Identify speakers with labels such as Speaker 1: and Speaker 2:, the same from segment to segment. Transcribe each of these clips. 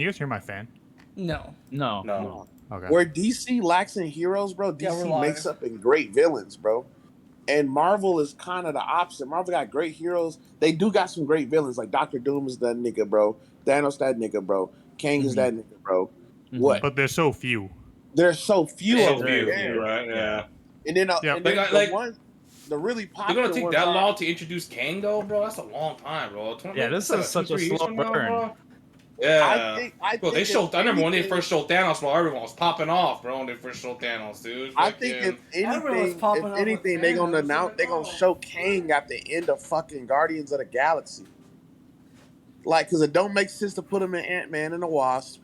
Speaker 1: You guys hear my fan?
Speaker 2: No.
Speaker 3: No.
Speaker 1: Okay.
Speaker 4: Where DC lacks in heroes, bro,
Speaker 2: Yeah, we're
Speaker 4: DC
Speaker 2: live.
Speaker 4: makes up in great villains, bro. And Marvel is kind of the opposite. Marvel got great heroes. They do got some great villains. Like Doctor Doom is that nigga, bro. Thanos that nigga, bro. Kang is that nigga, bro. What?
Speaker 1: But there's so few.
Speaker 4: There's so few
Speaker 3: So
Speaker 4: of them.
Speaker 3: few,
Speaker 4: Yeah.
Speaker 3: right? Yeah.
Speaker 4: And then,
Speaker 1: Yeah.
Speaker 4: and then the really
Speaker 3: They're
Speaker 4: popular
Speaker 3: gonna take
Speaker 4: ones
Speaker 3: that
Speaker 4: are-
Speaker 3: long to introduce Kang, though, bro. That's a long time, bro.
Speaker 5: Yeah, this is such a
Speaker 3: 2-3 years
Speaker 5: slow
Speaker 3: from now,
Speaker 5: burn.
Speaker 3: bro. Yeah.
Speaker 4: Bro,
Speaker 3: they showed. I remember when they first showed Thanos, bro. Everyone was popping off, bro. When they first showed Thanos, dude.
Speaker 4: I think if anything, they're gonna announce, they're gonna show Kang at the end of fucking Guardians of the Galaxy. Like, cause it don't make sense to put him in Ant-Man and the Wasp.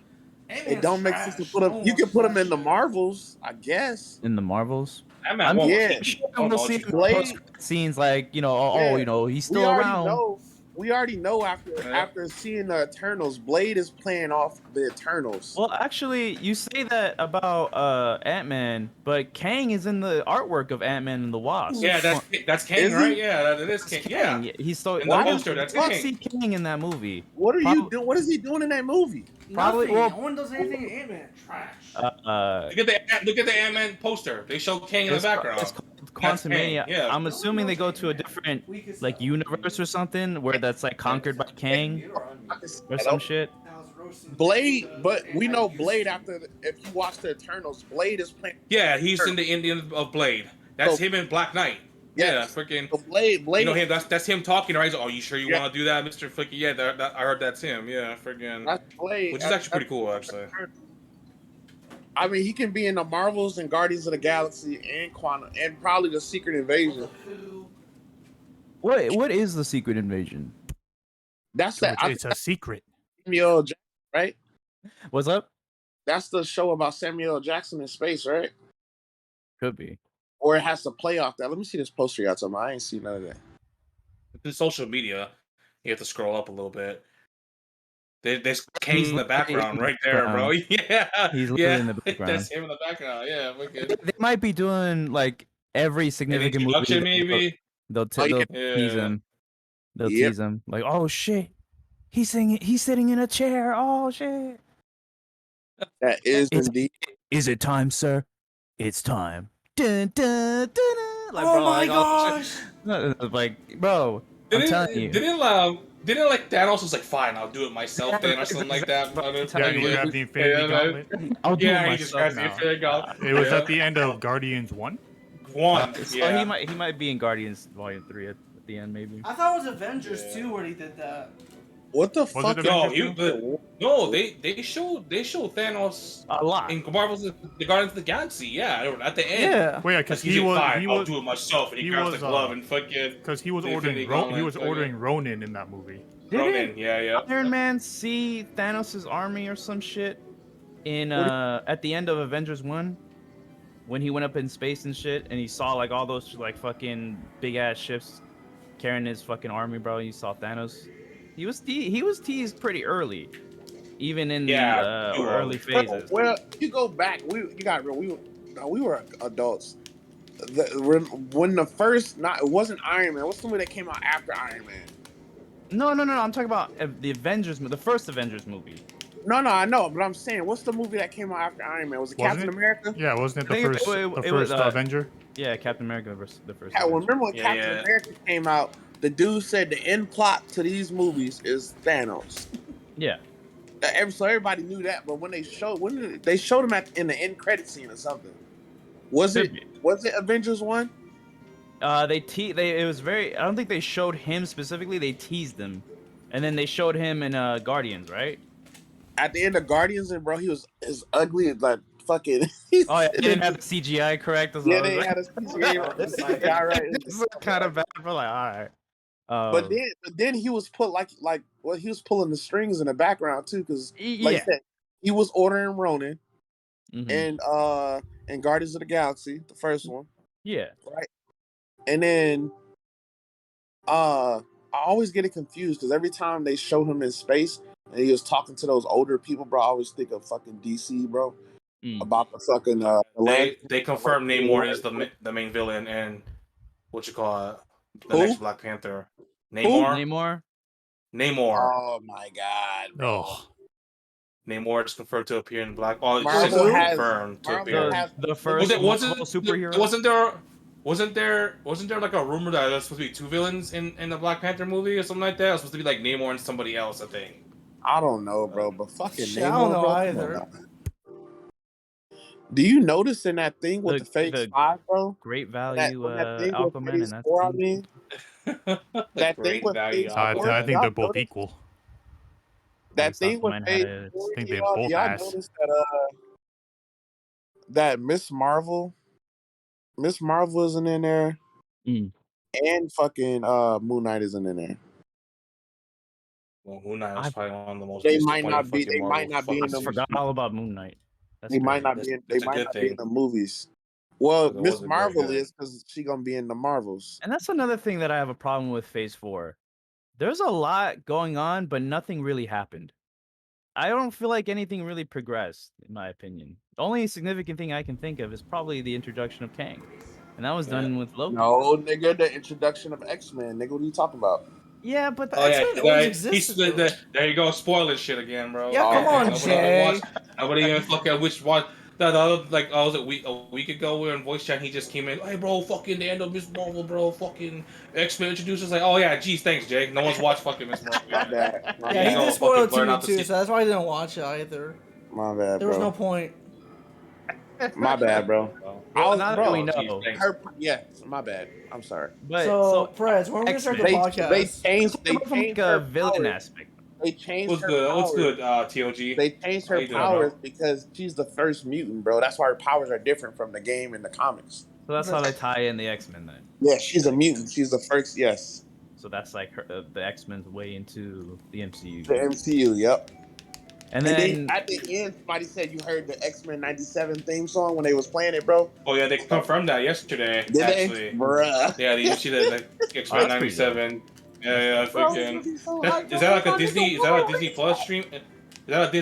Speaker 4: It don't make sense to put him. You can put him in the Marvels, I guess.
Speaker 5: In the Marvels.
Speaker 3: I'm
Speaker 5: sure we'll see scenes like, you know, you know, he's still around.
Speaker 4: We already know after seeing the Eternals, Blade is playing off the Eternals.
Speaker 5: Well, actually, you say that about Ant-Man, but Kang is in the artwork of Ant-Man and the Wasp.
Speaker 3: Yeah, that's Kang, right? Yeah, that is Kang. Yeah,
Speaker 5: he's so.
Speaker 3: In the poster, that's Kang.
Speaker 5: See Kang in that movie.
Speaker 4: What are you doing? What is he doing in that movie?
Speaker 5: Probably.
Speaker 2: Well, no one does anything in Ant-Man. Trash.
Speaker 3: Look at the Ant-Man poster. They show Kang in the background.
Speaker 5: It's called Quantumania.
Speaker 3: Yeah.
Speaker 5: I'm assuming they go to a different like universe or something where that's like conquered by Kang or some shit.
Speaker 4: Blade, but we know Blade after if you watch the Eternals, Blade is playing.
Speaker 3: Yeah, he's in the Indian of Blade. That's him in Black Knight. Yeah, freaking.
Speaker 4: Blade.
Speaker 3: You know him. That's him talking, right? He's like, oh, you sure you want to do that, Mr. Flicky? Yeah, I heard that's him. Yeah, freaking.
Speaker 4: That's Blade.
Speaker 3: Which is actually pretty cool, actually.
Speaker 4: I mean, he can be in the Marvels and Guardians of the Galaxy and Quantum and probably the Secret Invasion.
Speaker 5: What is the Secret Invasion?
Speaker 4: That's
Speaker 1: it's a secret.
Speaker 4: Samuel Jackson, right?
Speaker 5: What's up?
Speaker 4: That's the show about Samuel L. Jackson in space, right?
Speaker 5: Could be.
Speaker 4: Or it has to play off that. Let me see this poster you got talking about. I ain't seen none of that.
Speaker 3: In social media, you have to scroll up a little bit. There's Kang's in the background right there, bro. Yeah,
Speaker 5: he's literally in the background.
Speaker 3: That's him in the background. Yeah,
Speaker 5: they might be doing like every significant movie.
Speaker 3: Maybe
Speaker 5: they'll tease him. They'll tease him like, "Oh shit, he's sitting in a chair. Oh shit."
Speaker 4: That is indeed.
Speaker 5: Is it time, sir? It's time. Dun, dun, dun, dun. Like,
Speaker 2: oh
Speaker 5: bro,
Speaker 2: my
Speaker 5: like,
Speaker 2: gosh!
Speaker 5: Like, bro, I'm telling you.
Speaker 3: Didn't like Thanos was like, fine, I'll do it myself then or something like that.
Speaker 1: Yeah, you grabbed the Infinity Gauntlet.
Speaker 5: I'll do it myself
Speaker 3: he just grabs the Infinity Gauntlet.
Speaker 1: It was at the end of Guardians 1?
Speaker 5: So he might be in Guardians Volume 3 at the end, maybe.
Speaker 2: I thought it was Avengers 2 where he did that.
Speaker 4: What the fuck?
Speaker 3: No, they showed Thanos
Speaker 5: a lot
Speaker 3: in Marvel's The Guardians of the Galaxy. Yeah, at the end.
Speaker 2: Yeah.
Speaker 1: Well, yeah, because
Speaker 3: I'll do it myself, and he grabs the glove and fucking.
Speaker 1: Because he was ordering Ronin in that movie.
Speaker 3: Ronin, yeah.
Speaker 5: Iron Man see Thanos' army or some shit in at the end of Avengers 1 when he went up in space and shit, and he saw like all those like fucking big ass ships carrying his fucking army, bro. You saw Thanos. He was teased pretty early, even in the early phases.
Speaker 4: Well, you go back. We were adults. When the first it wasn't Iron Man. What's the movie that came out after Iron Man?
Speaker 5: No. I'm talking about the Avengers, the first Avengers movie.
Speaker 4: No, I know, but I'm saying, what's the movie that came out after Iron Man? Was it Captain America?
Speaker 1: Yeah, wasn't it the first Avenger?
Speaker 5: Yeah, Captain America the first.
Speaker 4: Yeah, remember when Captain America came out? The dude said the end plot to these movies is Thanos.
Speaker 5: Yeah.
Speaker 4: So everybody knew that, but when they showed him in the end credit scene or something, was it Avengers 1?
Speaker 5: It was very. I don't think they showed him specifically. They teased him, and then they showed him in Guardians, right?
Speaker 4: At the end of Guardians, and bro, he was as ugly as like fucking.
Speaker 5: Oh yeah, he didn't have the CGI correct.
Speaker 4: Yeah, they had his CGI right.
Speaker 5: This is kind of bad, but like, all right.
Speaker 4: But then he was put he was pulling the strings in the background too, because like I said, he was ordering Ronin, and Guardians of the Galaxy, the first one.
Speaker 5: Yeah.
Speaker 4: Right. And then I always get it confused because every time they show him in space and he was talking to those older people, bro, I always think of fucking DC, bro. About the fucking
Speaker 3: they confirmed Namor is the main villain and the next Black Panther.
Speaker 5: Namor.
Speaker 4: Oh my god, bro.
Speaker 1: Oh.
Speaker 3: Namor is confirmed to appear in Black. Oh, it's
Speaker 4: Marvel
Speaker 3: just
Speaker 4: has-
Speaker 3: confirmed to
Speaker 4: Marvel
Speaker 3: appear.
Speaker 4: has-
Speaker 5: The first Marvel superhero.
Speaker 3: Wasn't there like a rumor that there's supposed to be two villains in the Black Panther movie or something like that? It was supposed to be like Namor and somebody else, I think.
Speaker 4: I don't know, bro, but fucking
Speaker 2: Shit,
Speaker 4: Namor,
Speaker 2: I don't know
Speaker 4: bro, come on
Speaker 2: either.
Speaker 4: now. Do you notice in that thing with
Speaker 5: The-
Speaker 4: the Phase
Speaker 5: the
Speaker 4: 5, bro?
Speaker 5: Great
Speaker 4: That,
Speaker 5: value
Speaker 4: when that thing with
Speaker 5: Aquaman,
Speaker 4: Phase
Speaker 5: and that's
Speaker 4: 4, I mean, that thing
Speaker 3: Great
Speaker 4: with
Speaker 3: value.
Speaker 4: Phase
Speaker 1: I,
Speaker 4: 4,
Speaker 1: I think
Speaker 4: y'all
Speaker 1: they're both
Speaker 4: notice-
Speaker 1: equal.
Speaker 4: That
Speaker 5: least
Speaker 4: thing with
Speaker 5: Aquaman had
Speaker 4: Phase
Speaker 5: a-
Speaker 4: 4,
Speaker 1: I think they
Speaker 4: y'all
Speaker 1: both ass.
Speaker 4: noticed that Miss Marvel isn't in there,
Speaker 5: Mm.
Speaker 4: and fucking Moon Knight isn't in there.
Speaker 3: Well, Moon Knight was probably one of the most.
Speaker 4: They might
Speaker 3: disappointing
Speaker 4: not be.
Speaker 3: fucking
Speaker 4: They might
Speaker 3: Marvel
Speaker 4: not be in
Speaker 5: I
Speaker 4: the.
Speaker 3: fucking
Speaker 5: forgot all about Moon Knight. That's
Speaker 4: They might
Speaker 5: crazy.
Speaker 4: not be. They
Speaker 3: That's a
Speaker 4: might
Speaker 3: good
Speaker 4: not be in
Speaker 3: thing.
Speaker 4: the movies. Well,
Speaker 3: It
Speaker 4: Miss
Speaker 3: wasn't very
Speaker 4: Marvel
Speaker 3: good.
Speaker 4: is because she gonna be in the Marvels.
Speaker 5: And that's another thing that I have a problem with Phase 4. There's a lot going on, but nothing really happened. I don't feel like anything really progressed, in my opinion. The only significant thing I can think of is probably the introduction of Kang. And that was done with Loki.
Speaker 4: No, nigga, the introduction of X-Men. Nigga, what are you talking about?
Speaker 5: Yeah, but the
Speaker 3: Oh yeah,
Speaker 2: X-Men always existed, though.
Speaker 3: there you go, spoiling shit again, bro.
Speaker 2: Yeah, come on,
Speaker 3: Nobody
Speaker 2: Jay.
Speaker 3: even watched. Nobody even fucking which one. The other, like, was it a week ago? We were in voice chat. He just came in. Hey, bro, fucking the end of Miss Marvel, bro. Fucking X-Men introduced us. Like, oh yeah, geez, thanks, Jake. No one's watched fucking Miss Marvel.
Speaker 4: My
Speaker 3: Yet.
Speaker 4: bad. My
Speaker 2: Yeah, he
Speaker 4: bad.
Speaker 2: did spoil it
Speaker 3: fucking learn
Speaker 2: to me
Speaker 3: out the
Speaker 2: too,
Speaker 3: season.
Speaker 2: so that's why I didn't watch it either.
Speaker 4: My bad,
Speaker 2: There was no
Speaker 4: bro.
Speaker 2: point.
Speaker 4: My bad, bro.
Speaker 5: Well, now that
Speaker 4: bro,
Speaker 5: we know.
Speaker 3: geez, thanks.
Speaker 4: yeah, my bad. I'm sorry.
Speaker 5: But
Speaker 2: So, Perez, when are we gonna start the
Speaker 5: X-Men.
Speaker 2: podcast?
Speaker 4: They changed. They
Speaker 5: from like
Speaker 4: changed
Speaker 5: a
Speaker 4: her
Speaker 5: villain
Speaker 4: powers.
Speaker 5: aspect.
Speaker 4: They changed
Speaker 3: What's
Speaker 4: her
Speaker 3: good?
Speaker 4: powers.
Speaker 3: What's good? TOG.
Speaker 4: They changed
Speaker 3: How
Speaker 4: her
Speaker 3: you doing,
Speaker 4: powers
Speaker 3: bro?
Speaker 4: because she's the first mutant, bro. That's why her powers are different from the game and the comics.
Speaker 5: So that's how they tie in the X-Men then.
Speaker 4: Yeah, she's a mutant. She's the first. Yes,
Speaker 5: So that's like the X-Men's way into the MCU.
Speaker 4: the MCU. Yep.
Speaker 5: And
Speaker 4: And
Speaker 5: then
Speaker 4: then at the end, somebody said you heard the X-Men '97 theme song when they was playing it, bro.
Speaker 3: Oh yeah, they confirmed that yesterday.
Speaker 4: Did
Speaker 3: actually,
Speaker 4: they, bruh?
Speaker 3: yeah, you see that like, X-Men
Speaker 5: Oh, that's pretty dope.
Speaker 3: '97. Yeah,
Speaker 4: Bro,
Speaker 3: freaking.
Speaker 4: it's so hype,
Speaker 3: Is that like
Speaker 4: bro.
Speaker 3: a Disney? Is that a Disney Plus stream? Is that a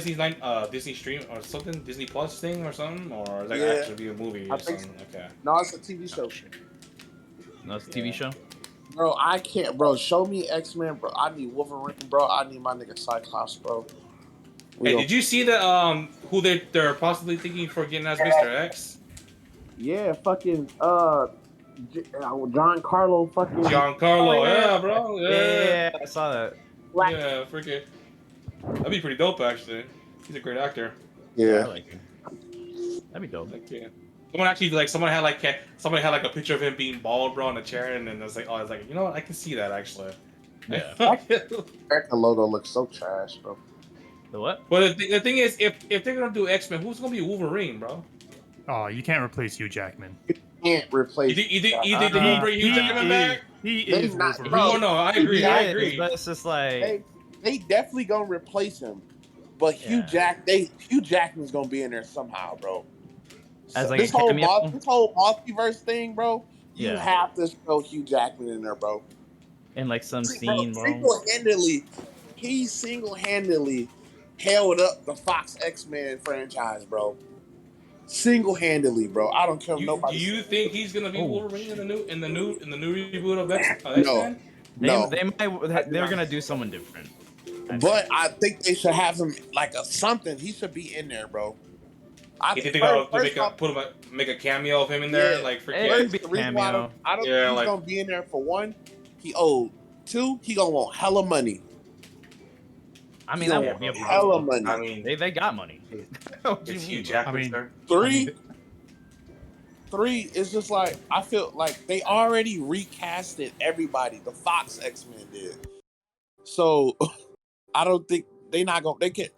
Speaker 3: Disney stream or something? Disney Plus thing or something? Or is that
Speaker 4: Yeah.
Speaker 3: actually be a movie
Speaker 4: I
Speaker 3: or
Speaker 4: think
Speaker 3: something? Okay.
Speaker 4: No, it's a TV show.
Speaker 5: no, it's a TV show.
Speaker 4: Bro, I can't, bro. Show me X-Men, bro. I need Wolverine, bro. I need my nigga Cyclops, bro.
Speaker 3: Hey, did you see that? Who they're possibly thinking for getting as Mr. X?
Speaker 4: Yeah, fucking Giancarlo, fucking
Speaker 3: Giancarlo,
Speaker 5: Oh, yeah.
Speaker 3: yeah, bro,
Speaker 5: Yeah, I saw that.
Speaker 4: Black.
Speaker 3: yeah, freaking. That'd be pretty dope, actually. He's a great actor.
Speaker 5: I
Speaker 4: Yeah.
Speaker 5: like him. That'd be dope.
Speaker 3: Like, yeah. Someone had like a picture of him being bald, bro, in a chair, and then I was like, you know what? I can see that actually.
Speaker 5: Yeah.
Speaker 4: American logo looks so trash, bro.
Speaker 5: The what?
Speaker 3: But the thing is, if they're gonna do X-Men, who's gonna be Wolverine, bro?
Speaker 1: Oh, you can't replace Hugh Jackman.
Speaker 4: Can't replace.
Speaker 3: You think they're gonna bring Hugh Jackman back?
Speaker 1: He
Speaker 4: They
Speaker 1: is
Speaker 4: not-
Speaker 1: Wolverine.
Speaker 4: bro.
Speaker 3: Oh no, I agree.
Speaker 5: He
Speaker 3: I
Speaker 5: is,
Speaker 3: agree.
Speaker 5: But it's just like
Speaker 4: They definitely gonna replace him, but Hugh Jackman's gonna be in there somehow, bro.
Speaker 5: As like
Speaker 4: this
Speaker 5: a
Speaker 4: whole
Speaker 5: cameo?
Speaker 4: this whole multiverse thing, bro. You
Speaker 5: Yeah.
Speaker 4: have to show Hugh Jackman in there, bro.
Speaker 5: in like some scene, bro.
Speaker 4: He single-handedly held up the Fox X-Men franchise, bro. Single-handedly, bro. I don't care if
Speaker 3: Do
Speaker 4: nobody.
Speaker 3: you think he's gonna be
Speaker 5: Oh,
Speaker 3: Wolverine in the new reboot of X-Men?
Speaker 4: No.
Speaker 5: They're gonna do someone different.
Speaker 4: But I think they should have him like something. He should be in there, bro.
Speaker 3: You think they're gonna make a cameo of him in there,
Speaker 4: Yeah.
Speaker 3: like
Speaker 5: It
Speaker 3: freaking?
Speaker 5: could be a cameo.
Speaker 4: I don't
Speaker 3: Yeah,
Speaker 4: think he's
Speaker 3: like-
Speaker 4: gonna be in there for one. He owed. Two, he gonna want hella money.
Speaker 5: I mean,
Speaker 4: He
Speaker 5: that
Speaker 4: gonna
Speaker 5: won't be a
Speaker 4: want hella
Speaker 5: problem.
Speaker 4: money.
Speaker 3: I mean,
Speaker 5: They got money. What do you
Speaker 3: it's
Speaker 5: mean,
Speaker 3: Hugh
Speaker 5: bro?
Speaker 3: Jackman,
Speaker 1: I mean-
Speaker 3: sir.
Speaker 4: Three is just like I feel like they already recasted everybody. The Fox X-Men did. So I don't think they can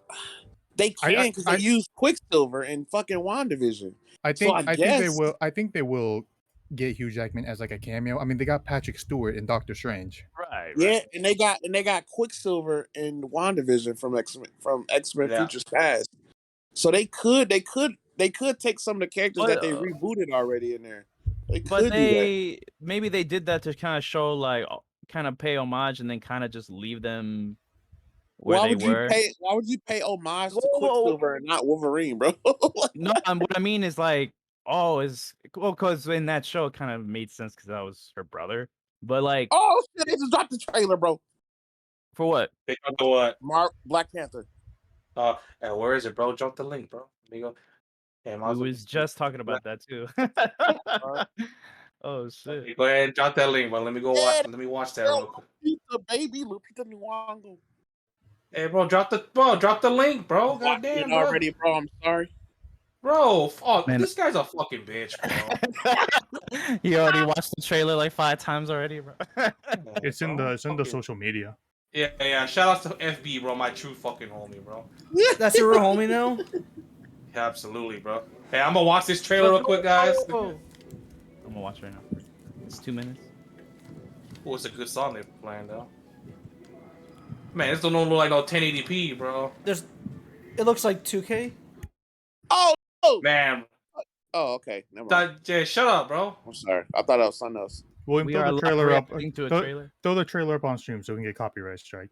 Speaker 4: because they use Quicksilver in fucking WandaVision.
Speaker 6: I think they
Speaker 4: guess-
Speaker 6: will. I think they will get Hugh Jackman as like a cameo. I mean, they got Patrick Stewart in Doctor Strange.
Speaker 5: Right.
Speaker 4: Yeah, and they got Quicksilver in WandaVision from X-Men
Speaker 3: Yeah.
Speaker 4: Futures Past. So they could take some of the characters
Speaker 5: But,
Speaker 4: that they rebooted already in there. They could
Speaker 5: But
Speaker 4: do that.
Speaker 5: maybe they did that to kind of show like kind of pay homage and then kind of just leave them where
Speaker 4: Why
Speaker 5: they
Speaker 4: would
Speaker 5: were.
Speaker 4: Why would you pay homage to
Speaker 5: Whoa.
Speaker 4: Quicksilver and not Wolverine, bro?
Speaker 5: No, what I mean is like, because in that show it kind of made sense because that was her brother. But like,
Speaker 4: Oh shit! They just dropped the trailer, bro.
Speaker 5: for what?
Speaker 3: They don't know what.
Speaker 4: Black Panther.
Speaker 3: And where is it, bro? Drop the link, bro. Let me go. Hey,
Speaker 5: We was just talking about that too. Oh shit.
Speaker 3: Go ahead and drop that link, bro. Let me go watch. Let me watch that real quick.
Speaker 4: Lupita, baby, Lupita Nyong'o.
Speaker 3: Hey, bro, drop the link, bro.
Speaker 4: I'm watching
Speaker 3: Goddamn,
Speaker 4: it
Speaker 3: bro.
Speaker 4: already, bro. I'm sorry.
Speaker 3: Bro,
Speaker 5: Man.
Speaker 3: this guy's a fucking bitch, bro.
Speaker 5: You already watched the trailer like 5 times already, bro.
Speaker 1: It's in the social media.
Speaker 3: Yeah. Shout out to FB, bro. My true fucking homie, bro.
Speaker 2: That's your real homie now.
Speaker 3: Yeah, absolutely, bro. Hey, I'm gonna watch this trailer real quick, guys.
Speaker 5: I'm gonna watch right now. It's 2 minutes.
Speaker 3: Oh, it's a good song they're playing though. Man, this don't look like no 1080p, bro.
Speaker 2: It looks like 2K.
Speaker 4: Oh,
Speaker 3: Man,
Speaker 4: okay. Never mind.
Speaker 3: Jay, shut up, bro.
Speaker 4: I'm sorry. I thought that was something else.
Speaker 1: William,
Speaker 5: We
Speaker 1: throw
Speaker 5: are
Speaker 1: the trailer up.
Speaker 5: reacting to a
Speaker 1: Throw,
Speaker 5: trailer.
Speaker 1: throw the trailer up on stream so we can get copyright strike.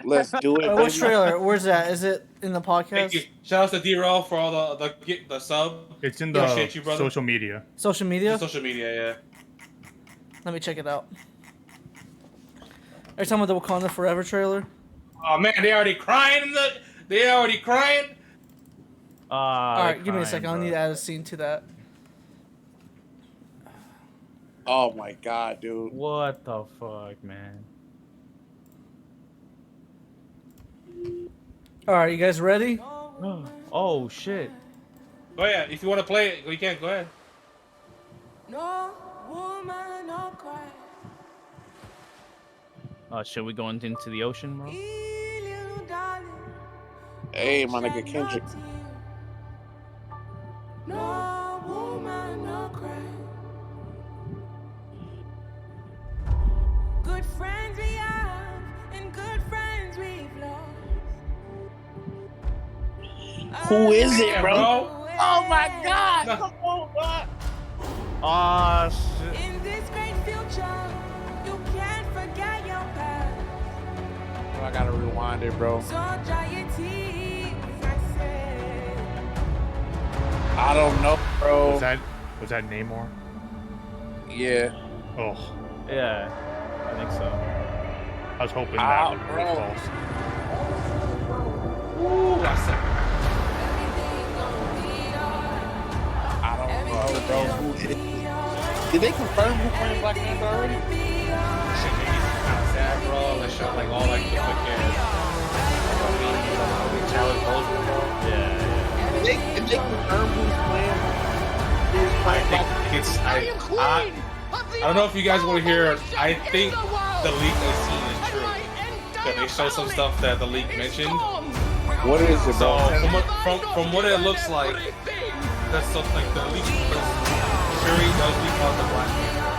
Speaker 4: Let's do it.
Speaker 2: Which
Speaker 4: baby.
Speaker 2: trailer? Where's that? Is it in the
Speaker 3: Thank
Speaker 2: podcast?
Speaker 3: you. Shout out to D-Roll for all the sub.
Speaker 1: It's in
Speaker 3: Yeah,
Speaker 1: the
Speaker 3: shit, you brother.
Speaker 1: social media.
Speaker 2: Social media?
Speaker 3: Social media, yeah.
Speaker 2: Let me check it out. Are you talking about the Wakanda Forever trailer?
Speaker 3: Oh man, they already crying. They already crying.
Speaker 2: Alright, give me a second. I'll need to add a scene to that.
Speaker 4: Oh my god, dude.
Speaker 5: What the fuck, man?
Speaker 2: Alright, you guys ready?
Speaker 5: Oh shit.
Speaker 3: Go ahead. If you want to play it, you can. Go ahead.
Speaker 7: No woman, no cry.
Speaker 5: Should we go into the ocean, bro?
Speaker 7: Little darling,
Speaker 4: Hey, my nigga Kendrick.
Speaker 7: no woman, no cry. Good friends we have, and good friends we've lost.
Speaker 4: Who is it,
Speaker 3: Yeah,
Speaker 4: bro?
Speaker 3: bro.
Speaker 4: Oh my god.
Speaker 3: No.
Speaker 4: Come on, bro.
Speaker 5: Ah shit.
Speaker 7: In this great future, you can't forget your past.
Speaker 4: I gotta rewind it, bro.
Speaker 7: So dry your tears, I said.
Speaker 4: I don't know, bro.
Speaker 1: Was that Namor?
Speaker 4: Yeah.
Speaker 1: Oh,
Speaker 5: Yeah, I think so.
Speaker 1: I was hoping that
Speaker 4: Ah,
Speaker 1: would be
Speaker 4: bro.
Speaker 1: false.
Speaker 3: Ooh, I said.
Speaker 4: I don't know, bro. Who is it? Did they confirm who playing Black Panther already?
Speaker 3: Shit, maybe it's kind of sad, bro. They show like all like the fucking Chadwick Boseman, bro.
Speaker 5: Yeah.
Speaker 4: Did they confirm who's playing?
Speaker 3: I think it's I don't know if you guys want to hear. I think the leak I've seen is true. That they show some stuff that the leak mentioned.
Speaker 4: What is it,
Speaker 3: So
Speaker 4: bro?
Speaker 3: from what it looks like, that's something like the leak. Shuri does become the Black Panther.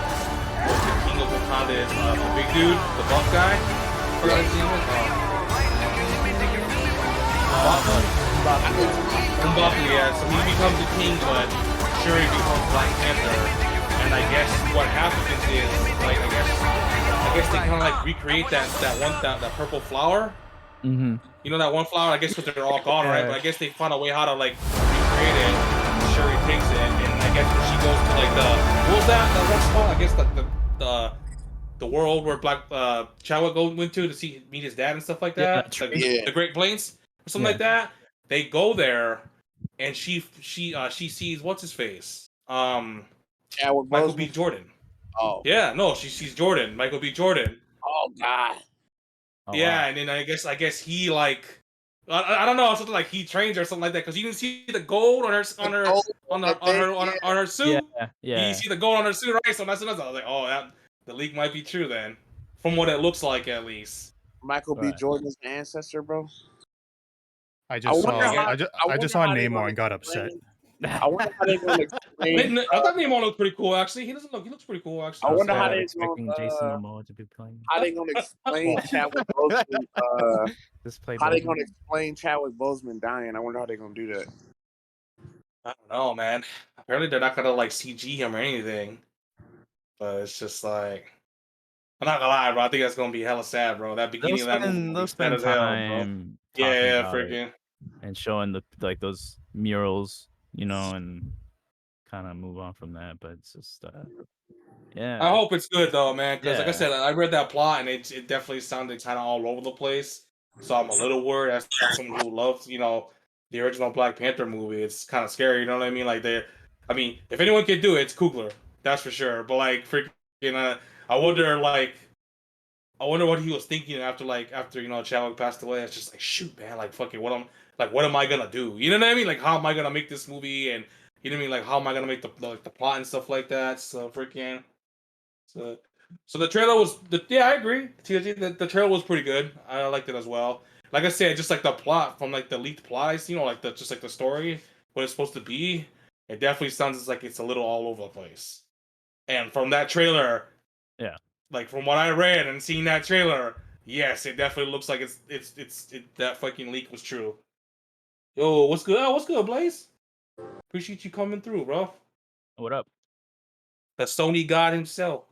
Speaker 3: The King of Wakanda is the big dude, the buff guy. Forgot his name was. Mbaku, yeah. So he becomes the king, but Shuri becomes Black Panther. And I guess what happens is, like, I guess they kind of like recreate that purple flower.
Speaker 5: Mm-hmm.
Speaker 3: You know that one flower? I guess because they're all gone, right? But I guess they find a way how to like recreate it. Shuri takes it, and I guess when she goes to like what was that? That one spot? I guess the world where Chadwick went to meet his dad and stuff like that.
Speaker 5: Yeah,
Speaker 3: The Great Plains or something like that. They go there, and she sees what's his face?
Speaker 4: Chadwick
Speaker 3: Michael
Speaker 4: Boseman?
Speaker 3: B. Jordan.
Speaker 4: Oh.
Speaker 3: Yeah, no, she sees Jordan, Michael B. Jordan.
Speaker 4: Oh god.
Speaker 5: Oh,
Speaker 3: Yeah,
Speaker 5: wow.
Speaker 3: and then I guess he like I don't know, something like he trains her or something like that because you didn't see the gold on her suit.
Speaker 5: Yeah.
Speaker 3: You see the gold on her suit, right? So that's I was like, oh, the leak might be true then, from what it looks like at least.
Speaker 4: Michael B.
Speaker 5: Right.
Speaker 4: Jordan's ancestor, bro.
Speaker 1: I just
Speaker 4: wonder
Speaker 1: saw
Speaker 4: how-
Speaker 1: I just saw
Speaker 4: how they
Speaker 1: Namor
Speaker 4: gonna
Speaker 1: and got upset.
Speaker 4: explain- I wonder how they're gonna explain.
Speaker 3: I thought Namor looked pretty cool actually. He looks pretty cool actually.
Speaker 4: I wonder how
Speaker 5: I'm
Speaker 4: they
Speaker 5: expecting
Speaker 4: gonna,
Speaker 5: Jason Momoa to be playing.
Speaker 4: how they gonna explain Chadwick Boseman.
Speaker 5: This play.
Speaker 4: How they gonna explain Chadwick Boseman dying? I wonder how they gonna do that.
Speaker 3: I don't know, man. Apparently they're not gonna like CG him or anything. But it's just like I'm not gonna lie, bro. I think that's gonna be hella sad, bro. That beginning of that movie
Speaker 5: They'll
Speaker 3: was sad
Speaker 5: spend
Speaker 3: as hell, bro.
Speaker 5: time. talking
Speaker 3: Yeah,
Speaker 5: about it
Speaker 3: freaking.
Speaker 5: and showing those murals, you know, and kind of move on from that. But it's just, yeah.
Speaker 3: I hope it's good though, man. Because like I
Speaker 5: Yeah.
Speaker 3: said, I read that plot and it definitely sounded kind of all over the place. So I'm a little worried as someone who loves, the original Black Panther movie. It's kind of scary, you know what I mean? Like I mean, if anyone can do it, it's Coogler, that's for sure. But like freaking, I wonder like. I wonder what he was thinking after Chadwick passed away. It's just like shoot, man, like fucking what am I gonna do? You know what I mean? Like how am I gonna make this movie and you know what I mean? Like how am I gonna make the plot and stuff like that? So freaking so so the trailer yeah, I agree. The trailer was pretty good. I liked it as well. Like I said, just like the plot from like the leaked plot I see, like the story, what it's supposed to be, it definitely sounds like it's a little all over the place. And from that trailer,
Speaker 5: Yeah.
Speaker 3: like from what I read and seeing that trailer, yes, it definitely looks like that fucking leak was true. Yo, what's good? What's good, Blaze? Appreciate you coming through, bro.
Speaker 5: What up?
Speaker 3: The Sony God himself.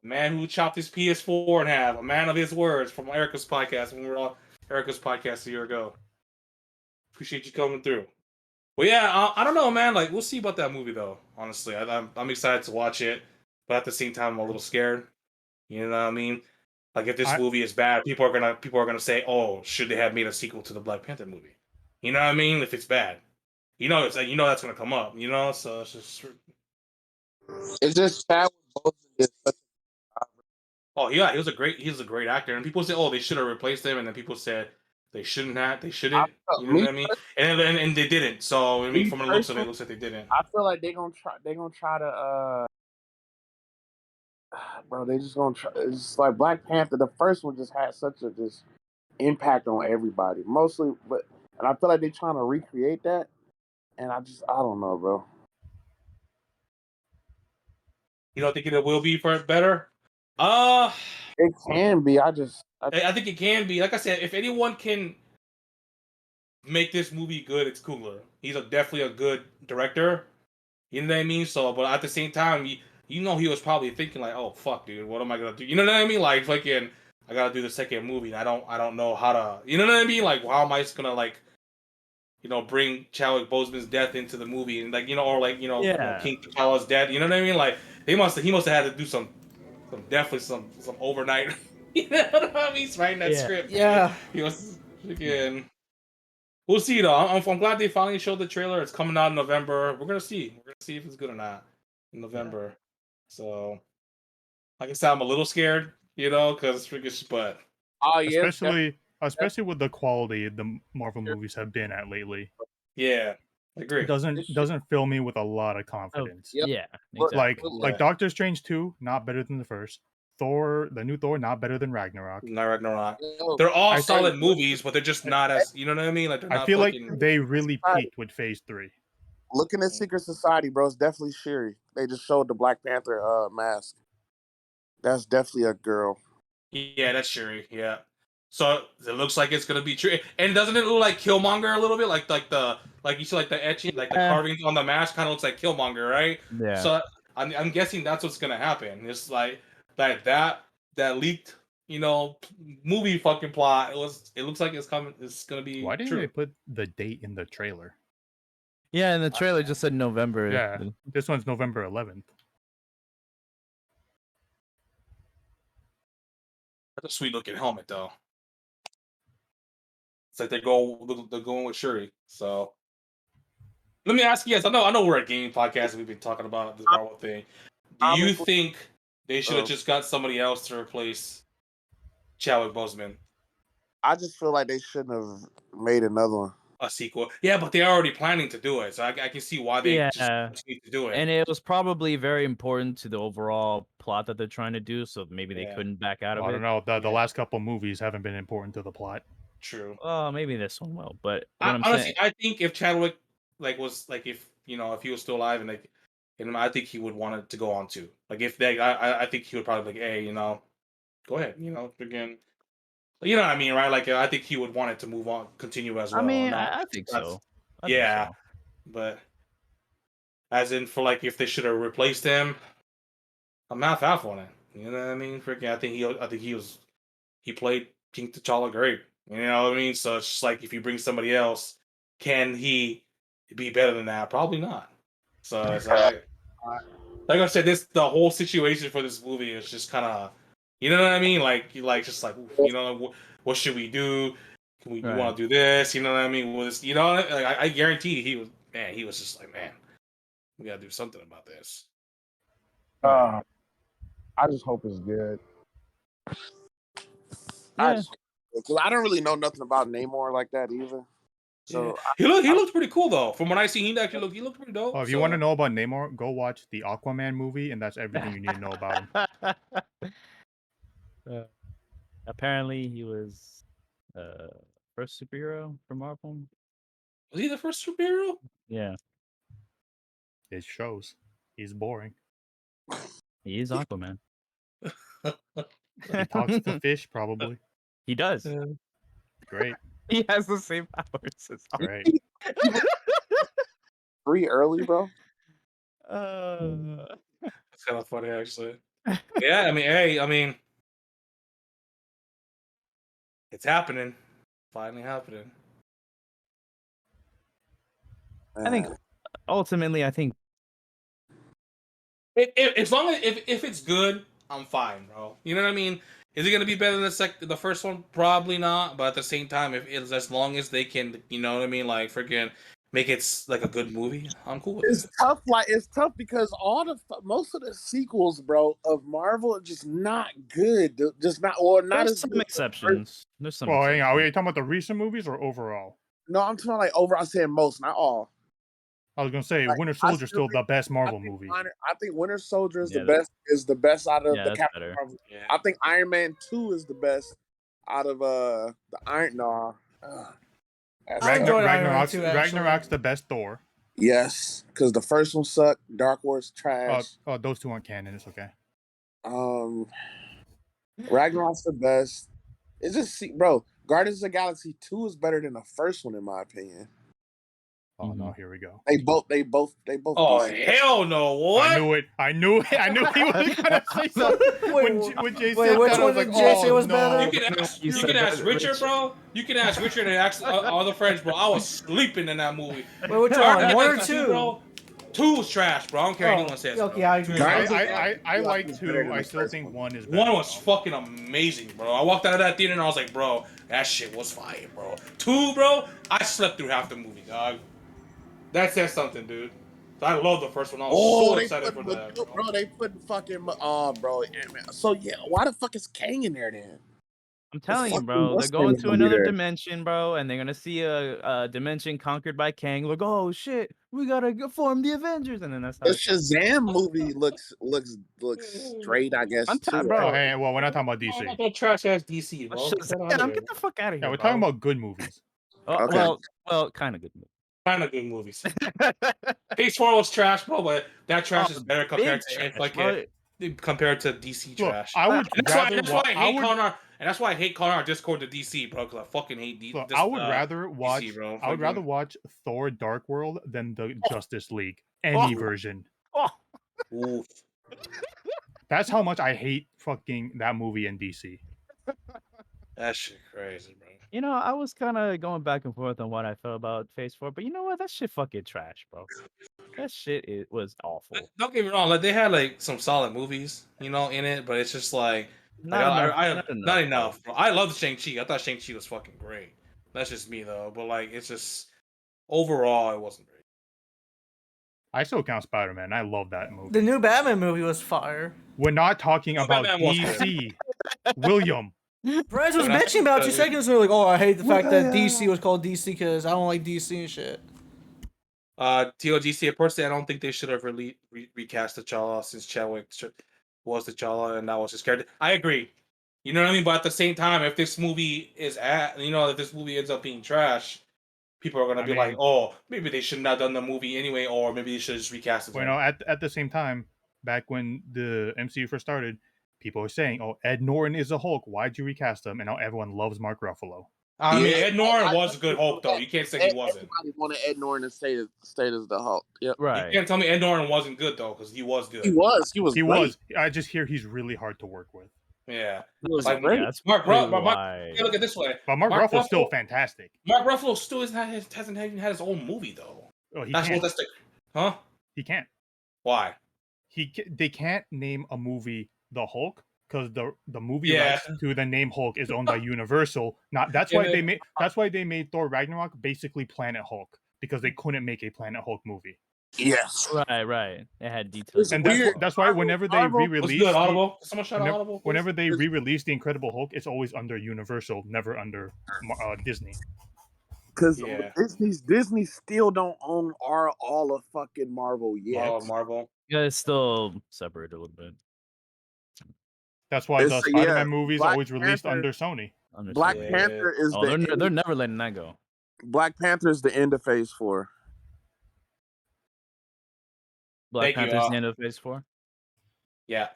Speaker 3: Man who chopped his PS4 in half. A man of his words from Erica's podcast when we were on Erica's podcast a year ago. Appreciate you coming through. Well, yeah, I don't know, man. Like, we'll see about that movie, though. Honestly, I'm excited to watch it, but at the same time, I'm a little scared. You know what I mean? Like, if this movie is bad, people are gonna say, "Oh, should they have made a sequel to the Black Panther movie?" You know what I mean? If it's bad, that's gonna come up. So it's just.
Speaker 4: It's just Chadwick Boseman is such
Speaker 3: Oh yeah, he was a great actor, and people say, "Oh, they should have replaced him," and then people said they shouldn't have, they shouldn't. You know what I mean? And they didn't. So I mean, from the looks of it, it looks like they didn't.
Speaker 4: I feel like they're gonna try. They're gonna try to. Bro, they just gonna try. It's like Black Panther. The first one just had such a just impact on everybody, mostly. And I feel like they're trying to recreate that. And I don't know, bro.
Speaker 3: You don't think it will be for better?
Speaker 4: It can be. I
Speaker 3: think it can be. Like I said, if anyone can make this movie good, it's Coogler. He's definitely a good director. You know what I mean? So, but at the same time, he was probably thinking like, "Oh fuck, dude, what am I gonna do?" You know what I mean? Like, fucking, I gotta do the second movie. And I don't know how to. You know what I mean? Like, how am I just gonna bring Chadwick Boseman's death into the movie and King T'Challa's death. You know what I mean? Like, he must have had to do some overnight. You know what I mean? He's writing that script.
Speaker 2: Yeah.
Speaker 3: He was again. We'll see though. I'm glad they finally showed the trailer. It's coming out in November. We're gonna see. We're gonna see if it's good or not in November. Yeah. So, like I said, I'm a little scared, because but
Speaker 1: especially with the quality the Marvel movies have been at lately.
Speaker 3: Yeah, I agree.
Speaker 1: It doesn't fill me with a lot of confidence.
Speaker 5: Oh, yeah, exactly.
Speaker 1: Like Doctor Strange 2, not better than the first. Thor, the new Thor, not better than Ragnarok.
Speaker 3: Not Ragnarok. They're all solid movies, but they're just not as, you know what I mean? Like
Speaker 1: I feel like they really peaked with Phase 3.
Speaker 4: Looking at Secret Society, bro, it's definitely Shuri. They just showed the Black Panther mask. That's definitely a girl.
Speaker 3: Yeah, that's Shuri. Yeah. So it looks like it's gonna be true. And doesn't it look like Killmonger a little bit? Like you see the etching, like the carvings on the mask kind of looks like Killmonger, right?
Speaker 5: Yeah.
Speaker 3: So I'm guessing that's what's gonna happen. It's like that leaked, movie fucking plot. It looks like it's coming. It's gonna be.
Speaker 1: Why didn't they put the date in the trailer?
Speaker 5: Yeah, and the trailer just said November.
Speaker 1: Yeah, this one's November 11th.
Speaker 3: That's a sweet looking helmet, though. It's like they're going with Shuri. So let me ask you guys. I know we're a game podcast and we've been talking about this Marvel thing. Do you think they should have just got somebody else to replace Chadwick Boseman?
Speaker 4: I just feel like they shouldn't have made another one.
Speaker 3: A sequel. Yeah, but they're already planning to do it, so I can see why they just need to do it.
Speaker 5: And it was probably very important to the overall plot that they're trying to do, so maybe they couldn't back out of it.
Speaker 1: I don't know. The last couple movies haven't been important to the plot.
Speaker 3: True.
Speaker 5: Maybe this one will, but
Speaker 3: honestly, I think if Chadwick if he was still alive and I think he would want it to go on too. Like if I think he would probably hey, go ahead, again. You know what I mean, right? Like I think he would want it to move on, continue as well.
Speaker 5: I mean, I think so.
Speaker 3: But as in for if they should have replaced him, I'm not half on it. You know what I mean? Freaking, I think he played King T'Challa great. You know what I mean? So it's just like if you bring somebody else, can he be better than that? Probably not. So it's like I said, the whole situation for this movie is just kind of You know what I mean? Like just like you know what should we do? Can we want to do this? You know what I mean? Was you know like I guarantee he was just like man, we gotta do something about this.
Speaker 4: I just hope it's good. Because I don't really know nothing about Namor like that either. So
Speaker 3: he looked pretty cool though. From what I see, he looked pretty dope.
Speaker 1: If you want to know about Namor, go watch the Aquaman movie, and that's everything you need to know about him.
Speaker 5: Apparently, he was first superhero for Marvel.
Speaker 3: Was he the first superhero?
Speaker 5: Yeah.
Speaker 1: It shows. He's boring.
Speaker 5: He is Aquaman.
Speaker 1: He talks to fish, probably.
Speaker 5: He does.
Speaker 1: Great.
Speaker 5: He has the same powers as
Speaker 1: Great.
Speaker 4: Pretty early, bro.
Speaker 3: It's kind of funny, actually. Yeah, I mean, it's happening. Finally happening.
Speaker 5: I think ultimately, as
Speaker 3: long as if it's good, I'm fine, bro. You know what I mean? Is it gonna be better than the first one? Probably not. But at the same time, if it's as long as they can, you know what I mean, like freaking make it like a good movie, I'm cool with it.
Speaker 4: It's tough. Like it's tough because most of the sequels, bro, of Marvel are just not good. Just not or not
Speaker 5: there's
Speaker 4: as
Speaker 5: some
Speaker 4: good.
Speaker 5: exceptions. There's some.
Speaker 1: Well, hang on. Are we talking about the recent movies or overall?
Speaker 4: No, I'm talking like overall. I'm saying most, not all.
Speaker 1: I was gonna say
Speaker 4: Like,
Speaker 1: Winter Soldier still the best Marvel movie.
Speaker 4: I think Winter Soldier is the best. Is the best out of the Captain Marvel.
Speaker 3: Yeah.
Speaker 4: I think Iron Man 2 is the best out of the Iron. No,
Speaker 1: Ragnarok's the best Thor.
Speaker 4: yes, because the first one sucked. Dark Wars trash.
Speaker 1: Oh, those two aren't canon. It's okay.
Speaker 4: Ragnarok's the best. It's just bro. Guardians of the Galaxy 2 is better than the first one in my opinion.
Speaker 1: Oh no, here we go.
Speaker 4: They both.
Speaker 3: Oh hell no! What?
Speaker 1: I knew he was gonna say something. When Jay said
Speaker 2: which
Speaker 1: that, I
Speaker 2: one
Speaker 1: was
Speaker 2: did
Speaker 1: like,
Speaker 2: Jay say
Speaker 1: oh,
Speaker 2: was
Speaker 1: no.
Speaker 2: better?
Speaker 3: You can ask Richard, bro. You can ask Richard and ask other friends, bro. I was sleeping in that movie.
Speaker 2: Wait, which one? One or two?
Speaker 3: Bro. 2 was trash, bro. I don't care what anyone says.
Speaker 2: Okay, I agree.
Speaker 1: I like 2. I still think 1 is better.
Speaker 3: 1 was fucking amazing, bro. I walked out of that theater and I was like, bro, that shit was fire, bro. 2, bro, I slept through half the movie, dog. That says something, dude. I love the first one. I was so excited for that,
Speaker 4: bro. They put fucking bro. So yeah, why the fuck is Kang in there then?
Speaker 5: I'm telling you, bro. They're going to another dimension, bro, and they're gonna see a dimension conquered by Kang. Like, oh shit, we gotta form the Avengers, and then that's how
Speaker 4: the Shazam movie looks straight, I guess.
Speaker 5: I'm
Speaker 4: too,
Speaker 1: bro.
Speaker 4: right?
Speaker 1: Hey, well, we're not talking about DC.
Speaker 3: That trash ass DC, bro.
Speaker 5: Shazam, get the fuck out of here.
Speaker 1: Yeah, we're
Speaker 5: bro.
Speaker 1: talking about good movies.
Speaker 5: Oh,
Speaker 4: Okay.
Speaker 5: well, kind of good movie.
Speaker 3: Kind of good movies. Phase 4 was trash, bro, but that trash is better compared to DC trash.
Speaker 1: Look, I would
Speaker 3: that's why I hate calling our and that's why I hate calling our Discord to DC, bro, because I fucking hate DC.
Speaker 1: I would rather watch.
Speaker 3: DC, bro.
Speaker 1: I would rather watch Thor: Dark World than the Justice League, any version.
Speaker 3: Oof.
Speaker 1: That's how much I hate fucking that movie in DC.
Speaker 3: That shit crazy, bro.
Speaker 5: You know, I was kind of going back and forth on what I felt about Phase 4, but you know what? That shit fucking trash, bro. That shit was awful.
Speaker 3: Don't get me wrong, like they had like some solid movies, you know, in it, but it's just like not enough, bro. I loved Shang-Chi. I thought Shang-Chi was fucking great. That's just me though, but like it's just overall it wasn't great.
Speaker 1: I still count Spider-Man. I love that movie.
Speaker 2: The new Batman movie was fire.
Speaker 1: We're not talking about DC. William.
Speaker 2: Bryce was bitching about 2 seconds ago, like, oh, I hate the fact that DC was called DC because I don't like DC and shit.
Speaker 3: TOGC, personally, I don't think they should have recast T'Challa since Chadwick was T'Challa and that was his character. I agree. You know what I mean? But at the same time, if this movie if this movie ends up being trash, people are gonna be like, oh, maybe they shouldn't have done the movie anyway, or maybe they should just recast it.
Speaker 1: Well, at the same time, back when the MCU first started, people were saying, "Oh, Ed Norton is a Hulk. Why'd you recast him?" And now everyone loves Mark Ruffalo.
Speaker 3: I mean, Ed Norton was a good Hulk, though. You can't say he wasn't.
Speaker 4: Everybody wanted Ed Norton to stay as the Hulk. Yep.
Speaker 5: Right.
Speaker 3: You can't tell me Ed Norton wasn't good though, because he was good.
Speaker 4: He was.
Speaker 1: I just hear he's really hard to work with.
Speaker 3: Yeah.
Speaker 4: He was
Speaker 3: like,
Speaker 4: great.
Speaker 3: Mark Ruffalo. Look at it this way.
Speaker 1: But Mark Ruffalo's still fantastic.
Speaker 3: Mark Ruffalo still hasn't even had his own movie though.
Speaker 1: Oh, he can't.
Speaker 3: Huh?
Speaker 1: He can't.
Speaker 3: Why?
Speaker 1: They can't name a movie The Hulk because the movie
Speaker 3: Yeah.
Speaker 1: rights to the name Hulk is owned by Universal. Not that's
Speaker 3: And
Speaker 1: why they
Speaker 3: then-
Speaker 1: made that's why they made Thor Ragnarok basically Planet Hulk because they couldn't make a Planet Hulk movie.
Speaker 4: Yes.
Speaker 5: Right. It had details.
Speaker 1: And
Speaker 4: Weird.
Speaker 1: that's why whenever they
Speaker 4: Marvel-
Speaker 3: What's
Speaker 1: re-release
Speaker 3: good, Audible? Someone shout out Audible. please?
Speaker 1: whenever they re-release the Incredible Hulk, it's always under Universal, never under Disney.
Speaker 4: Because
Speaker 3: Yeah.
Speaker 4: Disney still don't own all of fucking Marvel yet.
Speaker 3: Marvel.
Speaker 5: Yeah, it's still separated a little bit.
Speaker 1: That's why the
Speaker 4: It's-
Speaker 1: Spider-Man
Speaker 4: yeah,
Speaker 1: movies
Speaker 4: Black
Speaker 1: always released
Speaker 4: Panther-
Speaker 1: under Sony.
Speaker 4: Black
Speaker 5: Understood.
Speaker 3: Yeah.
Speaker 4: Panther is
Speaker 5: Oh,
Speaker 4: the
Speaker 5: they're never letting that go.
Speaker 4: Black Panther is the end of Phase 4.
Speaker 5: Black
Speaker 3: Thank you,
Speaker 5: Panther's the end of Phase 4.
Speaker 3: Yeah.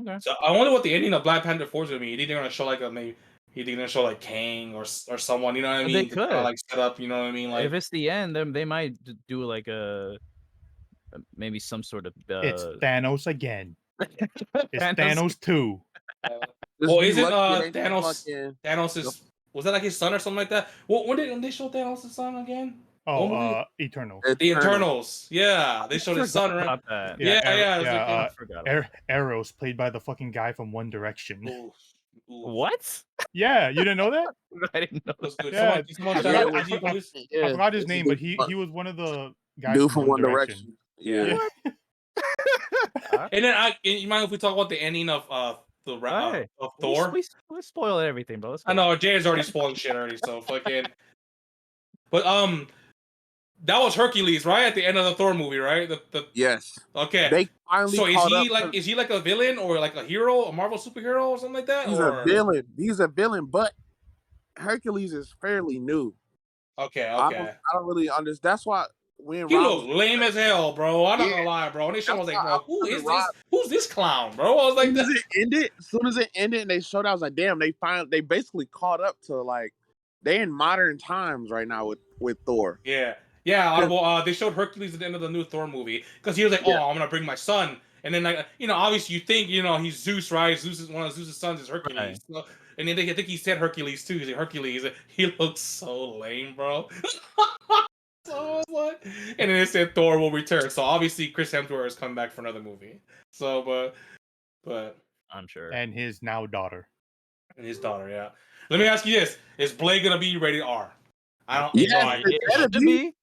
Speaker 5: Okay.
Speaker 3: So I wonder what the ending of Black Panther 4 is gonna be. You think they're gonna show like maybe you think they're gonna show like Kang or someone, you know what I mean?
Speaker 5: They
Speaker 3: To kinda,
Speaker 5: could.
Speaker 3: like set up, you know what I mean? Like
Speaker 5: If it's the end, then they might do like a maybe some sort of.
Speaker 1: It's Thanos again. It's
Speaker 5: Thanos.
Speaker 1: Thanos 2.
Speaker 4: Just
Speaker 3: well,
Speaker 4: be
Speaker 3: isn't
Speaker 4: lucky it ain't the
Speaker 3: Thanos
Speaker 4: fucking-
Speaker 3: Thanos' was that like his son or something like that? When did they show Thanos' son again?
Speaker 1: Oh,
Speaker 3: What movie?
Speaker 1: Eternal.
Speaker 3: The Eternals. Yeah, they showed his son, right?
Speaker 5: About that.
Speaker 3: Yeah,
Speaker 1: Ar-
Speaker 3: yeah. It was
Speaker 1: yeah,
Speaker 3: like,
Speaker 5: I forgot. about
Speaker 1: Arrows, played by the fucking guy from One Direction.
Speaker 3: ooh, ooh.
Speaker 5: What?
Speaker 1: Yeah, you didn't know that?
Speaker 5: I didn't know.
Speaker 3: That's good.
Speaker 1: Yeah,
Speaker 3: Someone
Speaker 1: I
Speaker 3: shout out
Speaker 1: forgot-
Speaker 3: PG, please.
Speaker 1: I forgot his
Speaker 4: it's
Speaker 1: name,
Speaker 4: a
Speaker 1: but
Speaker 4: dude
Speaker 1: he was one of the guys
Speaker 4: dude from One Direction. Yeah.
Speaker 3: And then you mind if we talk about the ending of
Speaker 5: Hey,
Speaker 3: of Thor?
Speaker 5: We spoiled everything, bro. Let's
Speaker 3: I
Speaker 5: go.
Speaker 3: know Jay is already spoiling shit already, so fucking. But that was Hercules, right? At the end of the Thor movie, right? The
Speaker 4: Yes.
Speaker 3: okay.
Speaker 4: They finally
Speaker 3: So
Speaker 4: caught up
Speaker 3: is he like a villain or like a hero, a Marvel superhero or something like that?
Speaker 4: he's
Speaker 3: or...
Speaker 4: a villain. He's a villain, but Hercules is fairly new.
Speaker 3: Okay,
Speaker 4: I
Speaker 3: okay.
Speaker 4: don't really understand. That's why when
Speaker 3: He
Speaker 4: Rob
Speaker 3: looks lame as hell, bro. I'm not
Speaker 4: Yeah.
Speaker 3: gonna lie, bro. And they show I was
Speaker 4: That's
Speaker 3: like,
Speaker 4: why
Speaker 3: bro, who
Speaker 4: I
Speaker 3: is
Speaker 4: Rob-
Speaker 3: this? Who's this clown, bro? I was like,
Speaker 4: as soon as it ended and they showed, I was like, damn, they basically caught up to like they in modern times right now with Thor.
Speaker 3: yeah. Audible. They showed Hercules at the end of the new Thor movie because he was like, "Oh,
Speaker 4: Yeah.
Speaker 3: I'm gonna bring my son," and then like, obviously you think, he's Zeus, right? Zeus is one of Zeus's sons is Hercules,
Speaker 5: Right.
Speaker 3: So- and then I think he said Hercules too. He's like Hercules. He looks so lame, bro. So I was like, and then it said Thor will return. So obviously Chris Hemsworth is coming back for another movie. So, but
Speaker 5: I'm sure.
Speaker 1: And his now daughter.
Speaker 3: and his daughter, yeah. Let me ask you this: is Blade gonna be rated R? I don't.
Speaker 4: Yes,
Speaker 3: know.
Speaker 4: it better
Speaker 5: should
Speaker 4: be.
Speaker 5: be.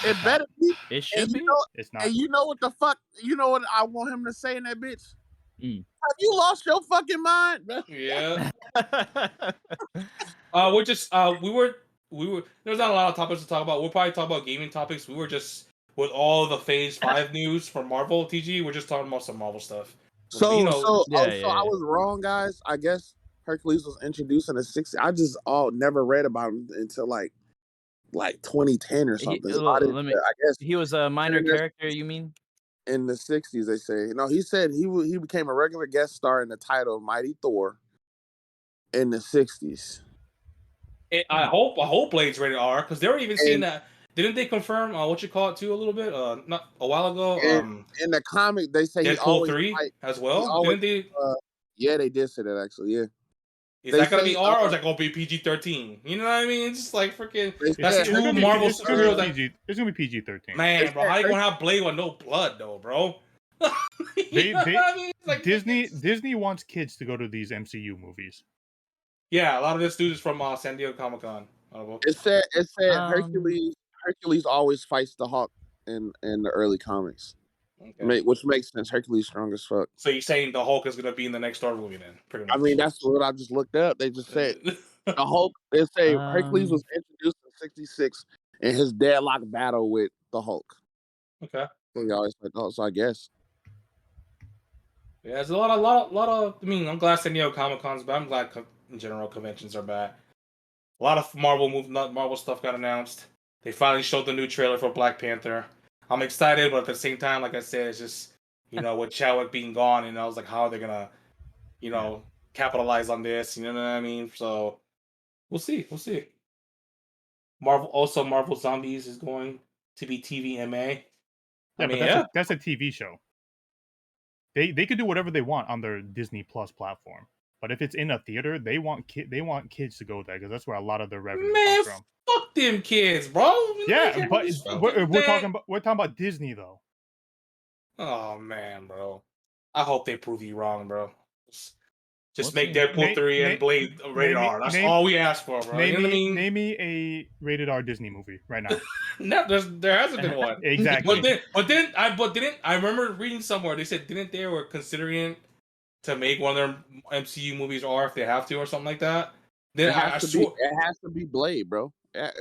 Speaker 4: It better be.
Speaker 5: It should
Speaker 4: And
Speaker 5: be.
Speaker 1: It's not.
Speaker 4: And you know what the fuck? You know what I want him to say in that bitch?
Speaker 5: Mm.
Speaker 4: Have you lost your fucking mind?
Speaker 3: Yeah. We're just we were there's not a lot of topics to talk about. We'll probably talk about gaming topics. We were just with all the Phase 5 news from Marvel TG. We're just talking about some Marvel stuff.
Speaker 4: So
Speaker 5: Yeah,
Speaker 4: I was wrong, guys. I guess Hercules was introduced in the 60s. I just never read about him until like 2010 or something. So I guess
Speaker 5: He was a minor
Speaker 4: And there's-
Speaker 5: character. You mean?
Speaker 4: in the 60s they say. No, he said he became a regular guest star in the title of Mighty Thor in the 60s.
Speaker 3: I hope Blade's rated R because they were even saying that. Didn't they confirm what you call it too a little bit? Not a while ago.
Speaker 4: In the comic they say he
Speaker 3: Deadpool
Speaker 4: always
Speaker 3: 3
Speaker 4: fight.
Speaker 3: as well.
Speaker 4: always-
Speaker 3: Didn't they?
Speaker 4: Yeah, they did say that actually. Yeah.
Speaker 3: Is
Speaker 4: they
Speaker 3: that gonna
Speaker 4: say,
Speaker 3: be R or is that gonna be PG-13? You know what I mean? It's just like freaking.
Speaker 4: They
Speaker 3: That's
Speaker 4: said-
Speaker 3: two
Speaker 1: It's gonna be-
Speaker 3: Marvel
Speaker 1: it's gonna be
Speaker 3: superheroes that-
Speaker 1: PG It's gonna be PG-13.
Speaker 3: Man, bro, how you gonna have Blade with no blood though, bro? You know what I mean? It's like
Speaker 1: Disney wants kids to go to these MCU movies.
Speaker 3: Yeah, a lot of this dude is from San Diego Comic-Con.
Speaker 4: It said
Speaker 5: Um,
Speaker 4: Hercules always fights the Hawk in the early comics.
Speaker 3: Okay.
Speaker 4: Which makes sense. Hercules strong as fuck.
Speaker 3: So you're saying the Hulk is gonna be in the next Thor movie then? Pretty much.
Speaker 4: I mean, that's what I just looked up. They just said the Hulk. They say Hercules was introduced in '66 in his deadlock battle with the Hulk.
Speaker 3: okay.
Speaker 4: So he always like, oh, so I guess.
Speaker 3: Yeah, there's a lot of. I mean, I'm glad San Diego Comic Con's back. I'm glad in general conventions are back. A lot of Marvel stuff got announced. They finally showed the new trailer for Black Panther. I'm excited, but at the same time, like I said, it's just with Chadwick being gone, and I was like, how are they gonna, capitalize on this? You know what I mean? So we'll see. Marvel Zombies is going to be TVMA.
Speaker 1: Yeah, but that's a TV show. They could do whatever they want on their Disney Plus platform, but if it's in a theater, they want kids to go there because that's where a lot of their revenue
Speaker 3: Man,
Speaker 1: comes from.
Speaker 3: fuck them kids, bro.
Speaker 1: Yeah, but we're talking about Disney though.
Speaker 3: Oh man, bro. I hope they prove you wrong, bro. Just
Speaker 1: We'll
Speaker 3: make
Speaker 1: see.
Speaker 3: Deadpool 3 and Blade rated R. That's all we asked for, bro. You know what I mean?
Speaker 1: Name me a rated R Disney movie right now.
Speaker 3: No, there hasn't been one.
Speaker 1: Exactly.
Speaker 3: I remember reading somewhere they said didn't they were considering to make one of their MCU movies R if they have to or something like that. Then
Speaker 4: It has to be Blade, bro.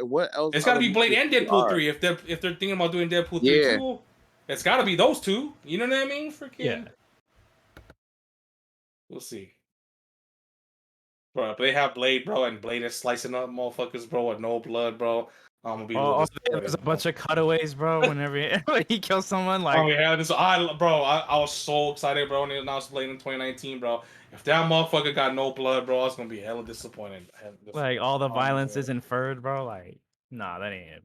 Speaker 4: What else?
Speaker 3: It's got to
Speaker 4: other
Speaker 3: be Blade
Speaker 4: movies
Speaker 3: and Deadpool
Speaker 4: are?
Speaker 3: 3 if they're thinking about doing Deadpool 3
Speaker 4: Yeah.
Speaker 3: too. It's got to be those two. You know what I mean? Freaking.
Speaker 5: Yeah.
Speaker 3: We'll see. Bro, but they have Blade, bro, and Blade is slicing up motherfuckers, bro, with no blood, bro. I'm gonna be a little disappointed,
Speaker 5: there's a
Speaker 3: bro.
Speaker 5: bunch of cutaways, bro. Whenever he kills someone, like
Speaker 3: Oh yeah, I was so excited, bro, when they announced Blade in 2019, bro. If that motherfucker got no blood, bro, I was gonna be hella disappointed.
Speaker 5: like all the
Speaker 3: Oh,
Speaker 5: violence
Speaker 3: man.
Speaker 5: is inferred, bro. Like, nah, that ain't it.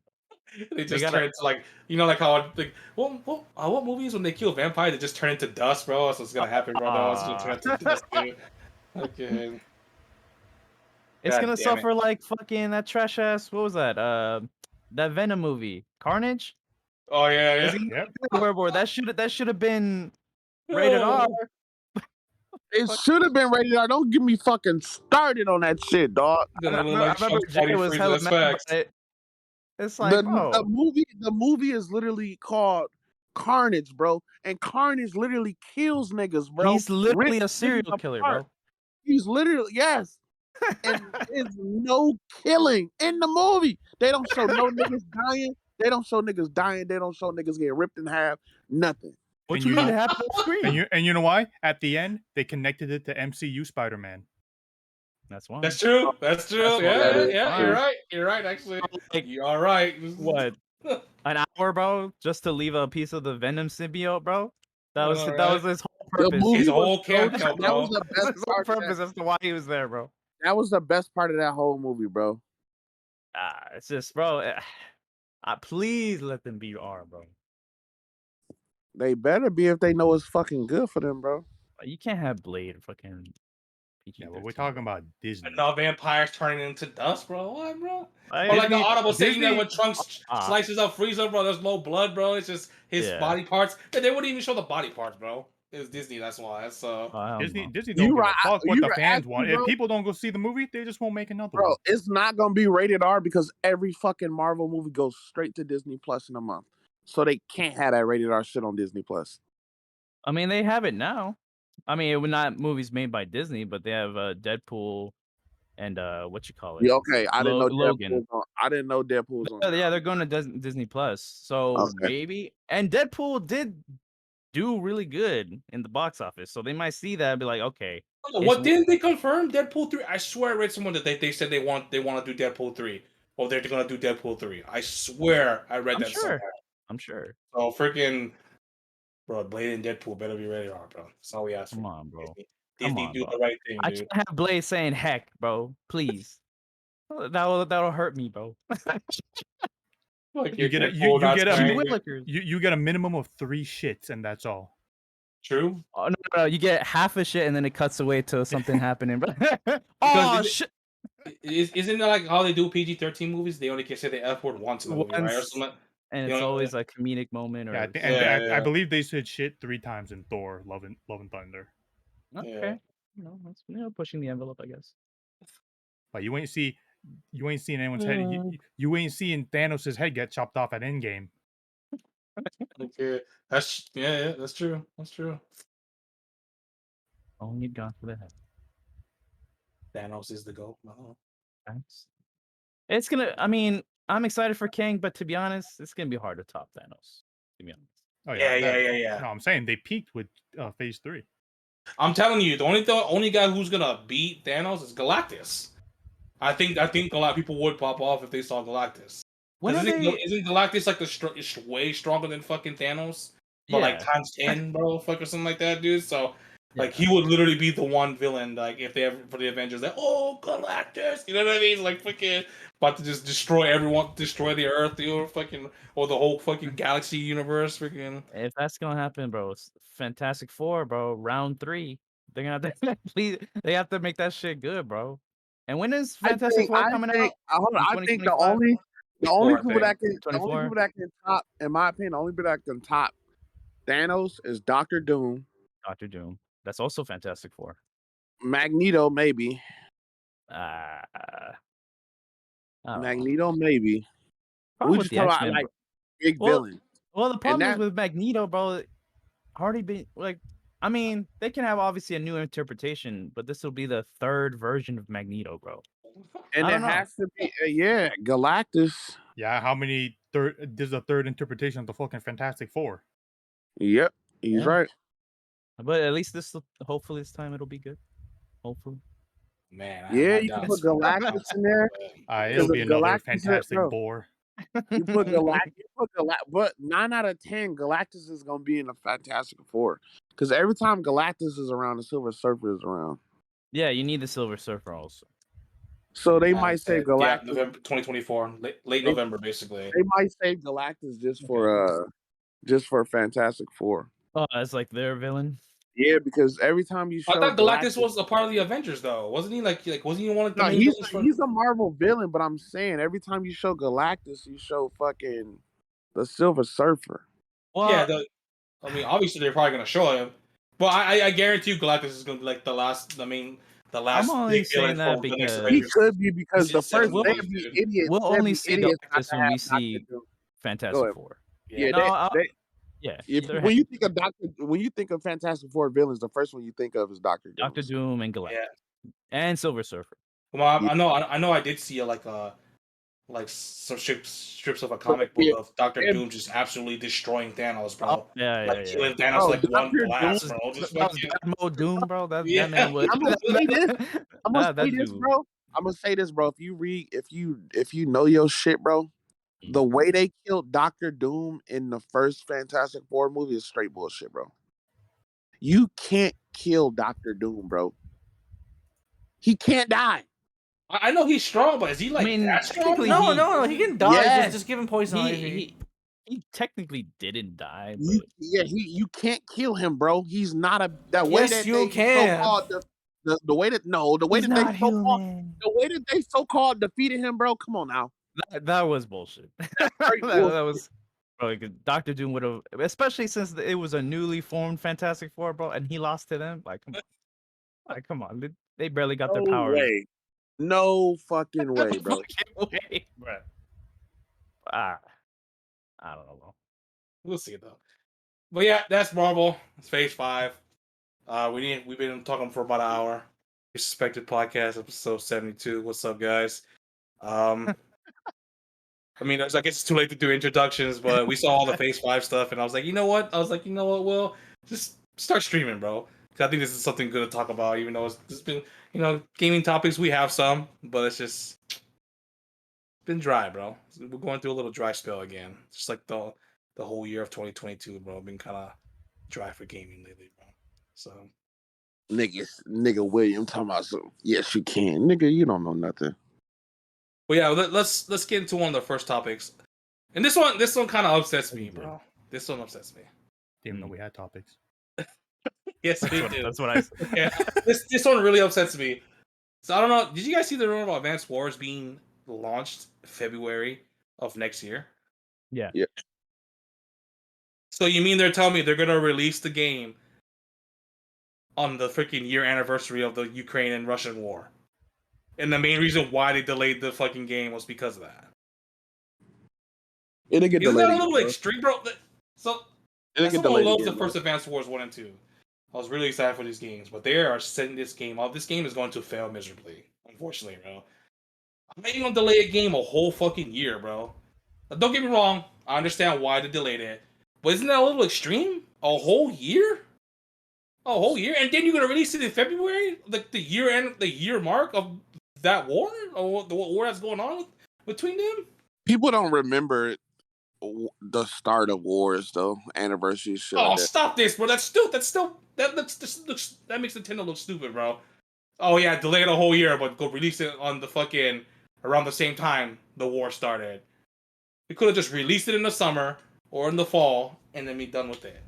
Speaker 3: They just
Speaker 5: gotta-
Speaker 3: turn into like like how like what movies when they kill vampires they just turn into dust, bro. That's what's gonna happen, bro. No, it's gonna turn into dust, dude. Okay.
Speaker 5: It's
Speaker 3: God
Speaker 5: gonna
Speaker 3: damn it.
Speaker 5: suffer like fucking that trash ass. What was that? That Venom movie, Carnage.
Speaker 3: Oh yeah, yeah.
Speaker 1: Yep.
Speaker 5: Where that should have been rated R.
Speaker 4: It should have been rated R. Don't get me fucking started on that shit, dog.
Speaker 5: I remember Jay was hella
Speaker 3: That's
Speaker 5: mad
Speaker 3: facts.
Speaker 5: about it. It's like, bro,
Speaker 4: The movie is literally called Carnage, bro, and Carnage literally kills niggas, bro.
Speaker 5: he's literally
Speaker 4: Rips
Speaker 5: a serial
Speaker 4: niggas
Speaker 5: killer,
Speaker 4: apart.
Speaker 5: bro.
Speaker 4: He's literally and there's no killing in the movie. They don't show no niggas dying. They don't show niggas dying. They don't show niggas getting ripped in half. Nothing.
Speaker 5: What
Speaker 1: And
Speaker 5: you
Speaker 1: you
Speaker 5: mean
Speaker 1: know-
Speaker 5: it happened on screen?
Speaker 1: And you know why? At the end, they connected it to MCU Spider-Man.
Speaker 5: That's why.
Speaker 3: That's true. That's true.
Speaker 5: That's what
Speaker 3: Yeah,
Speaker 5: that
Speaker 3: yeah,
Speaker 5: is.
Speaker 3: yeah. You're right. You're right. Actually,
Speaker 5: Like,
Speaker 3: you are right.
Speaker 5: what? An hour, bro, just to leave a piece of the Venom symbiote, bro. That was
Speaker 3: Alright.
Speaker 5: that was his whole
Speaker 4: The
Speaker 5: purpose.
Speaker 4: movie
Speaker 3: His
Speaker 4: was
Speaker 3: whole camp,
Speaker 4: so-
Speaker 3: though,
Speaker 4: that
Speaker 3: bro.
Speaker 4: was the
Speaker 5: That's
Speaker 4: best
Speaker 5: his whole
Speaker 4: part.
Speaker 5: purpose as to why he was there, bro.
Speaker 4: That was the best part of that whole movie, bro.
Speaker 5: It's just, bro. Please let them be R, bro.
Speaker 4: They better be if they know it's fucking good for them, bro.
Speaker 5: You can't have Blade fucking.
Speaker 1: Yeah, well, we're talking about Disney.
Speaker 3: And now vampires turning into dust, bro. What, bro?
Speaker 5: I-
Speaker 3: Or like the
Speaker 1: Disney-
Speaker 3: audible saying that
Speaker 1: Disney-
Speaker 3: when Trunks slices up Frieza, bro, there's no blood, bro. It's just his
Speaker 5: Yeah.
Speaker 3: body parts. And they wouldn't even show the body parts, bro. It's Disney, that's why. So
Speaker 1: Disney don't
Speaker 4: You
Speaker 1: give
Speaker 4: right-
Speaker 1: a fuck what
Speaker 4: you
Speaker 1: the
Speaker 4: right,
Speaker 1: fans
Speaker 4: actually,
Speaker 1: want.
Speaker 4: bro.
Speaker 1: If people don't go see the movie, they just won't make another
Speaker 4: Bro,
Speaker 1: one.
Speaker 4: it's not gonna be rated R because every fucking Marvel movie goes straight to Disney Plus in a month. So they can't have that rated R shit on Disney Plus.
Speaker 5: I mean, they have it now. I mean, it was not movies made by Disney, but they have Deadpool and what you call it?
Speaker 4: Yeah, okay. I didn't know
Speaker 5: Logan.
Speaker 4: Deadpool was on. I didn't know Deadpool was on.
Speaker 5: Yeah, they're going to Disney Plus. So
Speaker 4: Okay.
Speaker 5: maybe. And Deadpool did do really good in the box office. So they might see that and be like, okay.
Speaker 3: what didn't they confirm? Deadpool 3? I swear I read someone that they said they want to do Deadpool 3. Or they're gonna do Deadpool 3. I swear I read
Speaker 5: I'm
Speaker 3: that
Speaker 5: sure.
Speaker 3: somewhere.
Speaker 5: I'm sure.
Speaker 3: So freaking bro, Blade and Deadpool better be rated R, bro. That's all we ask for.
Speaker 5: Come on, bro.
Speaker 3: Disney
Speaker 5: on,
Speaker 3: do
Speaker 5: bro.
Speaker 3: the right thing,
Speaker 5: I
Speaker 3: dude.
Speaker 5: can't have Blade saying heck, bro. Please. That'll hurt me, bro.
Speaker 3: Like
Speaker 1: You get a
Speaker 3: Deadpool not saying-
Speaker 1: you get a minimum of 3 shits, and that's all.
Speaker 3: True.
Speaker 5: Oh no, you get half a shit and then it cuts away to something happening, bro.
Speaker 3: Because
Speaker 5: Oh
Speaker 3: is it-
Speaker 5: shit!
Speaker 3: Isn't that like how they do PG-13 movies? They only can say the F word once in the movie, right? Or
Speaker 5: Once.
Speaker 3: something.
Speaker 5: And
Speaker 3: You
Speaker 5: it's
Speaker 3: know,
Speaker 5: always a comedic moment, or
Speaker 1: Yeah, I, think,
Speaker 3: Yeah.
Speaker 1: I believe they said shit 3 times in Thor: Love and Thunder.
Speaker 5: okay.
Speaker 3: Yeah.
Speaker 5: That's pushing the envelope, I guess.
Speaker 1: But you ain't seen anyone's head. You ain't seeing Thanos' head get chopped off at Endgame.
Speaker 3: Okay. That's true. That's true.
Speaker 5: Only gone for the head.
Speaker 3: Thanos is the GOAT. No.
Speaker 5: Thanks. It's gonna. I mean, I'm excited for Kang, but to be honest, it's gonna be hard to top Thanos. To be honest.
Speaker 1: Oh
Speaker 3: Yeah.
Speaker 1: No, I'm saying they peaked with Phase 3.
Speaker 3: I'm telling you, the only guy who's gonna beat Thanos is Galactus. I think a lot of people would pop off if they saw Galactus.
Speaker 5: When are
Speaker 3: Isn't Galactus like way stronger than fucking Thanos? But like
Speaker 5: Yeah.
Speaker 3: times 10, bro, fuck or something like that, dude. So like he would literally be the one villain, like if they ever for the Avengers, like, oh Galactus, you know what I mean? Like fucking about to just destroy everyone, destroy the Earth, or fucking or the whole fucking galaxy universe, freaking.
Speaker 5: If that's gonna happen, bro, it's Fantastic Four, bro. Round 3. They're gonna have to please. They have to make that shit good, bro. And when is Fantastic Four coming out?
Speaker 4: Hold on,
Speaker 5: In
Speaker 4: I think the
Speaker 5: 2025?
Speaker 4: only
Speaker 3: Four, I
Speaker 4: people that
Speaker 3: think.
Speaker 4: can top, in my opinion, the only people that can top Thanos is Doctor Doom.
Speaker 5: Doctor Doom. That's also Fantastic Four.
Speaker 4: Magneto, maybe.
Speaker 5: I don't know.
Speaker 4: Magneto, maybe.
Speaker 5: Problem
Speaker 4: We
Speaker 5: with
Speaker 4: just
Speaker 5: the
Speaker 4: talking about
Speaker 5: X-Men,
Speaker 4: like
Speaker 5: bro.
Speaker 4: big
Speaker 5: Well,
Speaker 4: villain.
Speaker 5: Well, the problem is
Speaker 4: that-
Speaker 5: with Magneto, bro. Already been like, I mean, they can have obviously a new interpretation, but this will be the third version of Magneto, bro.
Speaker 4: And
Speaker 5: I
Speaker 4: it
Speaker 5: don't know.
Speaker 4: has to be, Galactus.
Speaker 1: Yeah, how many third? There's a third interpretation of the fucking Fantastic Four.
Speaker 4: Yep, he's
Speaker 5: Yeah.
Speaker 4: right.
Speaker 5: But at least hopefully this time it'll be good. Hopefully.
Speaker 3: Man,
Speaker 4: Yeah, you can put Galactus in there.
Speaker 1: It'll be another
Speaker 4: Galactus,
Speaker 1: Fantastic
Speaker 4: bro.
Speaker 1: Four.
Speaker 4: You put Galactus, but 9 out of 10, Galactus is gonna be in the Fantastic Four. Because every time Galactus is around, the Silver Surfer is around.
Speaker 5: Yeah, you need the Silver Surfer also.
Speaker 4: So they might save
Speaker 3: Yeah,
Speaker 4: Galactus.
Speaker 3: November 2024, late November, basically.
Speaker 4: They might save Galactus just for Fantastic Four.
Speaker 5: Oh, that's like their villain.
Speaker 4: Yeah, because every time you show
Speaker 3: I thought Galactus was a part of the Avengers, though, wasn't he? Like wasn't he one of the main villains for...
Speaker 4: he's a Marvel villain, but I'm saying every time you show Galactus, you show fucking the Silver Surfer.
Speaker 5: Well,
Speaker 3: Yeah, I mean, obviously they're probably gonna show him, but I guarantee you Galactus is gonna be like the last.
Speaker 5: I'm only
Speaker 3: big
Speaker 5: saying
Speaker 3: villain
Speaker 5: that
Speaker 3: for the next
Speaker 5: because
Speaker 4: He
Speaker 3: Avengers.
Speaker 4: could be because the
Speaker 3: Just said
Speaker 4: first
Speaker 3: we'll-
Speaker 4: they'd be idiots.
Speaker 5: we'll
Speaker 4: they'd
Speaker 5: only
Speaker 4: be
Speaker 5: see
Speaker 4: idiots not
Speaker 5: Galactus
Speaker 4: to
Speaker 5: when we
Speaker 4: have
Speaker 5: see
Speaker 4: Dr. Doom. Go
Speaker 5: Fantastic
Speaker 4: ahead.
Speaker 5: Four.
Speaker 4: Yeah,
Speaker 5: No,
Speaker 4: yeah.
Speaker 5: yeah.
Speaker 4: When you think of when you think of Fantastic Four villains, the first one you think of is Dr. Doom.
Speaker 5: Dr. Doom and Galactus.
Speaker 3: Yeah.
Speaker 5: And Silver Surfer.
Speaker 3: Well, I know. I did see like some strips of a comic book of Doctor Doom just absolutely destroying Thanos, bro.
Speaker 5: Oh, yeah.
Speaker 3: Killing Thanos like one
Speaker 4: Dr.
Speaker 3: blast,
Speaker 4: Doom-
Speaker 3: bro. Just
Speaker 5: That was
Speaker 3: fucking...
Speaker 5: God mode Doom, bro. That man was.
Speaker 4: I'm gonna say this. I'm gonna
Speaker 5: That
Speaker 4: say this,
Speaker 5: dude.
Speaker 4: bro. I'm gonna say this, bro. If you know your shit, bro, the way they killed Doctor Doom in the first Fantastic Four movie is straight bullshit, bro. You can't kill Doctor Doom, bro. He can't die.
Speaker 3: I know he's strong, but is he like that strong?
Speaker 5: technically
Speaker 2: No, he can die.
Speaker 4: Yes.
Speaker 2: Just give him poison ivy.
Speaker 5: He technically didn't die.
Speaker 4: You,
Speaker 5: But
Speaker 4: you can't kill him, bro. He's not a that way
Speaker 2: Yes,
Speaker 4: that
Speaker 2: you
Speaker 4: they
Speaker 2: can.
Speaker 4: so-called the way that the way
Speaker 5: he's
Speaker 4: that they
Speaker 5: not
Speaker 4: so-called
Speaker 5: human.
Speaker 4: the way that they so-called defeated him, bro. Come on now.
Speaker 5: That was bullshit. that was. Bro, Doctor Doom would have, especially since it was a newly formed Fantastic Four, bro, and he lost to them. Like, come on, they barely got their powers.
Speaker 4: Way. No fucking way, bro.
Speaker 5: Way, bro. I don't know, bro.
Speaker 3: We'll see though. But yeah, that's Marvel. It's Phase 5. We've been talking for about an hour. Respected Podcast, episode 72. What's up, guys? I mean, I guess it's too late to do introductions, but we saw all the Phase 5 stuff, and I was like, you know what? Will, just start streaming, bro. 'Cause I think this is something good to talk about, even though it's been, gaming topics, we have some, but it's just been dry, bro. We're going through a little dry spell again. Just like the whole year of 2022, bro. Been kind of dry for gaming lately, bro. So,
Speaker 4: nigga William talking about something. Yes, you can. Nigga, you don't know nothing.
Speaker 3: well, yeah, let's get into one of the first topics. And this one kind of upsets me, bro. This one upsets me.
Speaker 1: Didn't know we had topics.
Speaker 3: Yes, we do.
Speaker 5: That's what I said.
Speaker 3: Yeah, this one really upsets me. So I don't know. Did you guys see the rumor about Advance Wars being launched February of next year?
Speaker 5: Yeah.
Speaker 3: So you mean they're telling me they're gonna release the game on the freaking year anniversary of the Ukraine and Russian war? And the main reason why they delayed the fucking game was because of that.
Speaker 4: It'll get
Speaker 3: Isn't
Speaker 4: delayed.
Speaker 3: that a little extreme, bro? So
Speaker 4: It'll
Speaker 3: as
Speaker 4: get
Speaker 3: someone who
Speaker 4: delayed
Speaker 3: loves
Speaker 4: again,
Speaker 3: the
Speaker 4: bro.
Speaker 3: first Advance Wars 1 and 2, I was really excited for these games, but they are setting this game up. This game is going to fail miserably, unfortunately, bro. I'm not even gonna delay a game a whole fucking year, bro. Now, don't get me wrong, I understand why they delayed it, but isn't that a little extreme? A whole year? A whole year, and then you're gonna release it in February, like the year mark of that war, or the war that's going on between them.
Speaker 4: People don't remember the start of wars though. Anniversary shit.
Speaker 3: Oh,
Speaker 4: like that.
Speaker 3: stop this, bro! That makes Nintendo look stupid, bro. Oh yeah, delay it a whole year, but go release it on the fucking around the same time the war started. We could have just released it in the summer or in the fall and then be done with it.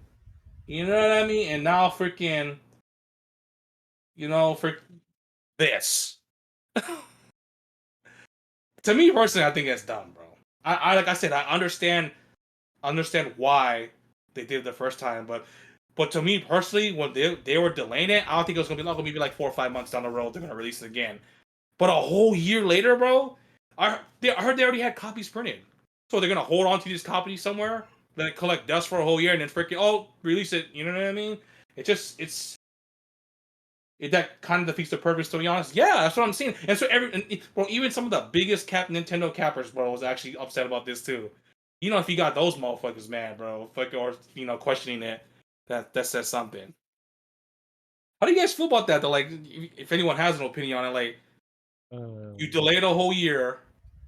Speaker 3: You know what I mean? And now freaking, for this. To me personally, I think that's dumb, bro. I like I said, I understand why they did it the first time, but But to me personally, when they were delaying it, I don't think it was gonna be like 4 or 5 months down the road they're gonna release it again. But a whole year later, bro, I heard they already had copies printed, so they're gonna hold on to these copies somewhere, let it collect dust for a whole year, and then freaking release it. You know what I mean? That kind of defeats the purpose, to be honest. Yeah, that's what I'm saying. And so even some of the biggest Nintendo cappers, bro, was actually upset about this too. You know, if you got those motherfuckers mad, bro, or questioning it, that says something. How do you guys feel about that though? Like, if anyone has an opinion on it, like, you delay it a whole year,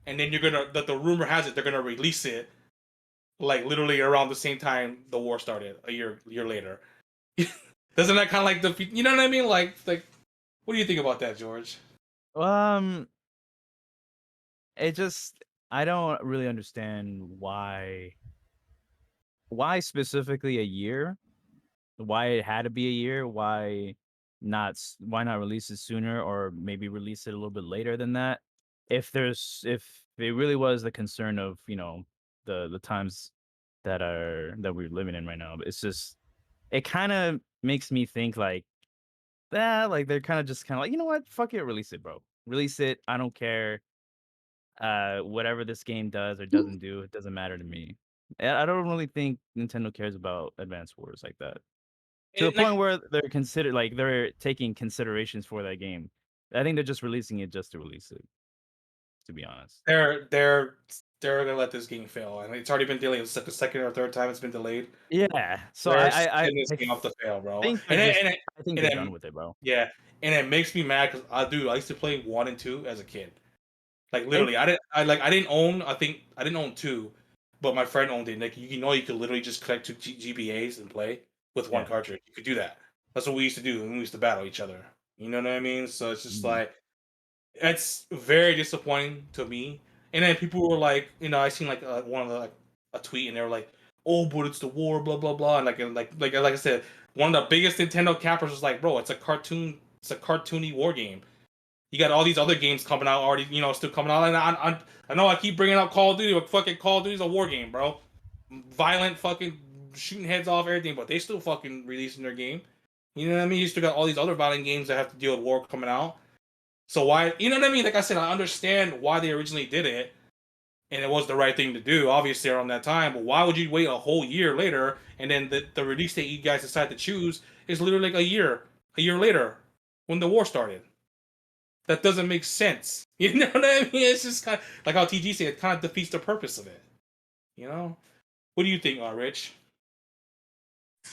Speaker 3: and then the rumor has it they're gonna release it, like literally around the same time the war started, a year later. Doesn't that kind of like defeat? You know what I mean? Like, what do you think about that, George?
Speaker 5: It just, I don't really understand why specifically a year, why it had to be a year, why not release it sooner, or maybe release it a little bit later than that. If it really was the concern of, the times that we're living in right now, but it's just, it kind of makes me think like, like they're kind of like, you know what, fuck it, release it, bro, release it, I don't care. Whatever this game does or doesn't do, it doesn't matter to me. I don't really think Nintendo cares about Advance Wars like that, to the point where they're taking considerations for that game. I think they're just releasing it just to release it, to be honest.
Speaker 3: They're gonna let this game fail, and it's already been delayed. It's like the second or third time it's been delayed.
Speaker 5: Yeah, so
Speaker 3: They're
Speaker 5: I
Speaker 3: setting this game up to fail, bro.
Speaker 5: think
Speaker 3: I
Speaker 5: think they're done with it, bro.
Speaker 3: Yeah, and it makes me mad because I used to play 1 and 2 as a kid. Like literally, I didn't own 2, but my friend owned it. Like you could literally just collect 2 GBAs and play with one cartridge. You could do that. That's what we used to do, and we used to battle each other. You know what I mean? So it's just like, it's very disappointing to me. And then people were like, I seen like one of the a tweet, and they were like, "Oh, but it's the war, blah blah blah." And like I said, one of the biggest Nintendo cappers was like, "Bro, it's a cartoony war game. You got all these other games coming out already, still coming out." And I know I keep bringing up Call of Duty, but fucking Call of Duty's a war game, bro. Violent, fucking shooting heads off, everything, but they still fucking releasing their game. You know what I mean? You still got all these other violent games that have to deal with war coming out. So why, you know what I mean? Like I said, I understand why they originally did it, and it was the right thing to do, obviously, around that time. But why would you wait a whole year later, and then the release date you guys decide to choose is literally like a year later, when the war started? That doesn't make sense. You know what I mean? It's just kind of like how TG said, it kind of defeats the purpose of it. What do you think, Rich?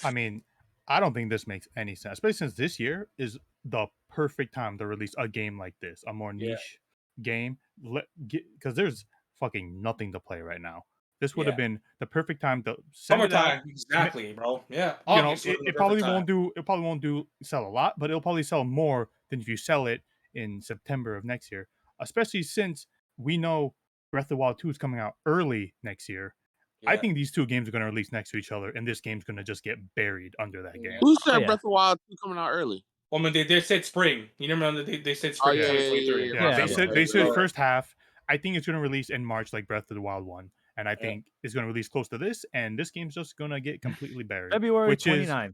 Speaker 1: I mean, I don't think this makes any sense, especially since this year is the perfect time to release a game like this, a more niche game, because there's fucking nothing to play right now. This would have been the perfect time to send
Speaker 3: summertime,
Speaker 1: it out.
Speaker 3: Exactly, bro. Yeah,
Speaker 1: it probably won't sell a lot, but it'll probably sell more than if you sell it in September of next year, especially since we know Breath of the Wild 2 is coming out early next year. Yeah. I think these two games are going to release next to each other, and this game's going to just get buried under that game.
Speaker 4: Who said Breath of the Wild 2 coming out early?
Speaker 3: Well, I mean, they said spring. You remember they said spring 2023.
Speaker 1: Yeah, they said first half. I think it's going to release in March, like Breath of the Wild 1. And I think it's going to release close to this, and this game's just going to get completely buried.
Speaker 5: February 29th.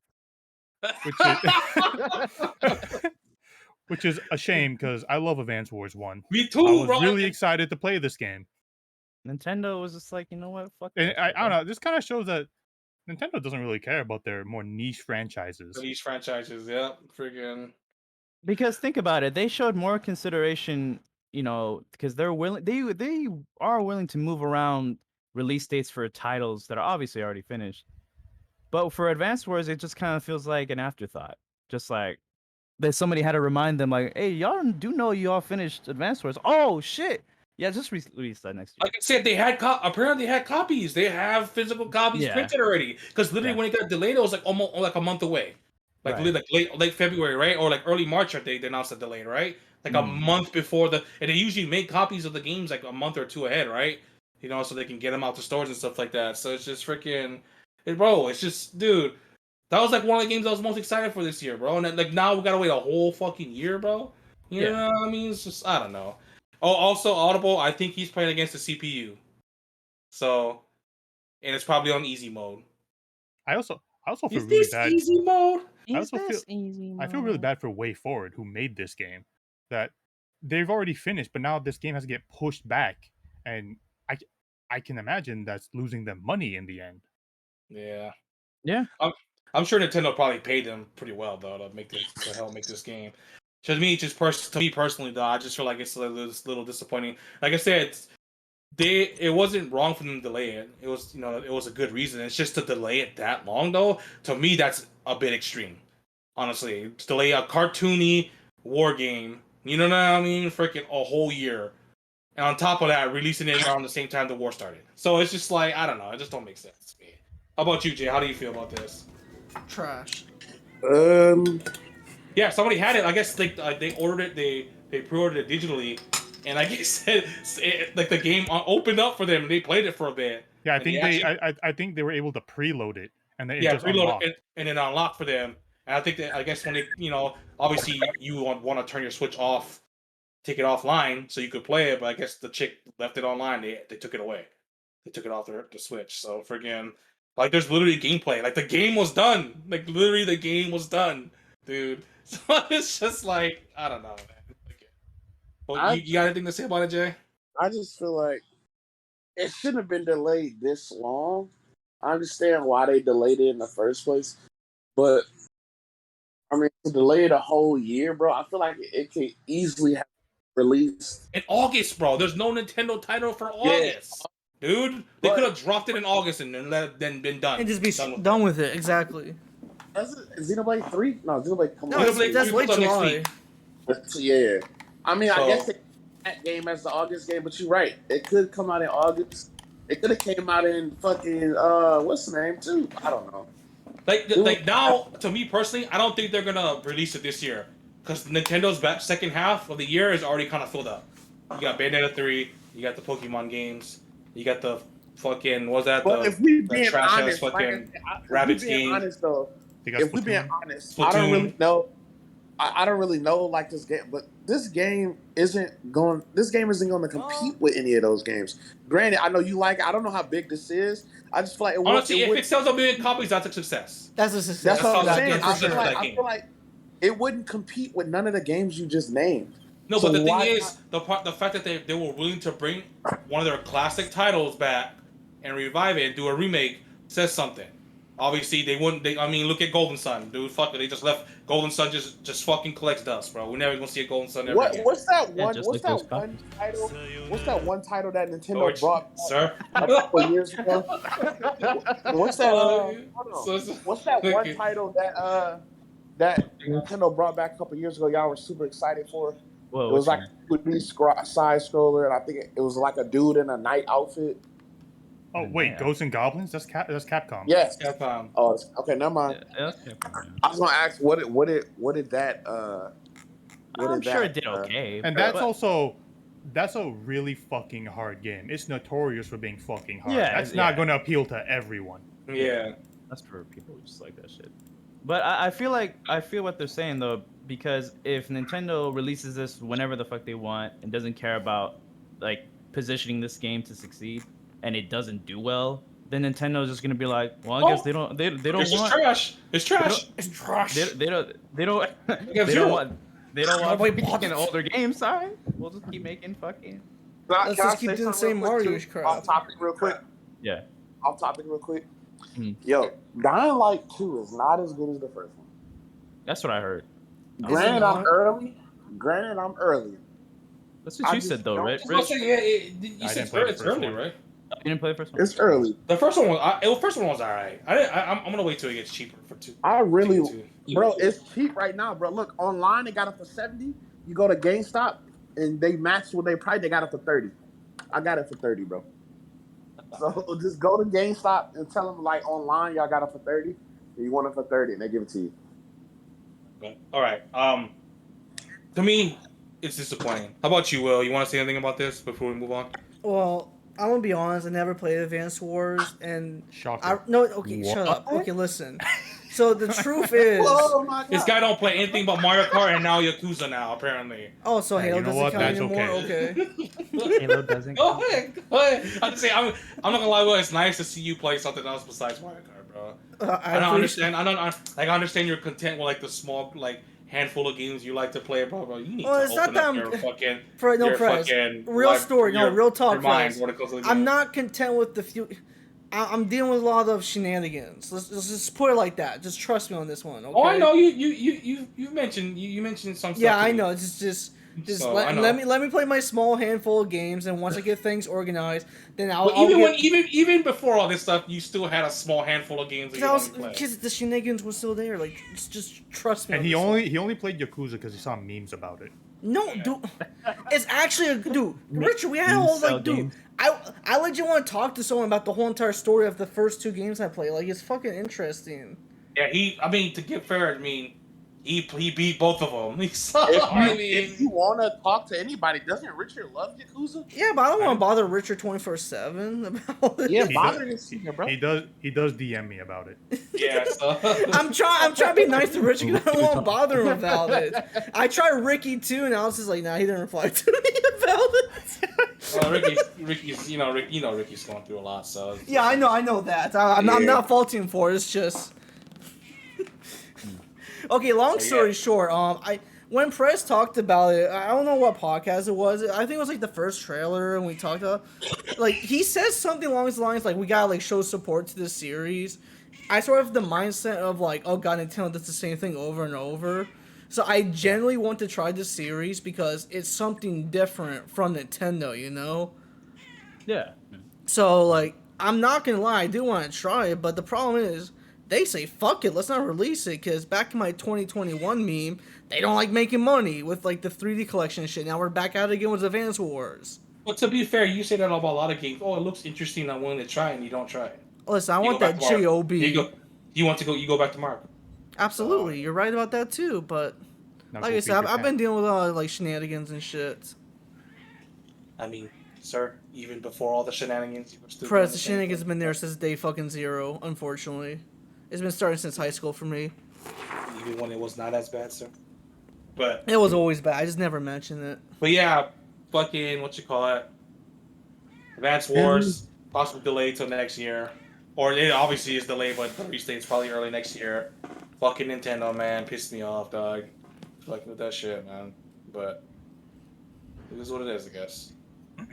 Speaker 1: Which is a shame, because I love Advance Wars 1.
Speaker 3: Me too,
Speaker 1: I was really excited to play this game.
Speaker 5: Nintendo was just like, you know what, fuck
Speaker 1: it. I don't know, this kind of shows that Nintendo doesn't really care about their more niche franchises.
Speaker 3: Yeah, freaking.
Speaker 5: Because think about it, they showed more consideration, because they're willing, they are willing to move around release dates for titles that are obviously already finished. But for Advance Wars, it just kind of feels like an afterthought. Just like that somebody had to remind them, like, hey, y'all do know y'all finished Advance Wars. Oh shit. Yeah, just release that next year.
Speaker 3: Like I said, apparently they had copies. They have physical copies printed already. Because literally when it got delayed, it was like almost like a month away. Like late February, right? Or like early March, they announced the delay, right? Like a month before and they usually make copies of the games like a month or two ahead, right? So they can get them out to stores and stuff like that. So it's just freaking, bro. It's just, dude. That was like one of the games I was most excited for this year, bro. And like now we gotta wait a whole fucking year, bro. You know what I mean? It's just, I don't know. Oh, also Audible, I think he's playing against the CPU. So, and it's probably on easy mode.
Speaker 1: I I also feel
Speaker 3: Is
Speaker 1: really
Speaker 3: this
Speaker 1: bad.
Speaker 3: easy mode?
Speaker 1: I
Speaker 5: Is
Speaker 1: also feel
Speaker 5: this easy?
Speaker 1: I feel really
Speaker 5: mode?
Speaker 1: bad for Way Forward, who made this game. That they've already finished, but now this game has to get pushed back, and I c- I can imagine that's losing them money in the end.
Speaker 3: Yeah.
Speaker 5: Yeah.
Speaker 3: I'm sure Nintendo probably paid them pretty well though to help make this game. To me, to me personally though, I just feel like it's a little disappointing. Like I said, it wasn't wrong for them to delay it. It was it was a good reason. It's just to delay it that long though. To me, that's a bit extreme. Honestly, to delay a cartoony war game. You know what I mean? Freaking a whole year. And on top of that, releasing it around the same time the war started. So it's just like, I don't know. It just don't make sense to me. How about you, Jay? How do you feel about this?
Speaker 2: Trash.
Speaker 3: Yeah, somebody had it. I guess they ordered it. They pre-ordered it digitally, and like it said, like the game opened up for them. And they played it for a bit.
Speaker 1: Yeah, I
Speaker 3: And
Speaker 1: think
Speaker 3: they actually-
Speaker 1: I think they were able to preload it, and then it
Speaker 3: yeah,
Speaker 1: just
Speaker 3: preload
Speaker 1: unlocked.
Speaker 3: it and then unlock for them. And I think that I guess when they obviously you want to turn your Switch off, take it offline so you could play it. But I guess the chick left it online. They took it away. They took it off the Switch. So friggin' like there's literally gameplay. Like the game was done. Like literally the game was done, dude. So it's just like I don't know, man. Okay. Well, you got anything to say about it, Jay?
Speaker 4: I just feel like it shouldn't have been delayed this long. I understand why they delayed it in the first place, but I mean to delay it a whole year, bro. I feel like it could easily have released
Speaker 3: In August, bro. There's no Nintendo title for August, dude. They
Speaker 4: But-
Speaker 3: could have dropped it in August and then been done.
Speaker 2: And just be
Speaker 3: Done with
Speaker 2: done with it. Exactly.
Speaker 4: Is it Xenoblade 3? No, Xenoblade come
Speaker 2: No,
Speaker 4: on.
Speaker 3: Xenoblade
Speaker 2: that's
Speaker 3: 3
Speaker 2: late
Speaker 3: comes out next
Speaker 2: July.
Speaker 3: week.
Speaker 4: Yeah. I mean,
Speaker 3: So-
Speaker 4: I guess that game as the August game, but you're right. It could come out in August. It could have came out in fucking what's the name too? I don't know.
Speaker 3: Like now, to me personally, I don't think they're gonna release it this year because Nintendo's second half of the year is already kind of filled up. You got Bayonetta 3, you got the Pokemon games, you got the fucking
Speaker 4: But if we being
Speaker 3: trash-ass
Speaker 4: honest, like I
Speaker 3: fucking
Speaker 4: said, if we
Speaker 3: Rabbids
Speaker 4: being
Speaker 3: game.
Speaker 4: honest though,
Speaker 1: They got
Speaker 4: if we being
Speaker 1: Splatoon.
Speaker 4: honest, I don't
Speaker 3: Splatoon.
Speaker 4: really know. I don't really know like this game, but this game isn't going. This game isn't going to compete with any of those games. Granted, I know you like it. I don't know how big this is. I just feel like
Speaker 3: Honestly, if
Speaker 4: would-
Speaker 3: it sells a million copies, that's a success.
Speaker 2: That's a success.
Speaker 4: that's what I'm
Speaker 3: That's
Speaker 4: saying.
Speaker 3: good
Speaker 4: I
Speaker 3: for
Speaker 4: feel,
Speaker 3: sure.
Speaker 4: like,
Speaker 3: That
Speaker 4: I
Speaker 3: game.
Speaker 4: feel like it wouldn't compete with none of the games you just named.
Speaker 3: No,
Speaker 4: So
Speaker 3: but the thing
Speaker 4: why
Speaker 3: is, the fact that they were willing to bring one of their classic titles back and revive it and do a remake says something. Obviously, they wouldn't. I mean, look at Golden Sun, dude. Fuck it, they just left. Golden Sun just fucking collects dust, bro. We're never gonna see a Golden Sun ever again.
Speaker 4: What's that
Speaker 5: Yeah,
Speaker 4: one?
Speaker 5: just
Speaker 4: What's
Speaker 5: like those
Speaker 4: that one title? What's that one title that Nintendo
Speaker 3: George,
Speaker 4: brought
Speaker 3: sir.
Speaker 4: a couple of years ago? What's that? Hold on.
Speaker 3: So-
Speaker 4: What's that
Speaker 3: Thank
Speaker 4: one
Speaker 3: you.
Speaker 4: title that Nintendo brought back a couple of years ago? Y'all were super excited for.
Speaker 5: Whoa,
Speaker 4: It was
Speaker 5: which
Speaker 4: like would be side scroller, and I think it was like a dude in a knight outfit.
Speaker 1: Oh wait,
Speaker 5: Yeah.
Speaker 1: Ghosts and Goblins? That's Capcom.
Speaker 4: Yes.
Speaker 3: Capcom.
Speaker 4: Oh, okay. Never
Speaker 5: one?
Speaker 4: mind.
Speaker 5: Yeah, that's Capcom, yeah.
Speaker 4: I was gonna ask what did that
Speaker 5: I'm sure it did okay.
Speaker 1: And that's
Speaker 5: but-
Speaker 1: also that's a really fucking hard game. It's notorious for being fucking hard.
Speaker 5: Yeah,
Speaker 1: That's not
Speaker 5: yeah.
Speaker 1: going to appeal to everyone.
Speaker 3: Yeah.
Speaker 5: That's for people who just like that shit. But I feel what they're saying though, because if Nintendo releases this whenever the fuck they want and doesn't care about like positioning this game to succeed, and it doesn't do well, then Nintendo's just gonna be like, well, I guess they don't
Speaker 3: It's
Speaker 5: want
Speaker 3: just trash. It's trash.
Speaker 2: It's trash.
Speaker 5: they don't they don't
Speaker 3: zero.
Speaker 5: want
Speaker 2: Nobody bought
Speaker 5: fucking
Speaker 2: it.
Speaker 5: older games. Sorry, we'll just keep making fucking
Speaker 2: Let's just keep
Speaker 4: say
Speaker 2: doing the
Speaker 4: something
Speaker 2: same
Speaker 4: real quick,
Speaker 2: Mario
Speaker 4: too?
Speaker 2: crap.
Speaker 4: Off topic, real quick.
Speaker 5: yeah.
Speaker 4: Off topic, real quick.
Speaker 5: Mhm.
Speaker 4: Yo, Dying Light 2 is not as good as the first one.
Speaker 5: That's what I heard.
Speaker 4: Granted,
Speaker 2: not?
Speaker 4: I'm early. Granted, I'm early.
Speaker 5: That's what
Speaker 4: I
Speaker 5: you
Speaker 4: just
Speaker 5: said though,
Speaker 4: don't-
Speaker 5: right?
Speaker 3: I was
Speaker 5: Rich?
Speaker 3: gonna say, you
Speaker 1: I
Speaker 3: said
Speaker 1: didn't play the
Speaker 3: it's
Speaker 1: first
Speaker 3: early,
Speaker 1: one.
Speaker 3: right?
Speaker 5: You didn't play the first one.
Speaker 4: It's early.
Speaker 3: The first one was the first one was alright. I'm gonna wait till it gets cheaper for two.
Speaker 4: I really,
Speaker 3: Two.
Speaker 4: bro, it's cheap right now, bro. Look, online they got it for 70. You go to GameStop and they match what they price. They got it for 30. I got it for 30, bro. So just go to GameStop and tell them like online y'all got it for 30. And you want it for 30, and they give it to you.
Speaker 3: All right. To me, it's disappointing. How about you, Will? You want to say anything about this before we move on?
Speaker 2: Well, I'm gonna be honest. I never played Advance Wars, and
Speaker 1: Shocker.
Speaker 2: no. Okay, shut up. Okay, listen. So the truth is,
Speaker 4: Oh my god!
Speaker 3: This guy don't play anything but Mario Kart and now Yakuza now, apparently.
Speaker 2: oh, so
Speaker 1: Hey,
Speaker 2: Halo
Speaker 1: you know
Speaker 2: doesn't
Speaker 1: what?
Speaker 2: count
Speaker 1: That's
Speaker 2: anymore.
Speaker 1: okay.
Speaker 5: Halo doesn't.
Speaker 3: Go ahead. I'm not gonna lie, Will. It's nice to see you play something else besides Mario Kart, bro.
Speaker 2: I
Speaker 3: I don't
Speaker 2: appreciate-
Speaker 3: understand. I understand you're content with like the small like handful of games you like to play, bro. You need
Speaker 2: Well,
Speaker 3: to
Speaker 2: it's not
Speaker 3: open
Speaker 2: that
Speaker 3: up
Speaker 2: I'm-
Speaker 3: your fucking
Speaker 2: No,
Speaker 3: your
Speaker 2: Prez.
Speaker 3: fucking
Speaker 2: Real
Speaker 3: life-
Speaker 2: story. No,
Speaker 3: your-
Speaker 2: real talk,
Speaker 3: your mind
Speaker 2: Prez.
Speaker 3: when it comes to the
Speaker 2: I'm
Speaker 3: game.
Speaker 2: not content with the few. I'm dealing with a lot of shenanigans. Let's just put it like that. Just trust me on this one. Okay?
Speaker 3: Oh, I know you mentioned some stuff.
Speaker 2: Yeah,
Speaker 3: to
Speaker 2: I
Speaker 3: me.
Speaker 2: know. Just
Speaker 3: So, I know.
Speaker 2: let me play my small handful of games, and once I get things organized, then I'll.
Speaker 3: But
Speaker 2: I'll
Speaker 3: even before all this stuff, you still had a small handful of games that you wanted to play.
Speaker 2: because the shenanigans was still there. Like, just trust me.
Speaker 1: And
Speaker 2: on
Speaker 1: he
Speaker 2: this
Speaker 1: only
Speaker 2: one.
Speaker 1: played Yakuza because he saw memes about it.
Speaker 2: No, dude, it's actually a dude. Richard, we had a
Speaker 5: Meme
Speaker 2: whole
Speaker 5: cell
Speaker 2: like, dude.
Speaker 5: games.
Speaker 2: I legit want to talk to someone about the whole entire story of the first 2 games I played. Like, it's fucking interesting.
Speaker 3: Yeah, I mean, to get fair, I mean, he beat both of them. So,
Speaker 4: If you want to talk to anybody, doesn't Richard love Yakuza?
Speaker 2: Yeah, but I don't want to bother Richard 24/7 about it.
Speaker 4: Yeah,
Speaker 1: He
Speaker 4: bother
Speaker 1: does-
Speaker 4: this nigga, bro.
Speaker 1: He does DM me about it.
Speaker 3: yeah, so
Speaker 2: I'm trying to be nice to Richard because I don't want to bother him about it. I tried Ricky too, and Alice is like, nah, he didn't reply to me about it.
Speaker 3: Ricky's, Ricky's going through a lot. So
Speaker 2: Yeah, I know that. I'm not faulting him for it. It's just okay. Long story short, when Press talked about it, I don't know what podcast it was. I think it was like the first trailer, and we talked about like he says something along the lines like we gotta like show support to this series. I sort of have the mindset of like, oh god, Nintendo does the same thing over and over. So I genuinely want to try this series because it's something different from Nintendo, you know?
Speaker 5: Yeah.
Speaker 2: So, like, I'm not gonna lie, I do want to try it, but the problem is, they say, fuck it, let's not release it, because back in my 2021 meme, they don't like making money with, like, the 3D collection and shit. Now we're back at it again with Advance Wars.
Speaker 3: But to be fair, you say that about a lot of games. Oh, it looks interesting. I'm willing to try it, and you don't try it.
Speaker 2: Listen, I
Speaker 3: You
Speaker 2: want
Speaker 3: go back
Speaker 2: that
Speaker 3: tomorrow.
Speaker 2: JOB.
Speaker 3: You go back tomorrow.
Speaker 2: Absolutely, you're right about that too, but,
Speaker 1: Now
Speaker 2: like
Speaker 1: go
Speaker 2: I said,
Speaker 1: feed your
Speaker 2: I've been
Speaker 1: cat.
Speaker 2: dealing with a lot of, like, shenanigans and shit.
Speaker 3: I mean, sir, even before all the shenanigans, you were still.
Speaker 2: Press,
Speaker 3: doing
Speaker 2: the
Speaker 3: same
Speaker 2: shenanigans
Speaker 3: thing.
Speaker 2: have been there since day fucking 0, unfortunately. It's been starting since high school for me.
Speaker 3: Even when it was not as bad, sir. But
Speaker 2: It was always bad, I just never mentioned it.
Speaker 3: yeah, fucking what you call it? Advance Wars possibly delayed till next year, or it obviously is delayed, but the release date's probably early next year. Fucking Nintendo, man, pissed me off, dog. Fucking with that shit, man. But it is what it is, I guess. All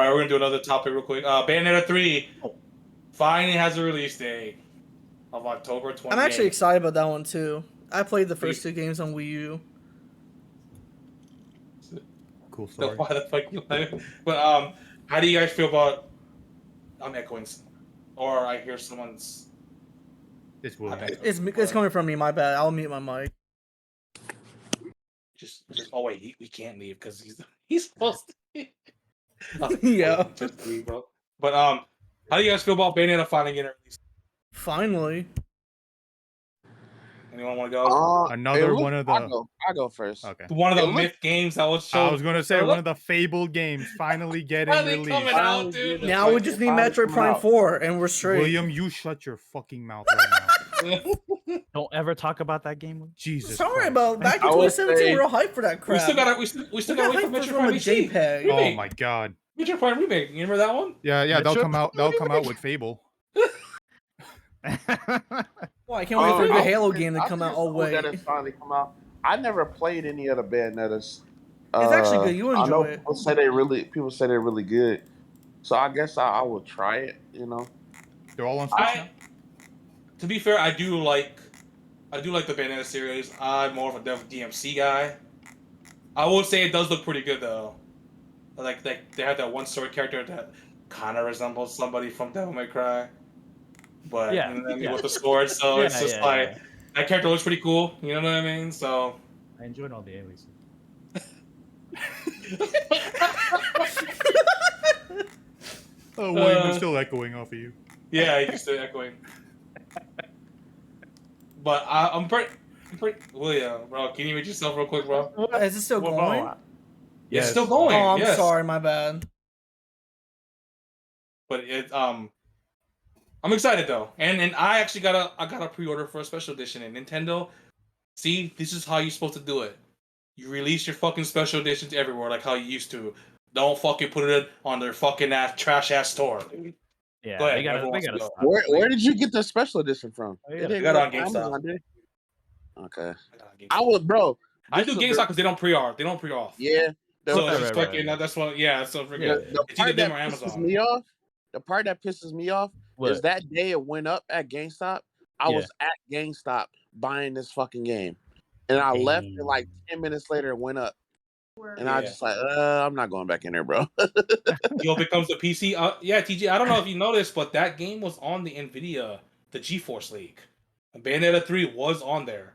Speaker 3: right, we're gonna do another topic real quick. Bayonetta 3 finally has a release date of October 28th.
Speaker 2: I'm actually excited about that one too. I played the first 2 games on Wii U.
Speaker 1: Cool
Speaker 3: So
Speaker 1: story.
Speaker 3: why the fuck you like it? But how do you guys feel about? I'm echoing, or I hear someone's.
Speaker 1: It's William.
Speaker 2: It's coming from me, my bad. I'll mute my mic.
Speaker 3: Just oh wait, we can't leave because he's supposed to.
Speaker 2: Yeah.
Speaker 3: Just leave, bro. But how do you guys feel about Bayonetta finally getting released?
Speaker 2: Finally.
Speaker 3: Anyone want to go?
Speaker 1: Another one of the-
Speaker 4: I go first.
Speaker 1: Okay.
Speaker 3: One of the
Speaker 4: it looks-
Speaker 3: myth games that was shown.
Speaker 1: I was gonna say one of the Fable games finally getting
Speaker 3: Finally
Speaker 1: released.
Speaker 3: coming out, dude.
Speaker 2: Now we just need Metroid Prime 4 and we're straight.
Speaker 1: William, you shut your fucking mouth right now.
Speaker 5: Don't ever talk about that game.
Speaker 1: Jesus.
Speaker 2: Sorry
Speaker 1: Christ.
Speaker 2: about back in
Speaker 4: I would
Speaker 2: 2017.
Speaker 4: say-
Speaker 2: We were all hyped for that crap.
Speaker 3: we still got to wait for
Speaker 2: hyped
Speaker 3: Metroid
Speaker 2: from
Speaker 3: Prime
Speaker 2: a
Speaker 3: HD.
Speaker 2: JPEG.
Speaker 1: Oh
Speaker 3: Remake.
Speaker 1: my god.
Speaker 3: Metroid Prime remake. You remember that one?
Speaker 1: Yeah, they'll
Speaker 5: Metro-
Speaker 1: come out. They'll come out with Fable.
Speaker 2: Well, I can't wait for the
Speaker 4: I-
Speaker 2: Halo game to
Speaker 4: I
Speaker 2: come
Speaker 4: think
Speaker 2: out.
Speaker 4: it's
Speaker 2: Oh
Speaker 4: cool
Speaker 2: wait,
Speaker 4: that it's finally come out. I never played any of the Bayonettas.
Speaker 2: It's actually good. You
Speaker 4: I know
Speaker 2: enjoy it.
Speaker 4: people say they're really good. So I guess I will try it. You know.
Speaker 1: They're all on Switch now.
Speaker 3: To be fair, I do like the Bayonetta series. I'm more of a Devil DMC guy. I will say it does look pretty good though. Like they have that one sword character that kind of resembles somebody from Devil May Cry, but
Speaker 5: Yeah,
Speaker 3: you know what I mean,
Speaker 5: yeah.
Speaker 3: with the sword. So it's
Speaker 5: Yeah,
Speaker 3: just
Speaker 5: yeah,
Speaker 3: like
Speaker 5: yeah.
Speaker 3: that character looks pretty cool. You know what I mean? So
Speaker 5: I enjoyed all the aliases.
Speaker 1: Oh, William is still echoing off of you.
Speaker 3: yeah, he's still echoing. But I'm pretty. William, bro, can you mute yourself real quick, bro?
Speaker 2: Is it still going? Oh,
Speaker 3: It's still going.
Speaker 2: I'm
Speaker 3: yes.
Speaker 2: sorry, my bad.
Speaker 3: But I'm excited though, and I actually got a pre-order for a special edition. And Nintendo, see, this is how you're supposed to do it. You release your fucking special editions everywhere, like how you used to. Don't fucking put it on their fucking trash ass store.
Speaker 5: Yeah,
Speaker 3: Go ahead,
Speaker 5: they gotta
Speaker 3: everyone else go.
Speaker 5: stop.
Speaker 4: Where did you get the special edition from?
Speaker 5: Oh, yeah.
Speaker 4: It didn't
Speaker 3: I got
Speaker 4: go
Speaker 3: it on
Speaker 4: to
Speaker 3: GameStop.
Speaker 4: Amazon, did it? Okay.
Speaker 3: I
Speaker 4: I would, bro.
Speaker 3: do
Speaker 4: this is
Speaker 3: GameStop
Speaker 4: the-
Speaker 3: because they don't pre-order. They don't pre-off.
Speaker 4: Yeah. The,
Speaker 3: So
Speaker 5: Right,
Speaker 3: it's just
Speaker 5: right,
Speaker 3: fucking.
Speaker 5: right.
Speaker 3: That's what. Yeah. So freaking.
Speaker 5: Yeah.
Speaker 4: the
Speaker 3: It's either
Speaker 4: part
Speaker 3: them
Speaker 4: that
Speaker 3: or
Speaker 4: pisses
Speaker 3: Amazon.
Speaker 4: me off, the part that pisses me off
Speaker 5: What?
Speaker 4: is that day it went up at GameStop. I
Speaker 5: Yeah.
Speaker 4: was at GameStop buying this fucking game, and I left, and like 10 minutes later it went up, and I was
Speaker 3: Yeah.
Speaker 4: just like, I'm not going back in there, bro.
Speaker 3: Yo, if it comes to PC, yeah, TG. I don't know if you noticed, but that game was on the Nvidia, the GeForce League. Bayonetta 3 was on there,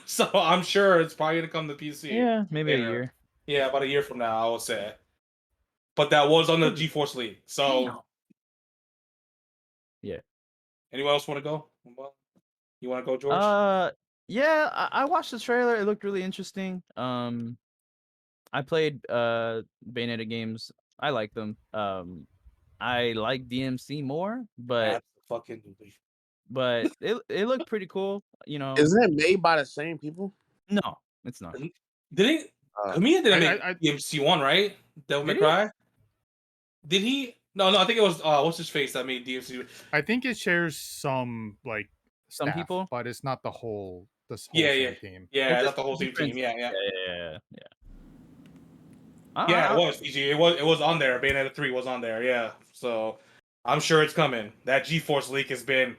Speaker 3: so I'm sure it's probably gonna come to PC.
Speaker 5: Yeah, maybe a
Speaker 3: later.
Speaker 5: year.
Speaker 3: Yeah, about a year from now, I would say. But that was on the GeForce League. So,
Speaker 5: Yeah.
Speaker 3: anyone else want to go? You want to go, George?
Speaker 5: Yeah, I watched the trailer. It looked really interesting. I played Bayonetta games. I like them. I like DMC more, but
Speaker 3: Absolutely.
Speaker 5: it looked pretty cool. You know,
Speaker 4: Isn't it made by the same people?
Speaker 5: no, it's not.
Speaker 3: Didn't
Speaker 4: Uh,
Speaker 3: Kamiya didn't make
Speaker 1: I-
Speaker 3: DMC1, right? Devil May
Speaker 5: Did he?
Speaker 3: Cry? Did he? No, I think it was what's his face that made DMC.
Speaker 1: I think it shares some like
Speaker 5: Some
Speaker 1: staff,
Speaker 5: people?
Speaker 1: but it's not the whole
Speaker 3: Yeah,
Speaker 1: same
Speaker 3: yeah.
Speaker 1: team.
Speaker 3: Yeah,
Speaker 5: It's
Speaker 3: that's the whole same
Speaker 5: different-
Speaker 3: team. Yeah.
Speaker 5: Yeah.
Speaker 3: Yeah, it was TG. It was on there. Bayonetta 3 was on there. Yeah, so I'm sure it's coming. That GeForce leak has been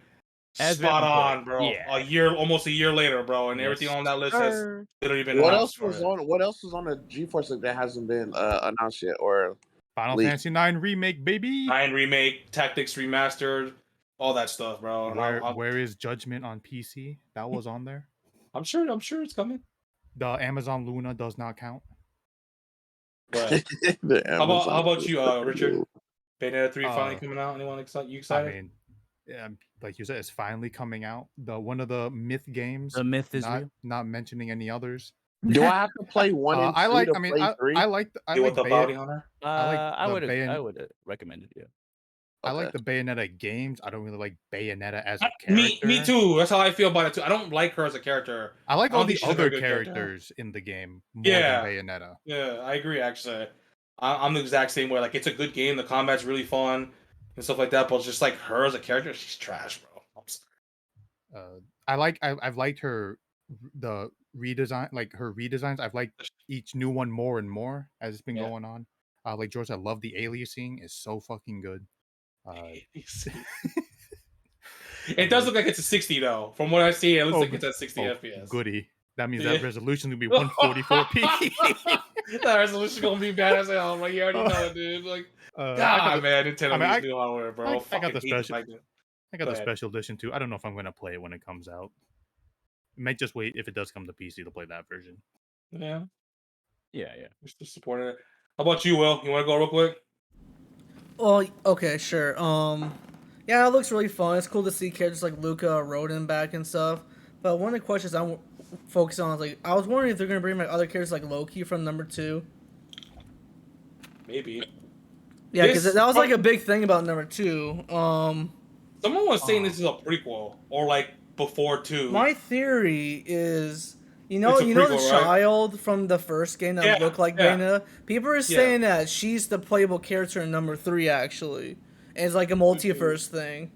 Speaker 5: Has been
Speaker 3: spot
Speaker 5: on
Speaker 3: on, bro.
Speaker 5: Yeah.
Speaker 3: Almost a year later, bro, and
Speaker 5: Yes,
Speaker 3: everything on that list has
Speaker 5: sir.
Speaker 3: literally been
Speaker 4: What
Speaker 3: announced
Speaker 4: else was
Speaker 3: for it.
Speaker 4: on? What else was on the GeForce League that hasn't been announced yet? Or
Speaker 1: Final
Speaker 4: Leak.
Speaker 1: Fantasy 9 remake, baby.
Speaker 3: 9 remake, Tactics remastered, all that stuff, bro. And
Speaker 1: Where is Judgment on PC? That was on there.
Speaker 3: I'm sure it's coming.
Speaker 1: The Amazon Luna does not count.
Speaker 3: But
Speaker 4: the
Speaker 3: how
Speaker 4: Amazon
Speaker 3: about you, Richard? Bayonetta 3 finally
Speaker 1: Uh,
Speaker 3: coming out. Anyone excited? You
Speaker 1: I
Speaker 3: excited?
Speaker 1: mean, yeah, like you said, it's finally coming out. The one of the Myth games.
Speaker 5: The myth is
Speaker 1: not,
Speaker 5: real.
Speaker 1: not mentioning any others.
Speaker 4: Do I have to play one and
Speaker 1: I
Speaker 4: two
Speaker 1: like.
Speaker 4: to
Speaker 1: I mean,
Speaker 4: play
Speaker 1: I,
Speaker 4: three?
Speaker 1: I like. I
Speaker 3: You
Speaker 1: like.
Speaker 3: with the bounty hunter?
Speaker 5: I
Speaker 1: the
Speaker 5: would
Speaker 1: Bayon-
Speaker 5: recommend it. Yeah.
Speaker 1: I like
Speaker 4: Okay.
Speaker 1: the Bayonetta games. I don't really like Bayonetta as a
Speaker 3: Me
Speaker 1: character.
Speaker 3: too. That's how I feel about it too. I don't like her as a character.
Speaker 1: I like
Speaker 3: I
Speaker 1: all
Speaker 3: don't
Speaker 1: the
Speaker 3: think she's a
Speaker 1: other
Speaker 3: very good character.
Speaker 1: characters in the game more
Speaker 3: Yeah.
Speaker 1: than Bayonetta.
Speaker 3: Yeah, I agree. Actually, I'm the exact same way. Like, it's a good game. The combat's really fun and stuff like that. But just like her as a character, she's trash, bro. I'm sorry.
Speaker 1: I've liked her the redesign, like her redesigns. I've liked each new one more and more as it's been
Speaker 3: Yeah.
Speaker 1: going on. Like George, I love the aliasing. It's so fucking good.
Speaker 3: It does look like it's a 60 though. From what I see, it looks like it's at 60
Speaker 1: oh,
Speaker 3: FPS.
Speaker 1: Goody. That means
Speaker 3: Yeah.
Speaker 1: that resolution will be 144p.
Speaker 3: That resolution gonna be bad as hell. Like, you already know it, dude. Like,
Speaker 1: I
Speaker 3: God,
Speaker 1: got the,
Speaker 3: man, Nintendo
Speaker 1: I mean,
Speaker 3: needs new hardware, bro.
Speaker 1: I got
Speaker 3: Fucking
Speaker 1: the
Speaker 3: hate
Speaker 1: special-
Speaker 3: like that.
Speaker 1: I got
Speaker 3: Go
Speaker 1: the
Speaker 3: ahead.
Speaker 1: special edition too. I don't know if I'm gonna play it when it comes out. Might just wait if it does come to PC to play that version.
Speaker 3: Yeah,
Speaker 5: Yeah.
Speaker 3: we're still supporting it. How about you, Will? You want to go real quick?
Speaker 2: Well, okay, sure. Yeah, it looks really fun. It's cool to see characters like Luca, Rodin back and stuff. But one of the questions I'm focusing on is like, I was wondering if they're gonna bring back other characters like Loki from number 2.
Speaker 3: Maybe.
Speaker 2: Yeah, because
Speaker 3: This-
Speaker 2: that was like a big thing about number 2.
Speaker 3: Someone was saying this is a prequel or like before 2.
Speaker 2: My theory is,
Speaker 3: It's
Speaker 2: the
Speaker 3: a prequel, right?
Speaker 2: child from the first game that
Speaker 3: Yeah,
Speaker 2: looked like
Speaker 3: yeah.
Speaker 2: Bayonetta. People are saying that she's the playable character in number 3 actually, and it's like a multiverse thing.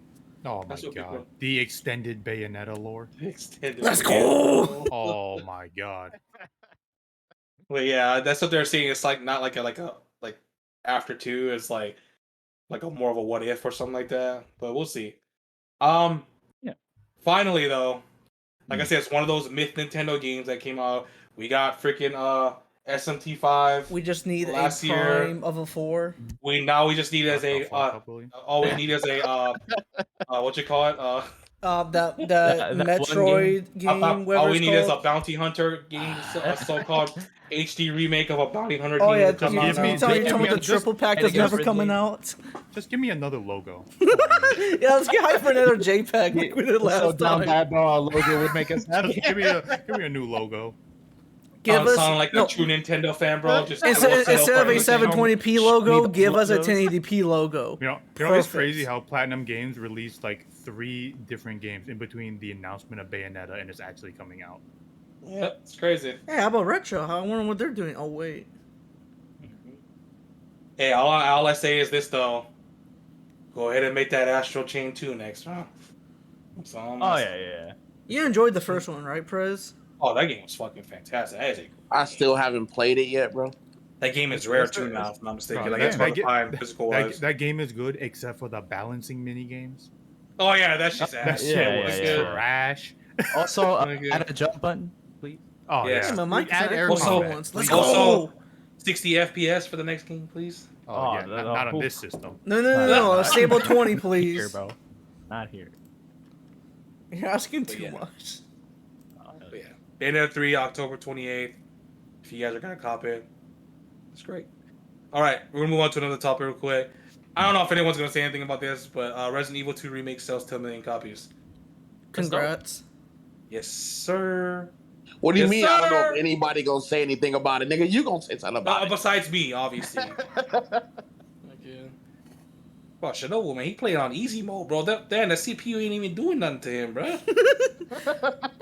Speaker 1: Oh my
Speaker 3: That's what
Speaker 1: god.
Speaker 3: people-
Speaker 1: The extended Bayonetta lore.
Speaker 3: Extended.
Speaker 2: Let's go!
Speaker 1: Oh my god.
Speaker 3: Well, yeah, that's what they're saying. It's like not like a after 2. It's like a more of a what if or something like that. But we'll see.
Speaker 5: Yeah.
Speaker 3: Finally though, like I said, it's one of those myth Nintendo games that came out. We got freaking SMT5.
Speaker 2: We just need
Speaker 3: Last
Speaker 2: a
Speaker 3: year-
Speaker 2: prime of a 4.
Speaker 3: We just need as a all we need is a what you call it
Speaker 2: That
Speaker 5: That one
Speaker 2: Metroid game.
Speaker 3: all
Speaker 2: whatever
Speaker 3: we
Speaker 2: it's
Speaker 3: need is a
Speaker 2: called.
Speaker 3: bounty hunter game, a so-called HD remake of a bounty hunter
Speaker 2: Oh
Speaker 3: game.
Speaker 2: yeah,
Speaker 3: to come
Speaker 2: you
Speaker 3: out
Speaker 1: give me-
Speaker 3: now.
Speaker 2: tell me
Speaker 1: give
Speaker 2: the
Speaker 1: me a-
Speaker 2: triple pack
Speaker 5: and
Speaker 2: that's
Speaker 5: it goes
Speaker 2: never coming
Speaker 5: Ridley.
Speaker 2: out.
Speaker 1: Just give me another logo.
Speaker 2: Yeah, let's get hyped for another JPEG like we did
Speaker 6: So
Speaker 2: last
Speaker 6: down
Speaker 2: time.
Speaker 6: bad ball logo would make us happy.
Speaker 1: Just give me a new logo.
Speaker 2: Give us
Speaker 3: Sound like
Speaker 2: no,
Speaker 3: a true Nintendo fan, bro. Just
Speaker 2: instead of a
Speaker 3: seven.
Speaker 2: 720p logo,
Speaker 5: the
Speaker 2: give us a
Speaker 5: logos.
Speaker 2: 1080p logo.
Speaker 1: It's
Speaker 2: Perfect.
Speaker 1: crazy how Platinum Games released like 3 different games in between the announcement of Bayonetta and it's actually coming out.
Speaker 3: Yeah, it's crazy.
Speaker 2: Hey, how about Retro? I wonder what they're doing. Oh wait,
Speaker 3: Hey, all I say is this though. go ahead and make that Astral Chain 2 next, huh? That's all I'm
Speaker 5: Oh
Speaker 3: asking.
Speaker 5: yeah.
Speaker 2: You enjoyed the first one, right, Prez?
Speaker 3: Oh, that game was fucking fantastic. That is a
Speaker 4: I still haven't played it yet, bro.
Speaker 3: That game is rare too now, if I'm not mistaken. Like that's hard to find physical wise.
Speaker 1: That game is good except for the balancing mini games.
Speaker 3: Oh yeah, that's just
Speaker 1: That
Speaker 3: ass.
Speaker 1: shit was
Speaker 5: yeah.
Speaker 1: trash.
Speaker 5: Also,
Speaker 3: Okay.
Speaker 5: add a jump button, please.
Speaker 1: Oh
Speaker 3: Yeah.
Speaker 1: yeah.
Speaker 2: Yeah, my
Speaker 1: Add air
Speaker 2: Xbox
Speaker 3: combat.
Speaker 2: ones. Let's
Speaker 3: Also-
Speaker 2: go.
Speaker 3: 60 FPS for the next game, please.
Speaker 1: Oh, yeah,
Speaker 5: the-
Speaker 1: not on
Speaker 5: oof.
Speaker 1: this system.
Speaker 2: No. Stable 20,
Speaker 5: Here,
Speaker 2: please.
Speaker 5: bro. Not here.
Speaker 2: You're asking
Speaker 3: But
Speaker 2: too
Speaker 3: yeah.
Speaker 2: much.
Speaker 3: But yeah, Bayonetta 3, October 28th. If you guys are gonna cop it, it's great. All right, we're gonna move on to another topic real quick. I don't know if anyone's gonna say anything about this, but Resident Evil 2 remake sells 10 million copies.
Speaker 2: Congrats.
Speaker 3: Yes, sir.
Speaker 4: What do you
Speaker 3: Yes,
Speaker 4: mean? I don't know
Speaker 3: sir.
Speaker 4: if anybody gonna say anything about it, nigga. You gonna say something about it?
Speaker 3: Besides me, obviously. Okay. Well, Shinobu, man, he played on easy mode, bro. The CPU ain't even doing nothing to him, bro.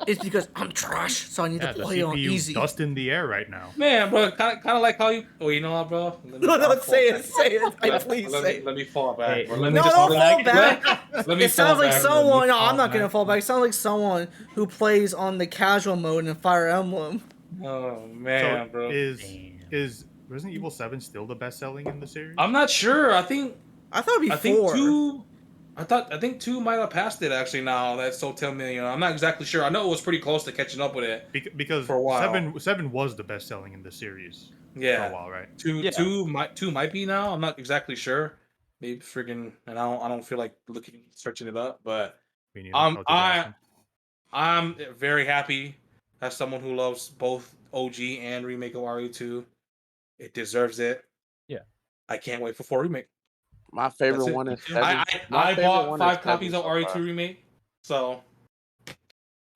Speaker 2: It's because I'm trash, so I need
Speaker 1: Yeah,
Speaker 2: to
Speaker 1: the
Speaker 2: play on
Speaker 1: CPU
Speaker 2: easy.
Speaker 1: dust in the air right now.
Speaker 3: Man, bro, kind of like how you. Oh, you know what, bro? Let me-
Speaker 2: No,
Speaker 3: I'll
Speaker 2: say
Speaker 3: fall
Speaker 2: it. Say it. I
Speaker 3: back.
Speaker 2: please
Speaker 3: Let
Speaker 2: say
Speaker 3: me,
Speaker 2: it.
Speaker 3: let me fall back.
Speaker 5: Hey,
Speaker 3: bro.
Speaker 5: let
Speaker 3: Let
Speaker 5: me
Speaker 3: me
Speaker 2: No,
Speaker 5: just
Speaker 2: don't
Speaker 5: fall
Speaker 2: fall
Speaker 5: back.
Speaker 2: back.
Speaker 3: Let me
Speaker 2: It sounds
Speaker 3: fall
Speaker 2: like
Speaker 3: back.
Speaker 2: someone. No,
Speaker 1: fall
Speaker 2: I'm not
Speaker 1: back.
Speaker 2: gonna fall back. It sounds like someone who plays on the casual mode in Fire Emblem.
Speaker 3: Oh man,
Speaker 1: So
Speaker 3: bro.
Speaker 1: is Resident Evil 7 still the best selling in the series?
Speaker 3: I'm not sure. I think
Speaker 2: I thought it'd be
Speaker 3: I think
Speaker 2: 4.
Speaker 3: 2. I think 2 might have passed it actually. Now that's so 10 million. I'm not exactly sure. I know it was pretty close to catching up with it.
Speaker 1: Because
Speaker 3: For a while.
Speaker 1: 7 was the best selling in the series for a
Speaker 3: Yeah,
Speaker 1: while, right?
Speaker 3: 2
Speaker 5: Yeah.
Speaker 3: 2 might be now. I'm not exactly sure. Maybe friggin' and I don't feel like searching it up, but
Speaker 1: Me neither. was just asking.
Speaker 3: I'm very happy as someone who loves both OG and remake of RE2. It deserves it.
Speaker 5: Yeah.
Speaker 3: I can't wait for 4 remake.
Speaker 4: My
Speaker 3: That's
Speaker 4: favorite
Speaker 3: it.
Speaker 4: one is 7.
Speaker 3: I
Speaker 4: My favorite
Speaker 3: bought
Speaker 4: one
Speaker 3: 5
Speaker 4: is
Speaker 3: copies
Speaker 4: 7
Speaker 3: of
Speaker 4: so
Speaker 3: RE2
Speaker 4: far.
Speaker 3: remake, so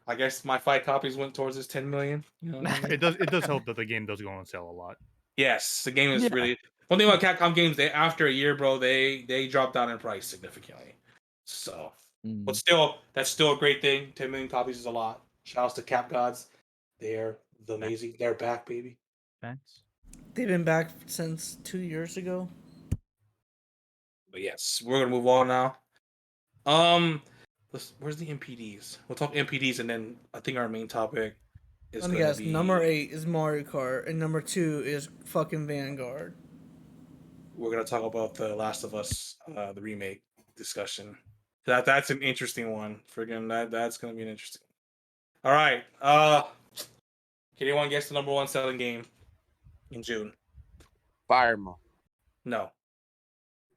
Speaker 3: I guess my 5 copies went towards this 10 million. You know what I mean?
Speaker 1: It does help that the game does go on sale a lot.
Speaker 3: Yes, the game is
Speaker 5: Yeah.
Speaker 3: really. One thing about Capcom games, they after a year, bro, they drop down in price significantly. So, but still, that's still a great thing. 10 million copies is a lot. Shouts to Cap Gods. They're amazing. They're back, baby.
Speaker 5: Thanks.
Speaker 2: They've been back since 2 years ago.
Speaker 3: But yes, we're gonna move on now. Where's the MPDs? We'll talk MPDs, and then I think our main topic is
Speaker 2: Let me
Speaker 3: gonna
Speaker 2: guess.
Speaker 3: be
Speaker 2: Number 8 is Mario Kart, and number 2 is fucking Vanguard.
Speaker 3: we're gonna talk about the Last of Us, the remake discussion. That's an interesting one. Friggin' that's gonna be an interesting. All right. Can anyone guess the number 1 selling game in June?
Speaker 4: Fire Emblem.
Speaker 3: No.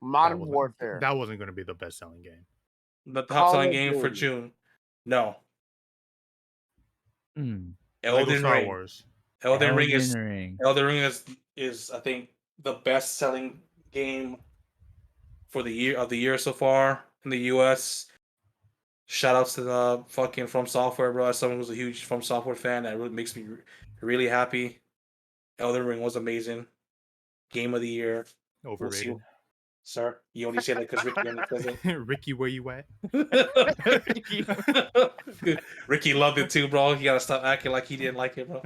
Speaker 4: Modern
Speaker 1: wasn't-
Speaker 4: Warfare.
Speaker 1: That wasn't going to be the best selling game.
Speaker 3: The top
Speaker 4: Call
Speaker 3: selling
Speaker 4: of
Speaker 3: game for
Speaker 4: Duty.
Speaker 3: June. No.
Speaker 5: Hmm.
Speaker 1: Lego
Speaker 3: Elden
Speaker 1: Star
Speaker 3: Ring.
Speaker 1: Wars.
Speaker 3: Elden Ring
Speaker 5: Ring.
Speaker 3: is I think the best selling game for the year so far in the US. Shout outs to the fucking From Software, bro. As someone who's a huge From Software fan, that really makes me really happy. Elden Ring was amazing. Game of the year. We'll see.
Speaker 1: Overrated.
Speaker 3: Sir, you only say that because Ricky only says it.
Speaker 1: Ricky, where you at?
Speaker 3: Ricky loved it too, bro. He gotta stop acting like he didn't like it, bro.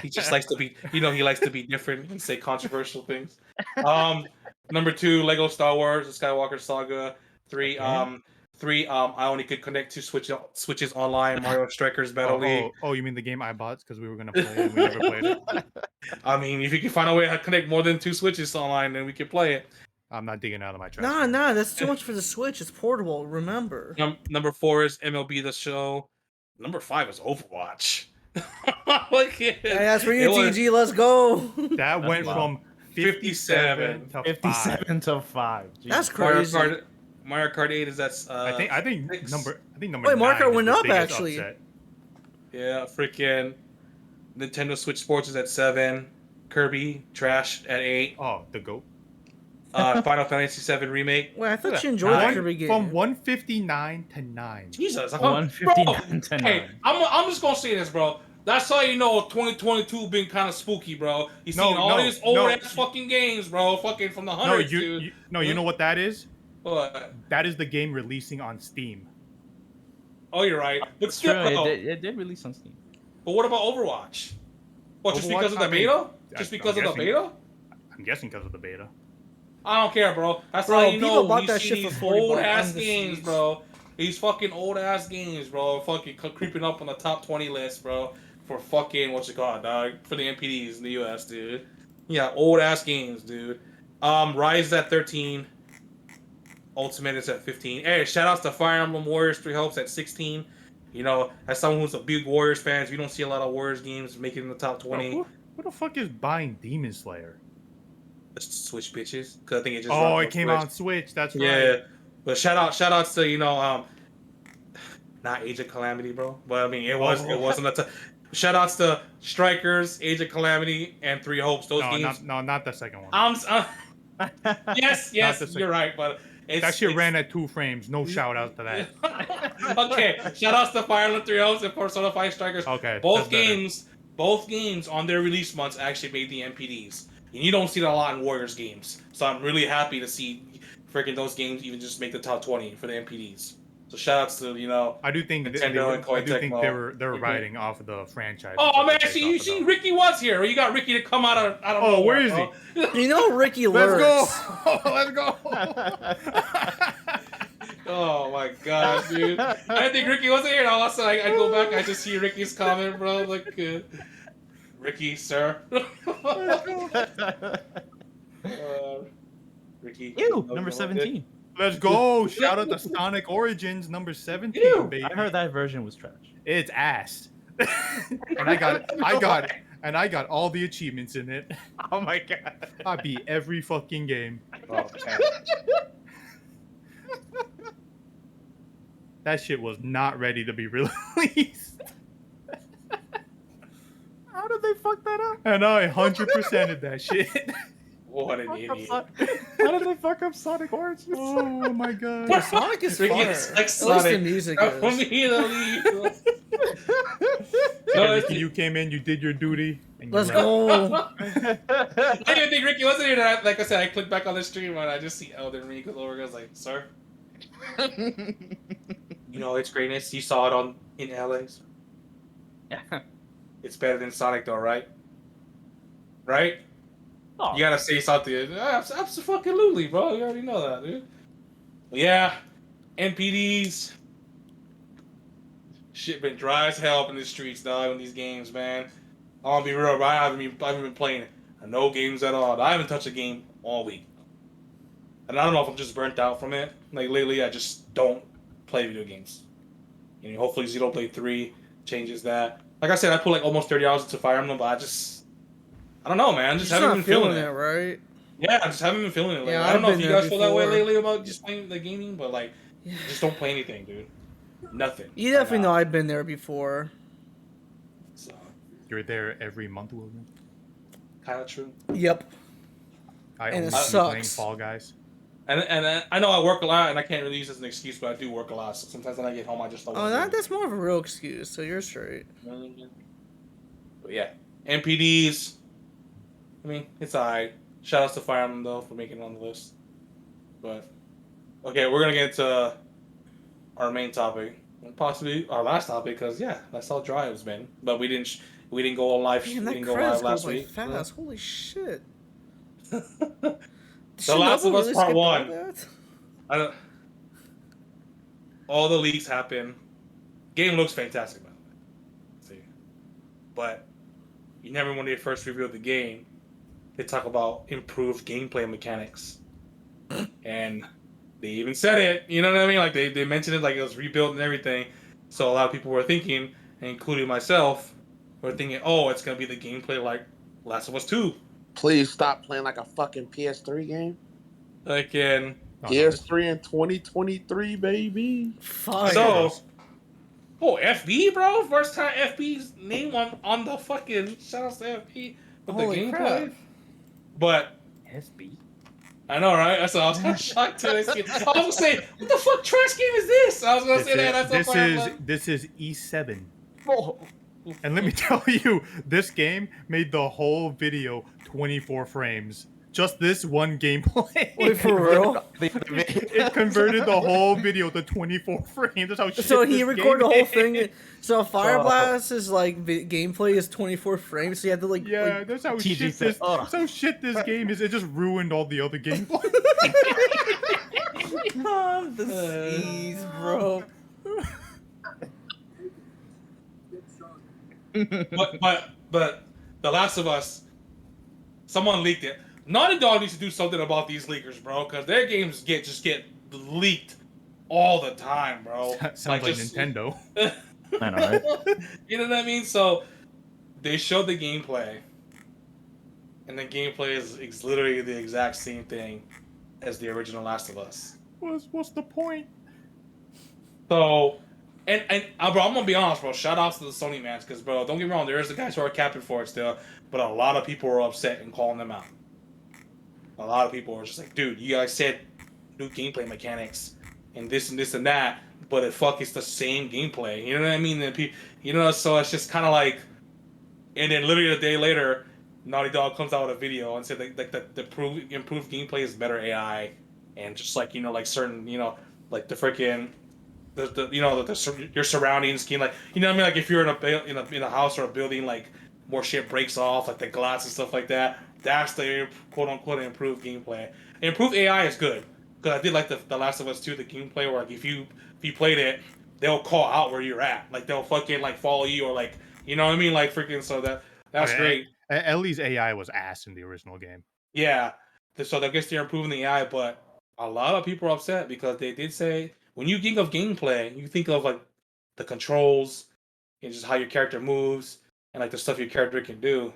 Speaker 3: He just likes to be, he likes to be different and say controversial things. Number 2, Lego Star Wars: The Skywalker Saga. 3, I only could connect to Switches online. Mario Strikers Battle League.
Speaker 1: Oh, you mean the game I bought because we were going to play it and we never played it?
Speaker 3: I mean, if you can find a way to connect more than 2 Switches online, then we can play it.
Speaker 1: I'm not digging out of my trash.
Speaker 2: Nah, that's too much for the Switch. It's portable, remember.
Speaker 3: Number 4 is MLB The Show. Number 5 is Overwatch. Like
Speaker 2: Hey, that's for
Speaker 3: it
Speaker 2: you,
Speaker 3: was-
Speaker 2: TG. Let's go.
Speaker 1: That went
Speaker 5: wild.
Speaker 1: from 57 to 5.
Speaker 5: 57 to 5.
Speaker 2: That's
Speaker 3: Mario
Speaker 2: crazy.
Speaker 3: Kart 8 is that's
Speaker 1: I think
Speaker 3: six.
Speaker 1: number
Speaker 2: Wait,
Speaker 1: 9
Speaker 2: Marco
Speaker 1: is
Speaker 2: went
Speaker 1: the
Speaker 2: up,
Speaker 1: biggest
Speaker 2: actually.
Speaker 1: upset.
Speaker 3: Yeah, freaking Nintendo Switch Sports is at 7. Kirby Trash at 8.
Speaker 1: Oh, the GOAT.
Speaker 3: Final Fantasy 7 remake.
Speaker 2: Wait, I thought you enjoyed the
Speaker 1: Nine-
Speaker 2: Kirby game.
Speaker 1: From 159 to 9.
Speaker 3: Jesus,
Speaker 5: 159 to 9.
Speaker 3: Hey, I'm just gonna say this, bro. That's how you know 2022 been kind of spooky, bro. You seen all these old ass fucking games, bro. Fucking from the
Speaker 1: No,
Speaker 3: hundreds, dude.
Speaker 1: you know what that is?
Speaker 3: What?
Speaker 1: That is the game releasing on Steam.
Speaker 3: Oh, you're right. But
Speaker 5: True,
Speaker 3: still,
Speaker 5: it did release on Steam.
Speaker 3: but what about Overwatch? What, just
Speaker 1: Overwatch,
Speaker 3: because of the
Speaker 1: I mean,
Speaker 3: beta? Just
Speaker 1: I'm
Speaker 3: because of the
Speaker 1: guessing-
Speaker 3: beta?
Speaker 1: I'm guessing because of the beta.
Speaker 3: I don't care, bro. That's
Speaker 2: Bro,
Speaker 3: how you
Speaker 2: people
Speaker 3: know
Speaker 2: bought
Speaker 3: he's
Speaker 2: that
Speaker 3: seen
Speaker 2: shit for
Speaker 3: these
Speaker 2: 40
Speaker 3: old
Speaker 2: bucks
Speaker 3: ass
Speaker 2: on the
Speaker 3: games,
Speaker 2: Switch.
Speaker 3: bro. These fucking old ass games, bro. Fucking creeping up on the top 20 list, bro. For fucking what's it called, dog? For the MPDs in the US, dude. Yeah, old ass games, dude. Rise is at 13. Ultimate is at 15. Hey, shout outs to Fire Emblem Warriors 3 Hopes at 16. You know, as someone who's a big Warriors fan, we don't see a lot of Warriors games making the top
Speaker 1: Bro,
Speaker 3: 20.
Speaker 1: who the fuck is buying Demon Slayer?
Speaker 3: Switch bitches, because I think it just
Speaker 1: Oh,
Speaker 3: runs
Speaker 1: it came
Speaker 3: Switch.
Speaker 1: out on Switch. That's
Speaker 3: Yeah,
Speaker 1: right.
Speaker 3: but shout outs to not Age of Calamity, bro. But I mean, it wasn't a shout outs to Strikers, Age of Calamity, and Three Hopes. Those games.
Speaker 1: Not the second one.
Speaker 3: Yes,
Speaker 1: Not the
Speaker 3: you're right, but
Speaker 1: that shit ran at 2 frames. No shout out to that.
Speaker 3: Okay, shout outs to Fire Emblem 3 Hopes and Persona 5 Strikers.
Speaker 1: Okay,
Speaker 3: both
Speaker 1: that's
Speaker 3: games on their release months actually made the MPDs. And you don't see that a lot in Warriors games. So I'm really happy to see freaking those games even just make the top 20 for the MPDs. So shout outs to,
Speaker 1: I do think
Speaker 3: Nintendo and Koei Tecmo.
Speaker 1: they were riding off of the franchise.
Speaker 3: Oh man, you see Ricky was here. You got Ricky to come out of
Speaker 1: Oh, where is he?
Speaker 2: You know Ricky
Speaker 1: Let's
Speaker 2: lurks.
Speaker 1: go. Let's go.
Speaker 3: Oh my god, dude. I didn't think Ricky wasn't here. And all of a sudden, I go back, I just see Ricky's comment, bro. Like, Ricky, sir. Ricky.
Speaker 5: Ew, number 17.
Speaker 1: Let's go. Shout out to Sonic Origins number 17,
Speaker 3: Ew.
Speaker 1: baby.
Speaker 5: I heard that version was trash.
Speaker 1: It's ass. And I got all the achievements in it.
Speaker 5: Oh my god.
Speaker 1: I beat every fucking game.
Speaker 3: Oh, man.
Speaker 1: That shit was not ready to be released.
Speaker 5: How did they fuck that up?
Speaker 1: And I 100%ed that shit.
Speaker 3: What an idiot.
Speaker 5: How did they fuck up Sonic Origins?
Speaker 1: Oh my god.
Speaker 2: But Sonic is
Speaker 3: Ricky
Speaker 2: fun.
Speaker 3: is
Speaker 2: At
Speaker 3: like
Speaker 2: least the
Speaker 3: Sonic.
Speaker 2: music
Speaker 3: For
Speaker 2: is.
Speaker 3: me to leave.
Speaker 1: Yeah, Ricky, you came in, you did your duty. And you
Speaker 2: Let's
Speaker 1: left.
Speaker 2: go.
Speaker 3: I didn't think Ricky wasn't here. And like I said, I clicked back on the stream and I just see Elden Ring because over goes like, sir, you know its greatness. You saw it in LA. So it's better than Sonic though, right? Right?
Speaker 5: Oh,
Speaker 3: You gotta say something. Absolutely, bro. You already know that, dude. But yeah, NPDs. Shit been dry as hell up in the streets, dog, in these games, man. I'll be real, bro. I haven't been playing no games at all. I haven't touched a game all week. And I don't know if I'm just burnt out from it. Like, lately, I just don't play video games. You know, hopefully Xenoblade 3 changes that. Like I said, I put like almost 30 hours into Fire Emblem, but I don't know, man. I just
Speaker 2: You're
Speaker 3: haven't
Speaker 2: not
Speaker 3: been feeling
Speaker 2: it,
Speaker 3: it.
Speaker 2: right?
Speaker 3: Yeah, I just haven't been feeling it. Like,
Speaker 2: Yeah,
Speaker 3: I don't
Speaker 2: I've
Speaker 3: know if
Speaker 2: been
Speaker 3: you
Speaker 2: there
Speaker 3: guys feel that way
Speaker 2: before.
Speaker 3: lately about just playing the gaming, but like, just don't play anything, dude. Nothing.
Speaker 2: You definitely know I've been there before.
Speaker 3: So,
Speaker 1: You're there every month, William.
Speaker 3: kind of true.
Speaker 2: Yep.
Speaker 1: I
Speaker 2: And
Speaker 1: only
Speaker 2: it
Speaker 1: see playing
Speaker 2: sucks.
Speaker 1: Fall Guys.
Speaker 3: And I know I work a lot, and I can't really use this as an excuse, but I do work a lot. So sometimes when I get home, I just don't.
Speaker 2: Oh,
Speaker 3: wanna do
Speaker 2: that's more of a real excuse, so you're straight.
Speaker 3: it. But yeah, MPDs. I mean, it's alright. Shout outs to Fire Emblem though for making it on the list. But okay, we're gonna get into our main topic, and possibly our last topic, because yeah, that's how dry it's been. But we didn't go live.
Speaker 2: Man,
Speaker 3: we
Speaker 2: that
Speaker 3: didn't go
Speaker 2: credits
Speaker 3: live last
Speaker 2: goes like
Speaker 3: week.
Speaker 2: fast. Holy shit.
Speaker 3: The Last of Us Part 1.
Speaker 2: That?
Speaker 3: I don't. All the leaks happen. Game looks fantastic, by the way. See, but you never when they first revealed the game, they talk about improved gameplay mechanics, and they even said it. You know what I mean? Like they mentioned it like it was rebuilt and everything. So a lot of people were thinking, including myself, were thinking, oh, it's gonna be the gameplay like Last of Us 2.
Speaker 4: Please stop playing like a fucking PS3 game.
Speaker 3: Like in
Speaker 4: PS3 in 2023, baby.
Speaker 2: Fuck.
Speaker 3: so. Oh, FB, bro! First time FB's name on the fucking shoutouts to FB with the
Speaker 2: Holy
Speaker 3: gameplay.
Speaker 2: crap.
Speaker 3: But
Speaker 5: SB.
Speaker 3: I know, right? I was kind of shocked to this. I was gonna say, what the fuck trash game is this? I was gonna say that.
Speaker 1: This is E7.
Speaker 5: Oh.
Speaker 1: And let me tell you, this game made the whole video 24 frames just this one gameplay.
Speaker 2: Wait, for real?
Speaker 1: It converted the whole video to 24 frames. That's how shit
Speaker 2: So he
Speaker 1: this
Speaker 2: recorded the
Speaker 1: game
Speaker 2: whole
Speaker 1: is.
Speaker 2: thing. So Fire Blast's like gameplay is 24 frames. So you have to like.
Speaker 1: Yeah,
Speaker 2: like,
Speaker 1: that's how
Speaker 5: TG
Speaker 1: shit
Speaker 5: said,
Speaker 1: this.
Speaker 5: "Ugh."
Speaker 1: That's how shit this game is. It just ruined all the other gameplay.
Speaker 2: the seas, bro.
Speaker 3: But The Last of Us, someone leaked it. Naughty Dog needs to do something about these leakers, bro, because their games get leaked all the time, bro.
Speaker 1: Sounds like
Speaker 3: just-
Speaker 1: Nintendo.
Speaker 5: I know, right?
Speaker 3: You know what I mean? So they showed the gameplay, and the gameplay is literally the exact same thing as the original Last of Us.
Speaker 1: What's the point?
Speaker 3: So, and bro, I'm gonna be honest, bro. Shout outs to the Sony mans, because bro, don't get me wrong, there's the guys who are capping for it still, but a lot of people were upset and calling them out. A lot of people were just like, dude, you guys said new gameplay mechanics and this and that, but it's the same gameplay. You know what I mean? And so it's just kind of like, and then literally a day later, Naughty Dog comes out with a video and said like the improved gameplay is better AI, and just like like certain like the freaking your surroundings can like what I mean, like if you're in a house or a building, like more shit breaks off, like the glass and stuff like that. That's the quote unquote improved gameplay. Improved AI is good, because I did like the Last of Us 2, the gameplay where like if you played it, they'll call out where you're at, like they'll fucking like follow you, or like what I mean, like freaking. So that's great.
Speaker 1: Ellie's AI was ass in the original game.
Speaker 3: Yeah, so I guess they're improving the AI, but a lot of people are upset because they did say when you think of gameplay, you think of like the controls and just how your character moves and like the stuff your character can do,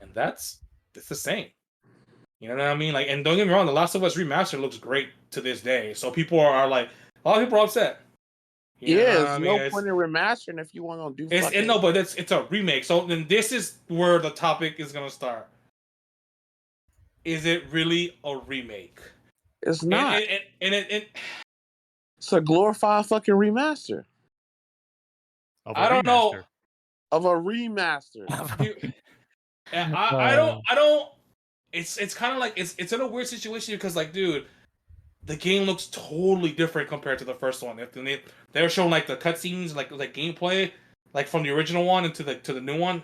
Speaker 3: and it's the same. You know what I mean? Like, and don't get me wrong, The Last of Us Remastered looks great to this day. So people are like, a lot of people are upset. You know what
Speaker 4: There's
Speaker 3: I mean?
Speaker 4: no point in remastering if you want to do.
Speaker 3: But it's a remake. So then this is where the topic is gonna start. Is it really a remake?
Speaker 4: It's not.
Speaker 3: And
Speaker 4: It's a glorified fucking remaster
Speaker 1: Of a
Speaker 3: I don't know.
Speaker 1: remaster.
Speaker 4: of a remaster.
Speaker 3: I don't. It's kind of like it's in a weird situation because like, dude, the game looks totally different compared to the first one. They're showing like the cutscenes, like gameplay, like from the original one into the new one,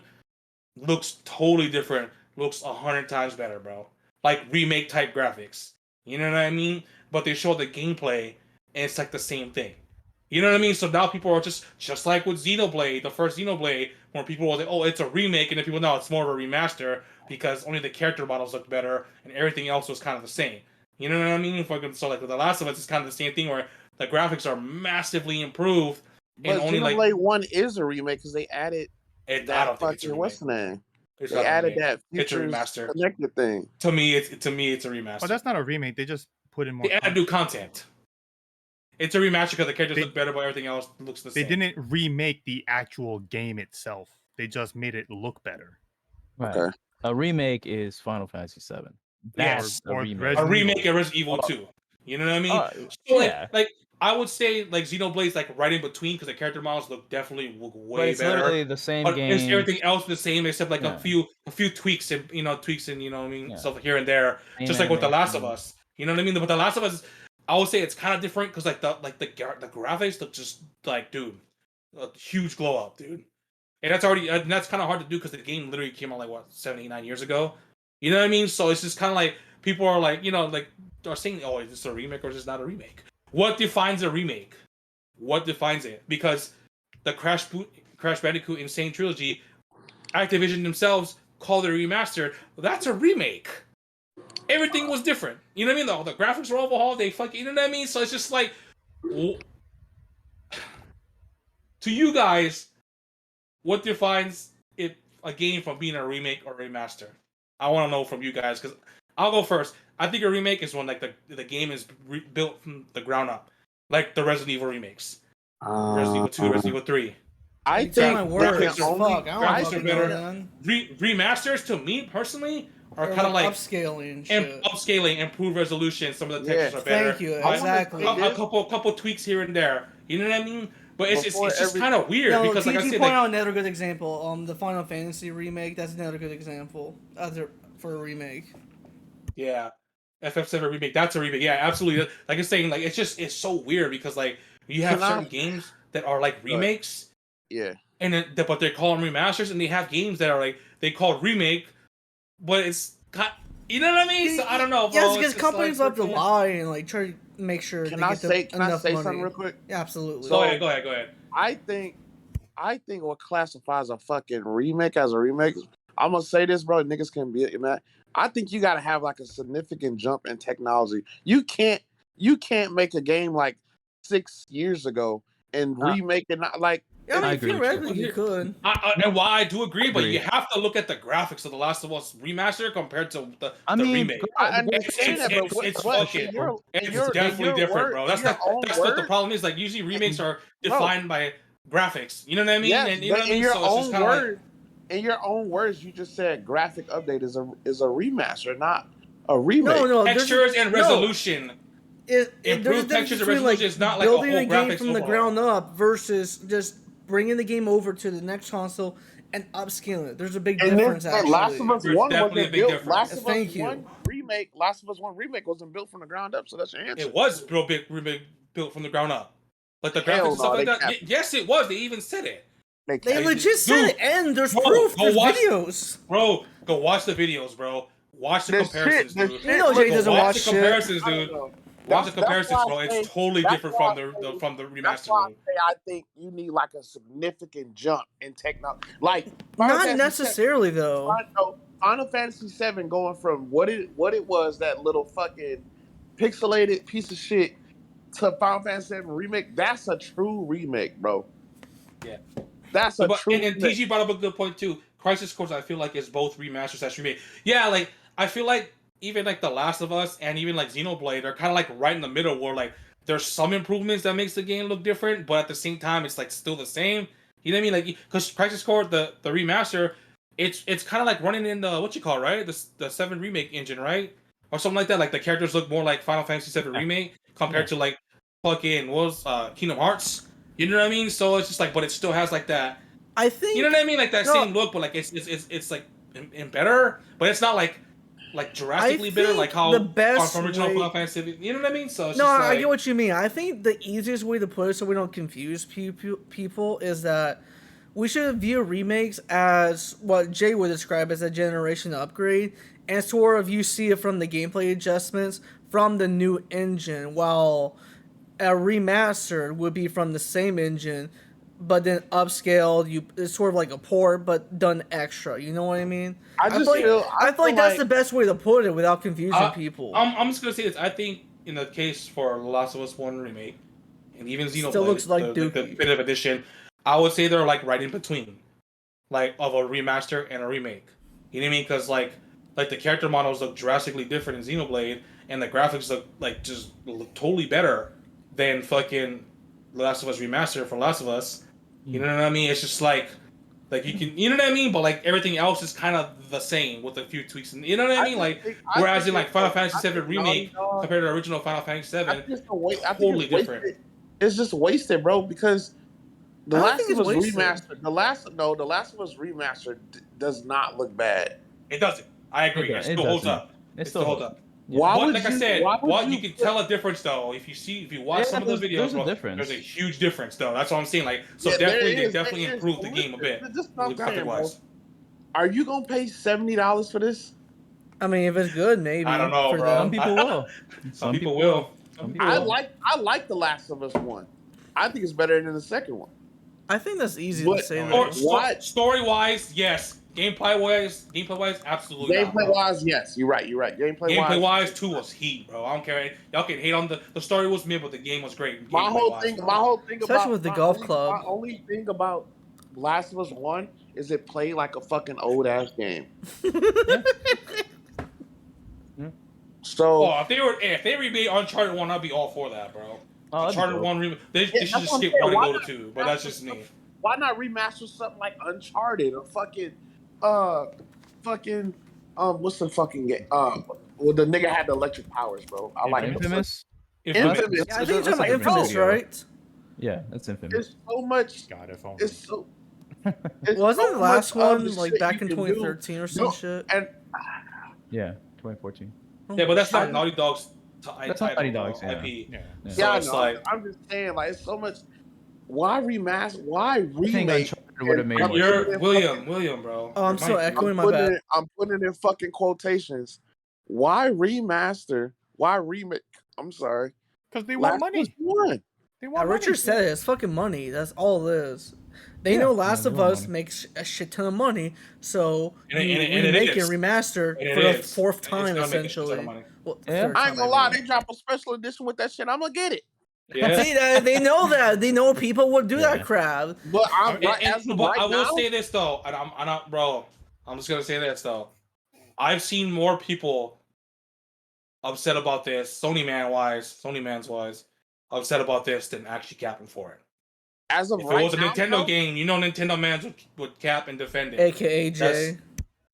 Speaker 3: looks totally different. Looks 100 times better, bro. Like remake type graphics. You know what I mean? But they show the gameplay, and it's like the same thing. You know what I mean? So now people are just like with Xenoblade, the first Xenoblade, where people were like, oh, it's a remake, and then people know it's more of a remaster because only the character models look better and everything else was kind of the same. You know what I mean? So like with The Last of Us, it's kind of the same thing where the graphics are massively improved, and
Speaker 4: But
Speaker 3: only
Speaker 4: Xenoblade
Speaker 3: like
Speaker 4: 1 is a remake because they added
Speaker 3: I
Speaker 4: that
Speaker 3: don't think it's a
Speaker 4: fucking what's
Speaker 3: remake.
Speaker 4: the name?
Speaker 3: It's
Speaker 4: They
Speaker 3: not a
Speaker 4: added
Speaker 3: remake.
Speaker 4: that
Speaker 3: It's a
Speaker 4: features
Speaker 3: remaster.
Speaker 4: connected thing.
Speaker 3: To me, it's a remaster.
Speaker 1: Oh, that's not a remake. They just put in more.
Speaker 3: They added new content. It's a remaster because the characters
Speaker 1: They-
Speaker 3: look better, but everything else looks the
Speaker 1: They
Speaker 3: same.
Speaker 1: didn't remake the actual game itself. They just made it look better.
Speaker 5: Right.
Speaker 4: Okay.
Speaker 5: A remake is Final Fantasy VII.
Speaker 3: Yes,
Speaker 5: That's a
Speaker 1: or
Speaker 5: remake.
Speaker 3: A
Speaker 1: Resident
Speaker 3: remake
Speaker 1: Evil.
Speaker 3: of Resident Evil 2. You know what I mean? So
Speaker 5: yeah.
Speaker 3: like I would say like Xenoblade's like right in between because the character models look
Speaker 5: But
Speaker 3: way
Speaker 5: it's
Speaker 3: better.
Speaker 5: literally the same
Speaker 3: But it's
Speaker 5: game.
Speaker 3: everything else the same except like
Speaker 5: Yeah.
Speaker 3: a few tweaks and tweaks and what I mean,
Speaker 5: Yeah.
Speaker 3: stuff here and there.
Speaker 5: Same
Speaker 3: Just like with The Last of
Speaker 5: animation.
Speaker 3: Us. You know what I mean? But The Last of Us, I would say it's kind of different because like the graphics look just like, dude, a huge glow up, dude. And that's kind of hard to do because the game literally came out like what 79 years ago. You know what I mean? So it's just kind of like people are like like are saying, oh, is this a remake or is this not a remake? What defines a remake? What defines it? Because the Crash Bandicoot Insane Trilogy, Activision themselves called it a remaster. Well, that's a remake. Everything was different. You know what I mean? The graphics were overhauled. They fucking, you know what I mean? So it's just like, to you guys, what defines a game from being a remake or remaster? I want to know from you guys because I'll go first. I think a remake is when like the game is built from the ground up, like the Resident Evil remakes, Resident Evil 2, Resident Evil 3.
Speaker 4: I
Speaker 2: You take
Speaker 4: think
Speaker 2: my
Speaker 4: that
Speaker 2: words.
Speaker 4: can only
Speaker 2: Fuck, I don't
Speaker 3: graphics are
Speaker 2: fucking
Speaker 3: better.
Speaker 2: know, man.
Speaker 3: Remasters to me personally are
Speaker 2: They're
Speaker 3: kind of like
Speaker 2: upscaling and
Speaker 3: and
Speaker 2: shit.
Speaker 3: upscaling, improved resolution. Some of the
Speaker 4: Yeah.
Speaker 3: textures are better.
Speaker 2: Thank you.
Speaker 3: I want
Speaker 2: Exactly.
Speaker 3: a couple tweaks here and there. You know what I mean? But it's
Speaker 4: Before
Speaker 3: just
Speaker 4: every-
Speaker 3: kind of weird
Speaker 2: No,
Speaker 3: because like I
Speaker 2: TG
Speaker 3: said,
Speaker 2: point
Speaker 3: like,
Speaker 2: out another good example. The Final Fantasy remake. That's another good example. For a remake.
Speaker 3: Yeah, FF7 remake. That's a remake. Yeah, absolutely. Like I'm saying, like it's so weird because like you have
Speaker 4: Can I-
Speaker 3: certain games that are like remakes,
Speaker 4: Yeah.
Speaker 3: and but they call them remasters, and they have games that are like they call remake, but it's you know what I mean? So I don't know, bro.
Speaker 2: Yes,
Speaker 3: It's
Speaker 2: because
Speaker 3: just
Speaker 2: companies
Speaker 3: like,
Speaker 2: love to lie and like try to make sure
Speaker 4: Can
Speaker 2: they
Speaker 4: I
Speaker 2: get them
Speaker 4: say? Can I
Speaker 2: enough
Speaker 4: say
Speaker 2: money.
Speaker 4: something real quick?
Speaker 2: Yeah, absolutely.
Speaker 3: Go ahead, go ahead.
Speaker 4: I think what classifies a fucking remake as a remake. I'm gonna say this, bro. Niggas can be mad. I think you gotta have like a significant jump in technology. You can't make a game like 6 years ago and remake it. Not like
Speaker 2: yeah, I mean,
Speaker 5: agree with you.
Speaker 2: theoretically you could.
Speaker 3: And why I do agree, but
Speaker 5: Agree.
Speaker 3: you have to look at the graphics of The Last of Us remaster compared to the
Speaker 5: mean,
Speaker 3: remake.
Speaker 4: I understand that, but
Speaker 3: It's
Speaker 4: what-
Speaker 3: fucking.
Speaker 4: in your-
Speaker 3: It's
Speaker 4: in your-
Speaker 3: definitely
Speaker 4: in your
Speaker 3: different,
Speaker 4: word-
Speaker 3: bro.
Speaker 4: in
Speaker 3: That's
Speaker 4: your own
Speaker 3: that's what the
Speaker 4: word-
Speaker 3: problem is. Like usually remakes are
Speaker 4: Bro.
Speaker 3: defined by graphics. You know what I mean?
Speaker 4: Yes,
Speaker 3: And you know
Speaker 4: but
Speaker 3: what I
Speaker 4: in
Speaker 3: mean.
Speaker 4: your
Speaker 3: So it's just
Speaker 4: own
Speaker 3: kind of like,
Speaker 4: word, in your own words, you just said graphic update is a remaster, not a remake.
Speaker 2: No, there's
Speaker 3: textures and
Speaker 2: no.
Speaker 3: resolution.
Speaker 2: There's a
Speaker 3: Improved
Speaker 2: difference
Speaker 3: textures and
Speaker 2: between,
Speaker 3: resolution is not like a
Speaker 2: building
Speaker 3: whole
Speaker 2: the game
Speaker 3: graphics
Speaker 2: from the
Speaker 3: overhaul.
Speaker 2: ground up versus just bringing the game over to the next console and upscaling it. There's a big
Speaker 4: And
Speaker 2: difference,
Speaker 4: then
Speaker 2: actually.
Speaker 4: Last of Us
Speaker 3: There's
Speaker 4: 1
Speaker 3: definitely a
Speaker 4: wasn't
Speaker 3: big
Speaker 4: built.
Speaker 3: difference.
Speaker 4: Last of
Speaker 2: Thank
Speaker 4: Us
Speaker 2: you.
Speaker 4: 1 remake. Last of Us 1 remake wasn't built from the ground up, so that's your answer.
Speaker 3: It was remake built from the ground up. Like the
Speaker 4: Hell
Speaker 3: graphics and stuff
Speaker 4: no,
Speaker 3: like
Speaker 4: they
Speaker 3: that.
Speaker 4: can't.
Speaker 3: Yes, it was. They even said it.
Speaker 2: They
Speaker 4: can't.
Speaker 2: legit said
Speaker 3: Dude,
Speaker 2: it, and there's
Speaker 3: bro,
Speaker 2: proof.
Speaker 3: go
Speaker 2: There's
Speaker 3: watch-
Speaker 2: videos.
Speaker 3: Bro, go watch the videos, bro. Watch the
Speaker 4: This
Speaker 3: comparisons,
Speaker 4: shit,
Speaker 3: dude.
Speaker 2: You know Jay
Speaker 3: Go
Speaker 2: doesn't
Speaker 3: watch
Speaker 2: watch
Speaker 3: the
Speaker 2: shit.
Speaker 3: comparisons,
Speaker 4: I don't
Speaker 3: dude.
Speaker 4: know.
Speaker 3: Watch the
Speaker 4: That's
Speaker 3: comparisons,
Speaker 4: why
Speaker 3: bro.
Speaker 4: I
Speaker 3: It's
Speaker 4: say-
Speaker 3: totally
Speaker 4: that's
Speaker 3: different
Speaker 4: why
Speaker 3: from
Speaker 4: I say-
Speaker 3: the
Speaker 4: That's
Speaker 3: remastered
Speaker 4: why I
Speaker 3: one.
Speaker 4: say I think you need like a significant jump in technology. Like
Speaker 2: Not necessarily, though.
Speaker 4: Final Fantasy VII going from what it was, that little fucking pixelated piece of shit, to Final Fantasy VII remake. That's a true remake, bro.
Speaker 3: Yeah.
Speaker 4: That's a true.
Speaker 3: And
Speaker 4: remake.
Speaker 3: TG brought up a good point too. Crisis Core, I feel like, is both remasters / remake. Yeah, like I feel like even like The Last of Us and even like Xenoblade are kind of like right in the middle, where like there's some improvements that makes the game look different, but at the same time it's like still the same. You know what I mean? Like because Crisis Core, the remaster, it's kind of like running in the what you call, right, the 7 remake engine, right, or something like that. Like the characters look more like Final Fantasy 7 remake compared to like fucking what was Kingdom Hearts. You know what I mean? So it's just like, but it still has like that.
Speaker 2: I think
Speaker 3: You know what I mean? Like that
Speaker 2: No.
Speaker 3: same look, but like it's like in better, but it's not like drastically better,
Speaker 2: think
Speaker 3: like how
Speaker 2: the best
Speaker 3: from original
Speaker 2: way-
Speaker 3: Final Fantasy. You know what I mean? So it's
Speaker 2: No,
Speaker 3: just
Speaker 2: I
Speaker 3: like,
Speaker 2: get what you mean. I think the easiest way to put it so we don't confuse people is that we should view remakes as what Jay would describe as a generation upgrade, and sort of you see it from the gameplay adjustments from the new engine, while a remastered would be from the same engine, but then upscaled. It's sort of like a port, but done extra. You know what I mean?
Speaker 4: I
Speaker 2: feel
Speaker 4: just
Speaker 2: like,
Speaker 4: feel.
Speaker 2: I feel like that's the best way to put it without confusing people.
Speaker 3: I'm just gonna say this. I think in the case for The Last of Us 1 remake and even Xenoblade,
Speaker 2: Still looks like
Speaker 3: the
Speaker 2: Dookie.
Speaker 3: definitive edition, I would say they're like right in between, like of a remaster and a remake. You know what I mean? Because like the character models look drastically different in Xenoblade, and the graphics look like just totally better than fucking The Last of Us remaster for Last of Us. You know what I mean? It's just like you can, you know what I mean? But like everything else is kind of the same with a few tweaks. And you know what I mean? Whereas in like Final Fantasy VII remake compared to the original Final Fantasy VII, totally different.
Speaker 4: It's just wasted, bro, because The
Speaker 2: I don't
Speaker 4: Last
Speaker 2: think
Speaker 4: of Us
Speaker 2: it's wasted.
Speaker 4: remastered. The Last of Us remastered does not look bad.
Speaker 3: It doesn't. I agree. It still holds up. It still holds up.
Speaker 4: Why would
Speaker 3: Like I
Speaker 4: you-
Speaker 3: said,
Speaker 4: why would
Speaker 3: you can tell a difference though if you watch some of the videos.
Speaker 5: there's a
Speaker 3: Bro,
Speaker 5: difference.
Speaker 3: there's a huge difference though. That's what I'm saying. Like so,
Speaker 4: Yeah, there
Speaker 3: they
Speaker 4: is,
Speaker 3: definitely
Speaker 4: there is.
Speaker 3: improved the game a bit.
Speaker 4: Just not
Speaker 3: graphic
Speaker 4: saying, bro.
Speaker 3: wise.
Speaker 4: Are you gonna pay $70 for this?
Speaker 2: I mean, if it's good, maybe.
Speaker 3: I don't know,
Speaker 2: for
Speaker 3: bro.
Speaker 2: them.
Speaker 5: Some people will.
Speaker 3: Some people will.
Speaker 5: Some people
Speaker 4: I
Speaker 5: will.
Speaker 4: like The Last of Us 1. I think it's better than the second one.
Speaker 2: I think that's easy
Speaker 4: What-
Speaker 2: to say.
Speaker 4: or-
Speaker 2: though.
Speaker 4: What?
Speaker 3: Story wise, yes. Gameplay wise, absolutely. not,
Speaker 4: Gameplay
Speaker 3: bro.
Speaker 4: wise, yes, you're right.
Speaker 3: Gameplay wise, 2 was heat, bro. I don't care. Y'all can hate on the story was mid, but the game was great.
Speaker 4: My whole
Speaker 3: Gameplay-wise,
Speaker 4: thing,
Speaker 3: bro.
Speaker 4: my whole thing
Speaker 2: Especially
Speaker 4: about
Speaker 2: with the
Speaker 4: my
Speaker 2: golf
Speaker 4: only-
Speaker 2: club.
Speaker 4: My only thing about Last of Us 1 is it played like a fucking old ass game. So
Speaker 3: Oh, if they remade Uncharted 1, I'd be all for that, bro.
Speaker 5: Oh, that'd be
Speaker 3: Uncharted
Speaker 5: dope.
Speaker 3: 1 remake. They
Speaker 4: Yeah,
Speaker 3: should
Speaker 4: that's
Speaker 3: just
Speaker 4: what I'm
Speaker 3: skip
Speaker 4: saying.
Speaker 3: 1 and
Speaker 4: Why
Speaker 3: go
Speaker 4: not
Speaker 3: to 2, but that's just me.
Speaker 4: why not remaster something like Uncharted or fucking what's the fucking game? Well, the nigga had the electric powers, bro. I like it.
Speaker 5: Infamous.
Speaker 4: Infamous.
Speaker 2: Yeah, I think it's
Speaker 5: That's
Speaker 2: like
Speaker 5: like a
Speaker 2: Infamous,
Speaker 5: video.
Speaker 2: right?
Speaker 5: Yeah, that's Infamous.
Speaker 4: It's so much.
Speaker 1: God, if only.
Speaker 4: It's so. It's
Speaker 2: Wasn't
Speaker 4: so
Speaker 2: the last
Speaker 4: much of
Speaker 2: one
Speaker 4: the
Speaker 2: like
Speaker 4: shit
Speaker 2: back
Speaker 4: you
Speaker 2: in
Speaker 4: can do.
Speaker 2: 2013 or some
Speaker 4: No,
Speaker 2: shit?
Speaker 4: And
Speaker 5: Yeah, 2014.
Speaker 3: Yeah, but that's not
Speaker 2: Shit.
Speaker 3: Naughty Dog's
Speaker 5: That's not Naughty Dog's, yeah.
Speaker 3: IP.
Speaker 1: Yeah.
Speaker 5: Yeah.
Speaker 3: So
Speaker 4: Yeah, I
Speaker 3: it's
Speaker 4: know.
Speaker 3: like
Speaker 4: I'm just saying, like, it's so much. Why remaster? Why
Speaker 5: I think
Speaker 4: remake?
Speaker 5: Uncharted would have made
Speaker 4: I'm
Speaker 5: more
Speaker 3: you're
Speaker 5: sense.
Speaker 3: William, bro.
Speaker 2: Oh, I'm
Speaker 3: You're
Speaker 2: so
Speaker 3: Mike.
Speaker 2: echoing. My bad.
Speaker 4: I'm putting it in fucking quotations. Why remaster? Why remake? I'm sorry.
Speaker 1: Because they
Speaker 4: Last
Speaker 1: want
Speaker 4: was
Speaker 1: money.
Speaker 4: one.
Speaker 1: They
Speaker 2: Yeah,
Speaker 1: want money.
Speaker 2: Richard said it. It's fucking money. That's all it is. They
Speaker 1: Yeah.
Speaker 2: know Last
Speaker 6: Yeah,
Speaker 2: of
Speaker 6: they want
Speaker 2: Us
Speaker 6: money.
Speaker 2: makes a shit ton of money, so
Speaker 3: And it-
Speaker 2: you
Speaker 3: and it
Speaker 2: remake and
Speaker 3: is.
Speaker 2: remaster
Speaker 3: And it
Speaker 2: for the
Speaker 3: is.
Speaker 2: fourth
Speaker 3: It's
Speaker 2: time,
Speaker 3: gonna make a shit ton of
Speaker 2: essentially.
Speaker 3: money.
Speaker 2: Well, the
Speaker 5: Yeah.
Speaker 2: third
Speaker 4: I ain't
Speaker 2: time,
Speaker 4: gonna lie,
Speaker 2: mean.
Speaker 4: they drop a special edition with that shit. I'm gonna get it.
Speaker 3: Yeah.
Speaker 2: See, they know that. They know people would do
Speaker 5: Yeah.
Speaker 2: that crap.
Speaker 4: But I'm right,
Speaker 3: And-
Speaker 4: as of
Speaker 3: but
Speaker 4: right
Speaker 3: I will
Speaker 4: now,
Speaker 3: say this though, and I'm not, bro. I'm just gonna say this though. I've seen more people upset about this, Sony man's wise, upset about this than actually capping for it.
Speaker 4: as of
Speaker 3: If
Speaker 4: right
Speaker 3: it was a
Speaker 4: now,
Speaker 3: Nintendo
Speaker 4: though,
Speaker 3: game, you know Nintendo mans would cap and defend it.
Speaker 2: AKA Jay.
Speaker 3: That's-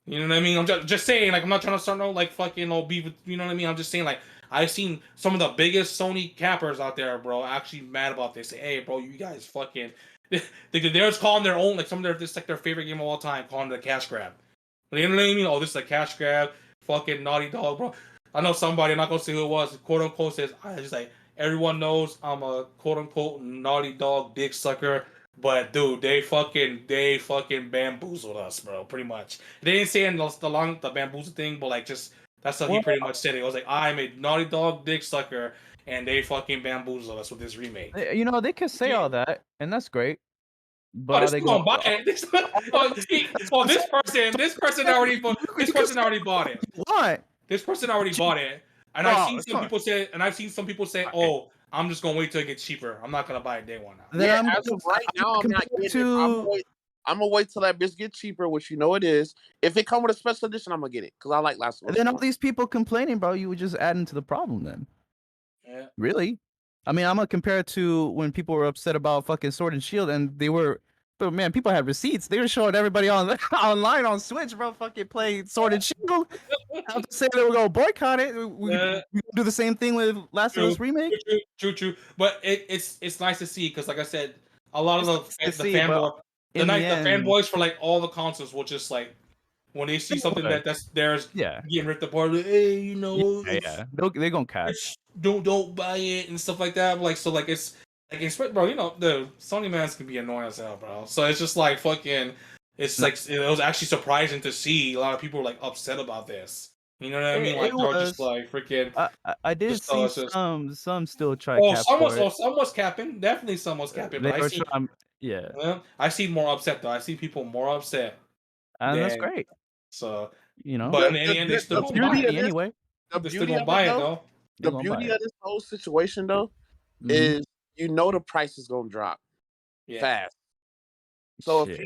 Speaker 3: You know what I mean? I'm just saying, like, I'm not trying to start no like fucking no beef with, you know what I mean? I'm just saying, like, I've seen some of the biggest Sony cappers out there, bro, actually mad about this. Say, hey, bro, you guys fucking, they're just calling their own, like, some of their, this like their favorite game of all time, calling it a cash grab. You know what I mean? Oh, this is a cash grab, fucking Naughty Dog, bro. I know somebody, I'm not gonna say who it was, quote unquote says, I just like, everyone knows I'm a quote unquote Naughty Dog dick sucker. But dude, they fucking bamboozled us, bro. Pretty much. They didn't say in the bamboozle thing, but like just that's how he pretty much said it. It was like I'm a Naughty Dog dick sucker, and they fucking bamboozled us with this remake.
Speaker 5: You know, they could say all that, and that's great. But
Speaker 3: Oh,
Speaker 5: are
Speaker 3: this
Speaker 5: they
Speaker 3: gonna
Speaker 5: going
Speaker 3: buy it. This person already bought it.
Speaker 5: What?
Speaker 3: This person already bought it, and
Speaker 5: Oh,
Speaker 3: I've seen some
Speaker 5: come on.
Speaker 3: people say, "Oh, I'm just gonna wait till it gets cheaper. I'm not gonna buy it day one now."
Speaker 5: Then
Speaker 4: yeah,
Speaker 5: I'm
Speaker 4: as of right now, I'm not
Speaker 5: compared
Speaker 4: getting it. I'm gonna wait till that bitch get cheaper, which you know it is. If it come with a special edition, I'm gonna get it because I like Last of Us.
Speaker 5: Then all these people complaining, bro, you would just add into the problem then.
Speaker 3: Yeah.
Speaker 5: Really? I mean, I'm gonna compare it to when people were upset about fucking Sword and Shield, and they were, but man, people had receipts. They were showing everybody on online on Switch, bro, fucking playing Sword and Shield. I'm saying they were gonna boycott it. We do the same thing with Last of Us remake.
Speaker 3: True. But it's nice to see because, like I said, a lot of the
Speaker 5: in the end-
Speaker 3: fanboys for like all the consoles will just like when they see something that's theirs getting ripped apart, like, hey, you know,
Speaker 5: Yeah. They're gonna catch.
Speaker 3: Don't buy it and stuff like that. Like so, like it's bro, you know, the Sony mans can be annoying as hell, bro. So it's just like fucking. It's like it was actually surprising to see a lot of people like upset about this. You know what I mean? Like they're just like freaking.
Speaker 5: I did
Speaker 3: just,
Speaker 5: see
Speaker 3: just-
Speaker 5: some still try.
Speaker 3: Oh,
Speaker 5: cap
Speaker 3: some
Speaker 5: for it.
Speaker 3: was capping. Definitely some was capping. But I see,
Speaker 5: yeah,
Speaker 3: I see more upset though. I see people more upset.
Speaker 5: and that's
Speaker 3: than-
Speaker 5: great.
Speaker 3: So,
Speaker 5: You know,
Speaker 3: but in the end, they still gonna buy it.
Speaker 5: anyway.
Speaker 3: They still gonna buy it though.
Speaker 4: The
Speaker 5: They're gonna
Speaker 4: beauty
Speaker 5: buy
Speaker 4: of this whole situation though
Speaker 5: Mhm.
Speaker 4: is you know the price is gonna drop
Speaker 3: Yeah.
Speaker 4: fast. So
Speaker 5: Shit.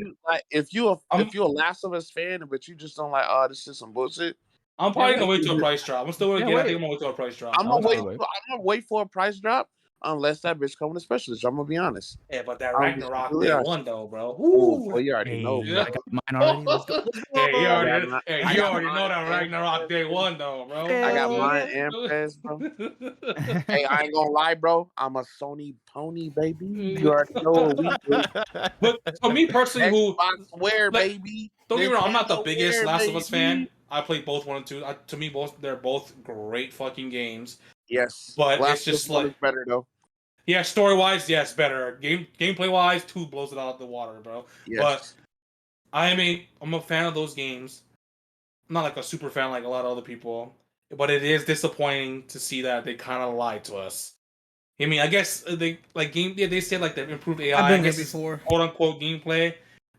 Speaker 4: if you're a Last of Us fan, but you just don't like, oh, this is some bullshit.
Speaker 3: I'm probably gonna wait till a price drop. I'm still gonna
Speaker 5: Yeah,
Speaker 3: get. I
Speaker 5: wait.
Speaker 3: think I'm gonna wait till a price drop.
Speaker 4: I'm gonna
Speaker 5: wait.
Speaker 4: wait for a price drop unless that bitch come with a specialist. I'm gonna be honest.
Speaker 3: Yeah, but that
Speaker 4: I'm
Speaker 3: Ragnarok
Speaker 4: really
Speaker 3: day
Speaker 4: honest.
Speaker 3: one though, bro.
Speaker 4: Ooh, well, you already know.
Speaker 3: Yeah.
Speaker 5: I got mine already. Let's go.
Speaker 3: Hey, you
Speaker 4: I
Speaker 3: already,
Speaker 4: got
Speaker 3: hey,
Speaker 4: mine-
Speaker 3: you
Speaker 4: I got
Speaker 3: already know
Speaker 4: mine
Speaker 3: that
Speaker 4: and
Speaker 3: Ragnarok day one though, bro.
Speaker 4: I got
Speaker 5: Hell
Speaker 4: mine and Prez, bro. Hey, I ain't gonna lie, bro. I'm a Sony pony, baby. You already know what we do.
Speaker 3: But for me personally, who
Speaker 4: Xbox Wear,
Speaker 3: like,
Speaker 4: baby.
Speaker 3: don't get me wrong, I'm not the
Speaker 4: Nintendo
Speaker 3: biggest
Speaker 4: Wear,
Speaker 3: Last of Us fan.
Speaker 4: baby.
Speaker 3: I played both 1 and 2. To me, they're both great fucking games.
Speaker 4: Yes,
Speaker 3: But
Speaker 4: Last
Speaker 3: it's just
Speaker 4: of Us one
Speaker 3: like-
Speaker 4: is better though.
Speaker 3: Yeah, story wise, yes, better. Gameplay wise, 2 blows it out of the water, bro.
Speaker 4: Yes.
Speaker 3: But I'm a fan of those games. I'm not like a super fan like a lot of other people, but it is disappointing to see that they kind of lied to us. I mean, I guess they said like they've improved AI.
Speaker 2: I've been
Speaker 3: I
Speaker 2: there
Speaker 3: guess it's
Speaker 2: before.
Speaker 3: quote unquote gameplay,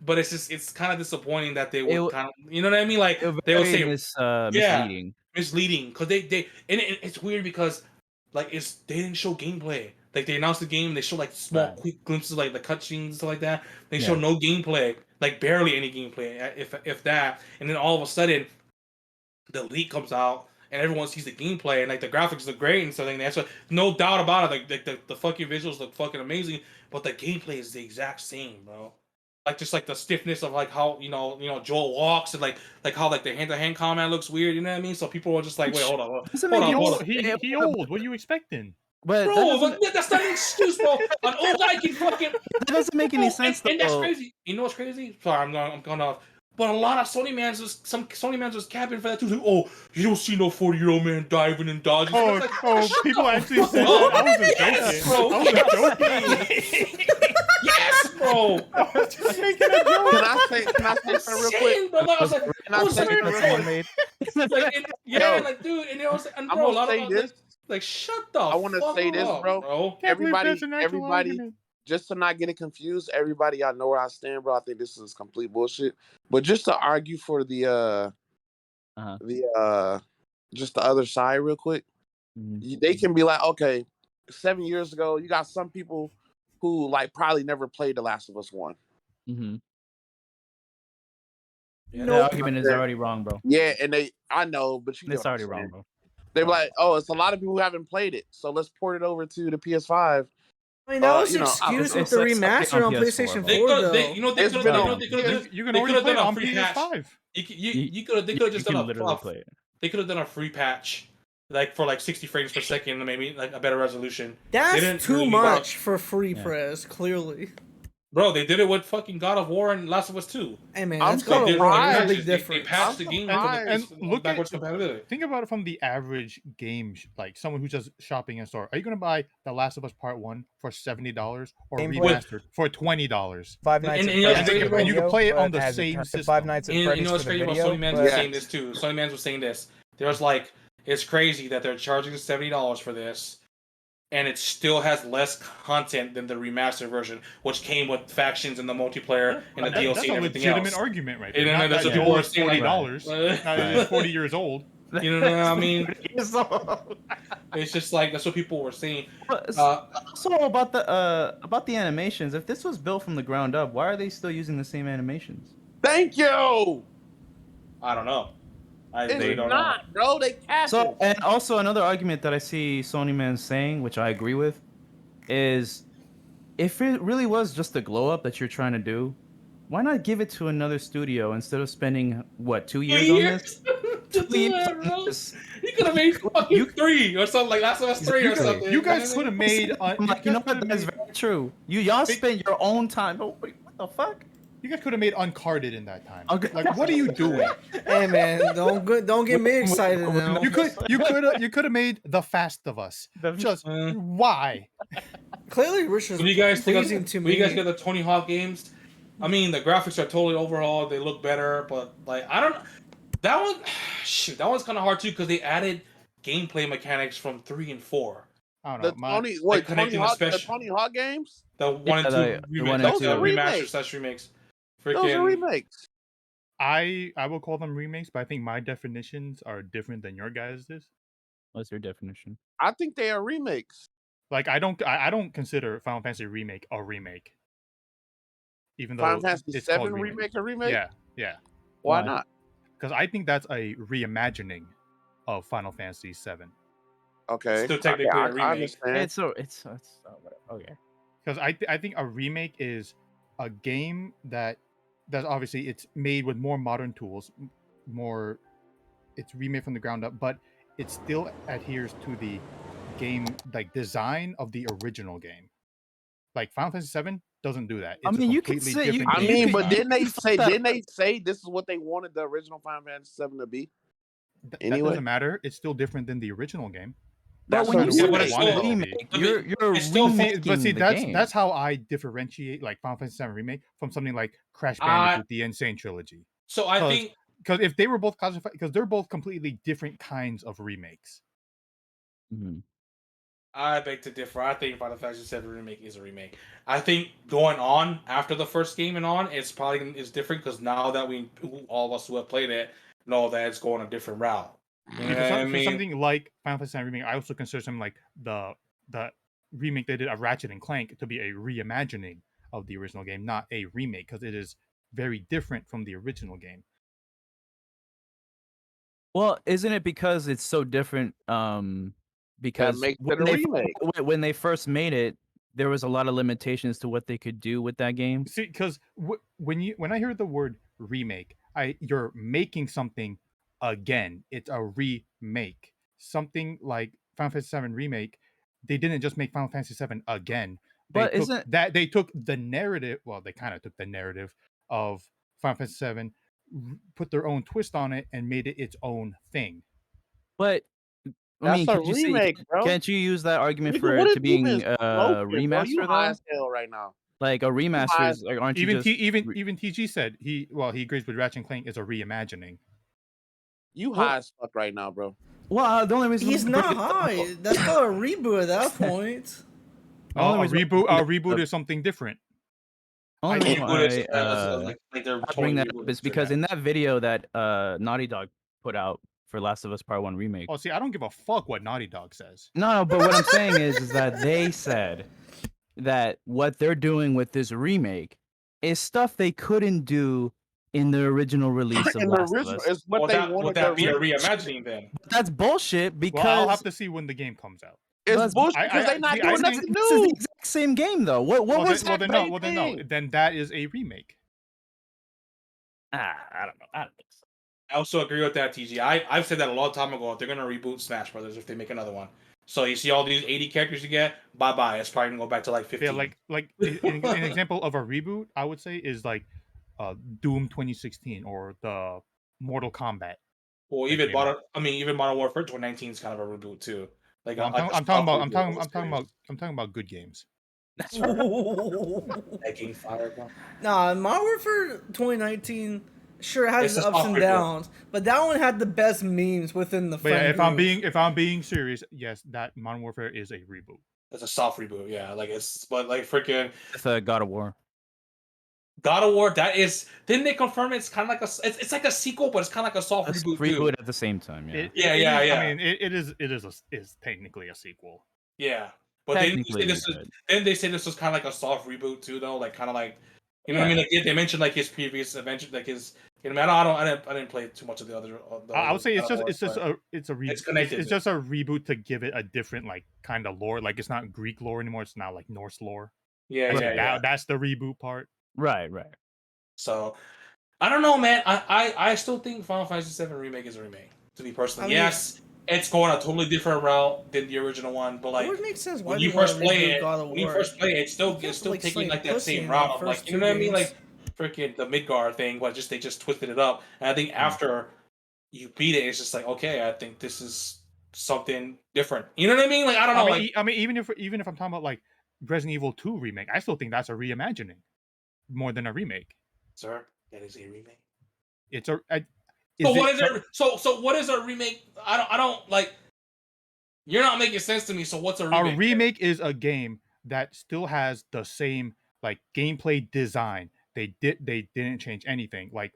Speaker 3: but it's kind of disappointing that they
Speaker 5: It
Speaker 3: would
Speaker 5: wa-
Speaker 3: kind of, you know what I mean? Like
Speaker 5: It was
Speaker 3: they would
Speaker 5: very
Speaker 3: say
Speaker 5: misleading.
Speaker 3: misleading because it's weird because like they didn't show gameplay. Like they announced the game, they show like small
Speaker 5: Right.
Speaker 3: quick glimpses like the cutscenes and stuff like that. They
Speaker 5: Yeah.
Speaker 3: show no gameplay, like barely any gameplay, if that. And then all of a sudden, the leak comes out and everyone sees the gameplay and like the graphics look great and something. That's what, no doubt about it. Like the fucking visuals look fucking amazing, but the gameplay is the exact same, bro. Like just like the stiffness of like how you know Joel walks and like how like the hand-to-hand combat looks weird. You know what I mean? So people were just like, wait, hold on,
Speaker 5: Doesn't
Speaker 3: hold
Speaker 5: make
Speaker 3: on,
Speaker 5: any
Speaker 3: hold on.
Speaker 1: He old. What are you expecting?
Speaker 5: But that
Speaker 3: Bro,
Speaker 5: doesn't,
Speaker 3: but that's not an excuse, bro. An old guy can fucking.
Speaker 5: that doesn't make any sense
Speaker 3: And that's
Speaker 5: though.
Speaker 3: crazy. You know what's crazy? Sorry, I'm going off. But a lot of Sony mans was capping for that too. Like, oh, you don't see no 40-year-old man diving and dodging. So
Speaker 1: Oh,
Speaker 3: it's like,
Speaker 1: people actually
Speaker 3: fuck
Speaker 1: said
Speaker 3: up.
Speaker 1: that. I was just
Speaker 3: Yes,
Speaker 1: joking.
Speaker 3: bro.
Speaker 1: I was just joking.
Speaker 3: Yes, bro.
Speaker 1: I was just making a joke.
Speaker 4: Can I say something real quick?
Speaker 3: Insane, bro. Like, I was like,
Speaker 4: Can I say something real quick?
Speaker 5: made.
Speaker 3: like,
Speaker 4: Yo,
Speaker 3: like, dude, and it was, and
Speaker 4: I'm
Speaker 3: bro, a
Speaker 4: gonna
Speaker 3: lot
Speaker 4: say
Speaker 3: of
Speaker 4: this.
Speaker 3: like, shut the
Speaker 4: I want to
Speaker 3: fuck
Speaker 4: say this,
Speaker 3: up,
Speaker 4: bro.
Speaker 1: Can't believe that's an actual
Speaker 4: Everybody,
Speaker 1: argument.
Speaker 4: just to not get it confused, everybody, y'all know where I stand, bro. I think this is complete bullshit. But just to argue for the just the other side, real quick, they can be like, okay, 7 years ago, you got some people who like probably never played The Last of Us 1.
Speaker 5: Mm-hmm.
Speaker 3: Yeah,
Speaker 5: The argument is already wrong, bro.
Speaker 4: Yeah, and I know, but you get
Speaker 5: It's
Speaker 4: what I'm
Speaker 5: already
Speaker 4: saying.
Speaker 5: wrong, bro.
Speaker 4: They're like, oh, it's a lot of people who haven't played it, so let's port it over to the PS5.
Speaker 2: I mean, that was
Speaker 4: you
Speaker 2: an
Speaker 4: know,
Speaker 2: excuse with
Speaker 5: it's
Speaker 2: the
Speaker 5: like something
Speaker 2: remaster
Speaker 5: on
Speaker 2: on
Speaker 5: PS4,
Speaker 2: PlayStation
Speaker 5: bro.
Speaker 2: 4, though.
Speaker 3: they
Speaker 4: It's
Speaker 3: could
Speaker 4: been
Speaker 3: have
Speaker 4: on.
Speaker 1: You can already play it on PS5.
Speaker 3: You could have just
Speaker 5: You
Speaker 3: done
Speaker 5: can literally play it.
Speaker 3: They could have done a free patch, like for like 60 frames per second, and maybe like a better resolution.
Speaker 2: That's too
Speaker 3: really
Speaker 2: much for free
Speaker 5: Yeah.
Speaker 2: press, clearly.
Speaker 3: Bro, they did it with fucking God of War and Last of Us 2.
Speaker 2: Hey, man,
Speaker 4: I'm
Speaker 2: that's got
Speaker 3: They
Speaker 2: a
Speaker 3: did
Speaker 2: lot of
Speaker 3: patches.
Speaker 2: big
Speaker 3: They
Speaker 2: difference.
Speaker 3: patched the game
Speaker 1: And
Speaker 3: for
Speaker 1: look
Speaker 3: backwards
Speaker 1: at
Speaker 3: compatibility.
Speaker 1: think about it from the average game, like someone who's just shopping in a store. Are you gonna buy The Last of Us Part 1 for $70 or
Speaker 8: Gameplay?
Speaker 1: remastered for $20?
Speaker 8: Five Nights
Speaker 3: And
Speaker 8: at
Speaker 3: you know,
Speaker 8: Freddy's
Speaker 3: and
Speaker 8: for the
Speaker 1: you can
Speaker 8: video,
Speaker 1: play it on
Speaker 8: but
Speaker 1: the
Speaker 8: has
Speaker 1: same
Speaker 8: Five
Speaker 1: system.
Speaker 8: Nights at
Speaker 3: And you
Speaker 8: Freddy's
Speaker 3: know what's
Speaker 8: for the
Speaker 3: crazy about
Speaker 8: video,
Speaker 3: Sony Mans
Speaker 8: but
Speaker 3: was saying this too. Sony Mans was saying this. There was like, it's crazy that they're charging $70 for this, and it still has less content than the remastered version, which came with factions and the multiplayer and the DLC
Speaker 1: That's
Speaker 3: and
Speaker 1: a
Speaker 3: everything
Speaker 1: legitimate
Speaker 3: else.
Speaker 1: argument, right?
Speaker 3: And
Speaker 1: there.
Speaker 3: then
Speaker 1: Not
Speaker 3: that's
Speaker 1: that
Speaker 3: what people
Speaker 1: Joel
Speaker 3: were
Speaker 1: is
Speaker 3: saying, like,
Speaker 1: $40. Not that he's 40 years old.
Speaker 3: You know what I mean? It's just like that's what people were saying.
Speaker 5: Also about the animations. If this was built from the ground up, why are they still using the same animations?
Speaker 4: Thank you.
Speaker 3: I don't know. I really
Speaker 4: It's
Speaker 3: don't
Speaker 4: not, bro. They cast
Speaker 5: So,
Speaker 4: it.
Speaker 5: and also another argument that I see Sony Man saying, which I agree with, is if it really was just a glow up that you're trying to do, why not give it to another studio instead of spending what 2 years on this? 2 years on this.
Speaker 3: You could have made fucking 3 or something like Last of Us 3 or something.
Speaker 1: You guys could have made.
Speaker 5: I'm like, you know what? That's very true. Y'all spent your own time. Oh, wait, what the fuck?
Speaker 1: You guys could have made Uncarded in that time.
Speaker 5: Okay.
Speaker 1: Like, what are you doing?
Speaker 2: Hey, man, don't get me excited now.
Speaker 1: You could have made The Fast of Us. Just why?
Speaker 2: Clearly, Rich is
Speaker 3: When you guys
Speaker 2: pleasing to
Speaker 3: when
Speaker 2: me.
Speaker 3: you guys get the Tony Hawk games, I mean the graphics are totally overhauled. They look better, but like I don't. That one, shoot, that one's kind of hard too because they added gameplay mechanics from 3 and 4.
Speaker 1: I don't
Speaker 4: The
Speaker 1: know.
Speaker 4: Tony,
Speaker 3: like
Speaker 4: Tony
Speaker 3: connecting the
Speaker 4: Hawk, the
Speaker 3: special-
Speaker 4: Tony Hawk games.
Speaker 3: The 1 and 2
Speaker 5: the
Speaker 3: remakes,
Speaker 5: 1 and
Speaker 3: those
Speaker 5: 2.
Speaker 3: are
Speaker 4: Remakes.
Speaker 3: remasters / remakes.
Speaker 4: Those are
Speaker 3: Freaking
Speaker 4: remakes.
Speaker 1: I will call them remakes, but I think my definitions are different than your guys's.
Speaker 5: What's your definition?
Speaker 4: I think they are remakes.
Speaker 1: Like I don't consider Final Fantasy Remake a remake, even though
Speaker 4: Final Fantasy
Speaker 1: it's
Speaker 4: 7
Speaker 1: called
Speaker 4: remake a remake.
Speaker 1: Yeah.
Speaker 4: Why
Speaker 5: Why?
Speaker 4: not?
Speaker 1: Because I think that's a reimagining of Final Fantasy 7.
Speaker 4: Okay.
Speaker 3: Still technically
Speaker 4: Okay,
Speaker 3: a
Speaker 4: I
Speaker 3: remake.
Speaker 4: understand.
Speaker 5: It's whatever. Okay.
Speaker 1: Because I think a remake is a game that's obviously it's made with more modern tools, it's remade from the ground up, but it still adheres to the game like design of the original game. Like Final Fantasy 7 doesn't do that.
Speaker 5: I
Speaker 1: It's
Speaker 5: mean,
Speaker 1: a
Speaker 5: you could
Speaker 1: completely
Speaker 5: say-
Speaker 1: different
Speaker 4: I
Speaker 5: you
Speaker 1: game.
Speaker 4: mean,
Speaker 5: could-
Speaker 4: but
Speaker 5: you
Speaker 4: didn't they
Speaker 5: could fuck
Speaker 4: say?
Speaker 5: that
Speaker 4: Didn't they say this is what they wanted the original Final Fantasy 7 to be?
Speaker 1: That
Speaker 4: Anyway.
Speaker 1: doesn't matter. It's still different than the original game.
Speaker 5: But
Speaker 4: That's
Speaker 5: when you
Speaker 4: what
Speaker 5: say
Speaker 3: Yeah, but it's
Speaker 5: a
Speaker 3: still-
Speaker 5: remake,
Speaker 3: I mean,
Speaker 5: you're
Speaker 3: it's still-
Speaker 5: remaking
Speaker 1: But see,
Speaker 5: the
Speaker 1: that's
Speaker 5: game.
Speaker 1: that's how I differentiate like Final Fantasy 7 remake from something like Crash Bandicoot: The Insane Trilogy.
Speaker 3: So I think
Speaker 1: Because if they were both classified, because they're both completely different kinds of remakes.
Speaker 5: Mhm.
Speaker 3: I beg to differ. I think Final Fantasy 7 remake is a remake. I think going on after the first game and on, it's probably is different because now that all of us who have played it know that it's going a different route. You know
Speaker 1: For
Speaker 3: what I mean?
Speaker 1: something like Final Fantasy 7 remake, I also consider something like the remake they did of Ratchet and Clank to be a reimagining of the original game, not a remake, because it is very different from the original game.
Speaker 5: Well, isn't it because it's so different? Because
Speaker 4: makes it
Speaker 5: when
Speaker 4: a
Speaker 5: they,
Speaker 4: remake.
Speaker 5: when they first made it, there was a lot of limitations to what they could do with that game.
Speaker 1: See, because when I hear the word remake, you're making something again. It's a remake. Something like Final Fantasy 7 remake, they didn't just make Final Fantasy 7 again.
Speaker 5: But
Speaker 1: They took the narrative. Well, they kind of took the narrative of Final Fantasy 7 put their own twist on it and made it its own thing.
Speaker 5: But I
Speaker 4: That's
Speaker 5: mean,
Speaker 4: a
Speaker 5: can't you say,
Speaker 4: remake, bro.
Speaker 5: can't you use that argument
Speaker 4: Nigga,
Speaker 5: for
Speaker 4: what
Speaker 5: it
Speaker 4: is
Speaker 5: to
Speaker 4: you
Speaker 5: being
Speaker 4: been
Speaker 5: a
Speaker 4: smoking, bro? You
Speaker 5: remaster
Speaker 4: high
Speaker 5: though?
Speaker 4: as hell right now.
Speaker 5: Like a remaster
Speaker 4: high-
Speaker 5: is like, aren't you
Speaker 1: Even
Speaker 5: just
Speaker 1: even TG said he agrees with Ratchet and Clank is a reimagining.
Speaker 4: You high as fuck right now, bro.
Speaker 5: well, the only reason
Speaker 2: He's
Speaker 5: I'm
Speaker 2: not
Speaker 5: bringing it up-
Speaker 2: high. That's not a reboot at that point.
Speaker 5: The only
Speaker 1: A
Speaker 5: reason I'm
Speaker 1: reboot
Speaker 5: bringing it up-
Speaker 1: is something different.
Speaker 5: only
Speaker 1: I
Speaker 5: reason
Speaker 1: think
Speaker 3: Reboot is,
Speaker 5: why,
Speaker 3: like they're
Speaker 5: I bring
Speaker 3: totally
Speaker 5: that up
Speaker 3: rebooting
Speaker 5: is because
Speaker 3: it.
Speaker 5: in that video that Naughty Dog put out for Last of Us Part 1 remake.
Speaker 1: Oh, see, I don't give a fuck what Naughty Dog says.
Speaker 5: No, but what I'm saying is that they said that what they're doing with this remake is stuff they couldn't do in the original release of
Speaker 4: In the
Speaker 5: Last of
Speaker 4: original,
Speaker 5: Us.
Speaker 4: it's what
Speaker 3: Would
Speaker 4: they
Speaker 3: that,
Speaker 4: wanted.
Speaker 3: would that be a
Speaker 4: to
Speaker 3: reimagining then?
Speaker 5: But that's bullshit
Speaker 1: Well,
Speaker 5: because
Speaker 1: I'll have to see when the game comes out.
Speaker 4: It's
Speaker 5: That's-
Speaker 4: bullshit
Speaker 1: I-
Speaker 4: because
Speaker 1: I-
Speaker 4: they're not
Speaker 1: see, I
Speaker 4: doing
Speaker 1: think-
Speaker 4: nothing
Speaker 5: this is the
Speaker 4: new.
Speaker 5: exact same game though. What
Speaker 1: Well,
Speaker 5: was
Speaker 1: then,
Speaker 5: that?
Speaker 1: well, then no. Then that is a remake.
Speaker 5: I don't know. I don't think so.
Speaker 3: I also agree with that, TG. I've said that a long time ago. They're gonna reboot Smash Brothers if they make another one. So you see all these 80 characters you get, bye bye. It's probably gonna go back to like 15.
Speaker 1: Yeah, like an example of a reboot, I would say is like Doom 2016 or the Mortal Kombat.
Speaker 3: Well,
Speaker 1: that
Speaker 3: even
Speaker 1: came
Speaker 3: Modern Warfare 2019 is kind of a reboot too. Like
Speaker 1: Well, I'm talking about good games.
Speaker 5: That's right.
Speaker 3: that game fire, bro.
Speaker 2: Nah, Modern Warfare 2019 sure has
Speaker 3: It's
Speaker 2: its
Speaker 3: a
Speaker 2: ups
Speaker 3: soft
Speaker 2: and
Speaker 3: reboot.
Speaker 2: downs, but that one had the best memes within the
Speaker 1: But yeah,
Speaker 2: friend group.
Speaker 1: if I'm being serious, yes, that Modern Warfare is a reboot.
Speaker 3: It's a soft reboot, yeah. Like it's but like freaking
Speaker 5: It's God of War.
Speaker 3: God of War. That is. Didn't they confirm it's kind of like it's like a sequel, but it's kind of like a soft
Speaker 5: Let's
Speaker 3: reboot
Speaker 5: reboot
Speaker 3: too.
Speaker 5: at the same time. Yeah.
Speaker 3: Yeah.
Speaker 1: I mean, it is technically a sequel.
Speaker 3: Yeah, but then
Speaker 5: Technically,
Speaker 3: they say this was kind of like a soft reboot too, though. Like kind of like you know what I mean. Like they mentioned like his previous adventure, like his. You know, I didn't play too much of the other.
Speaker 1: I would say it's
Speaker 3: God of
Speaker 1: just
Speaker 3: War, but
Speaker 1: it's a reboot.
Speaker 3: It's connected.
Speaker 1: It's just a reboot to give it a different like kind of lore. Like it's not Greek lore anymore. It's now like Norse lore.
Speaker 3: yeah.
Speaker 1: That's the reboot part.
Speaker 5: Right.
Speaker 3: So I don't know, man. I still think Final Fantasy VII remake is a remake. To be personally,
Speaker 2: I mean,
Speaker 3: yes, it's going a totally different route than the original one. But
Speaker 2: It
Speaker 3: like
Speaker 2: would make sense. Why
Speaker 3: when
Speaker 2: do
Speaker 3: you
Speaker 2: wanna
Speaker 3: first play
Speaker 2: reboot
Speaker 3: it,
Speaker 2: God of
Speaker 3: when you
Speaker 2: War?
Speaker 3: first play it, it's still
Speaker 2: You have to,
Speaker 3: still
Speaker 2: like,
Speaker 3: taking
Speaker 2: slay
Speaker 3: like that
Speaker 2: pussy
Speaker 3: same
Speaker 2: in
Speaker 3: route
Speaker 2: the
Speaker 3: of like
Speaker 2: first
Speaker 3: you know
Speaker 2: two
Speaker 3: what I mean,
Speaker 2: games.
Speaker 3: like freaking the Midgar thing, but just they just twisted it up. And I think after you beat it, it's just like okay, I think this is something different. You know what I mean? Like I don't know,
Speaker 1: I mean, even if I'm talking about like Resident Evil 2 remake, I still think that's a reimagining more than a remake.
Speaker 3: sir, that is a remake.
Speaker 1: It's a.
Speaker 3: So what is it? So what is a remake? I don't like. You're not making sense to me. So what's a remake?
Speaker 1: A remake is a game that still has the same like gameplay design. They didn't change anything. Like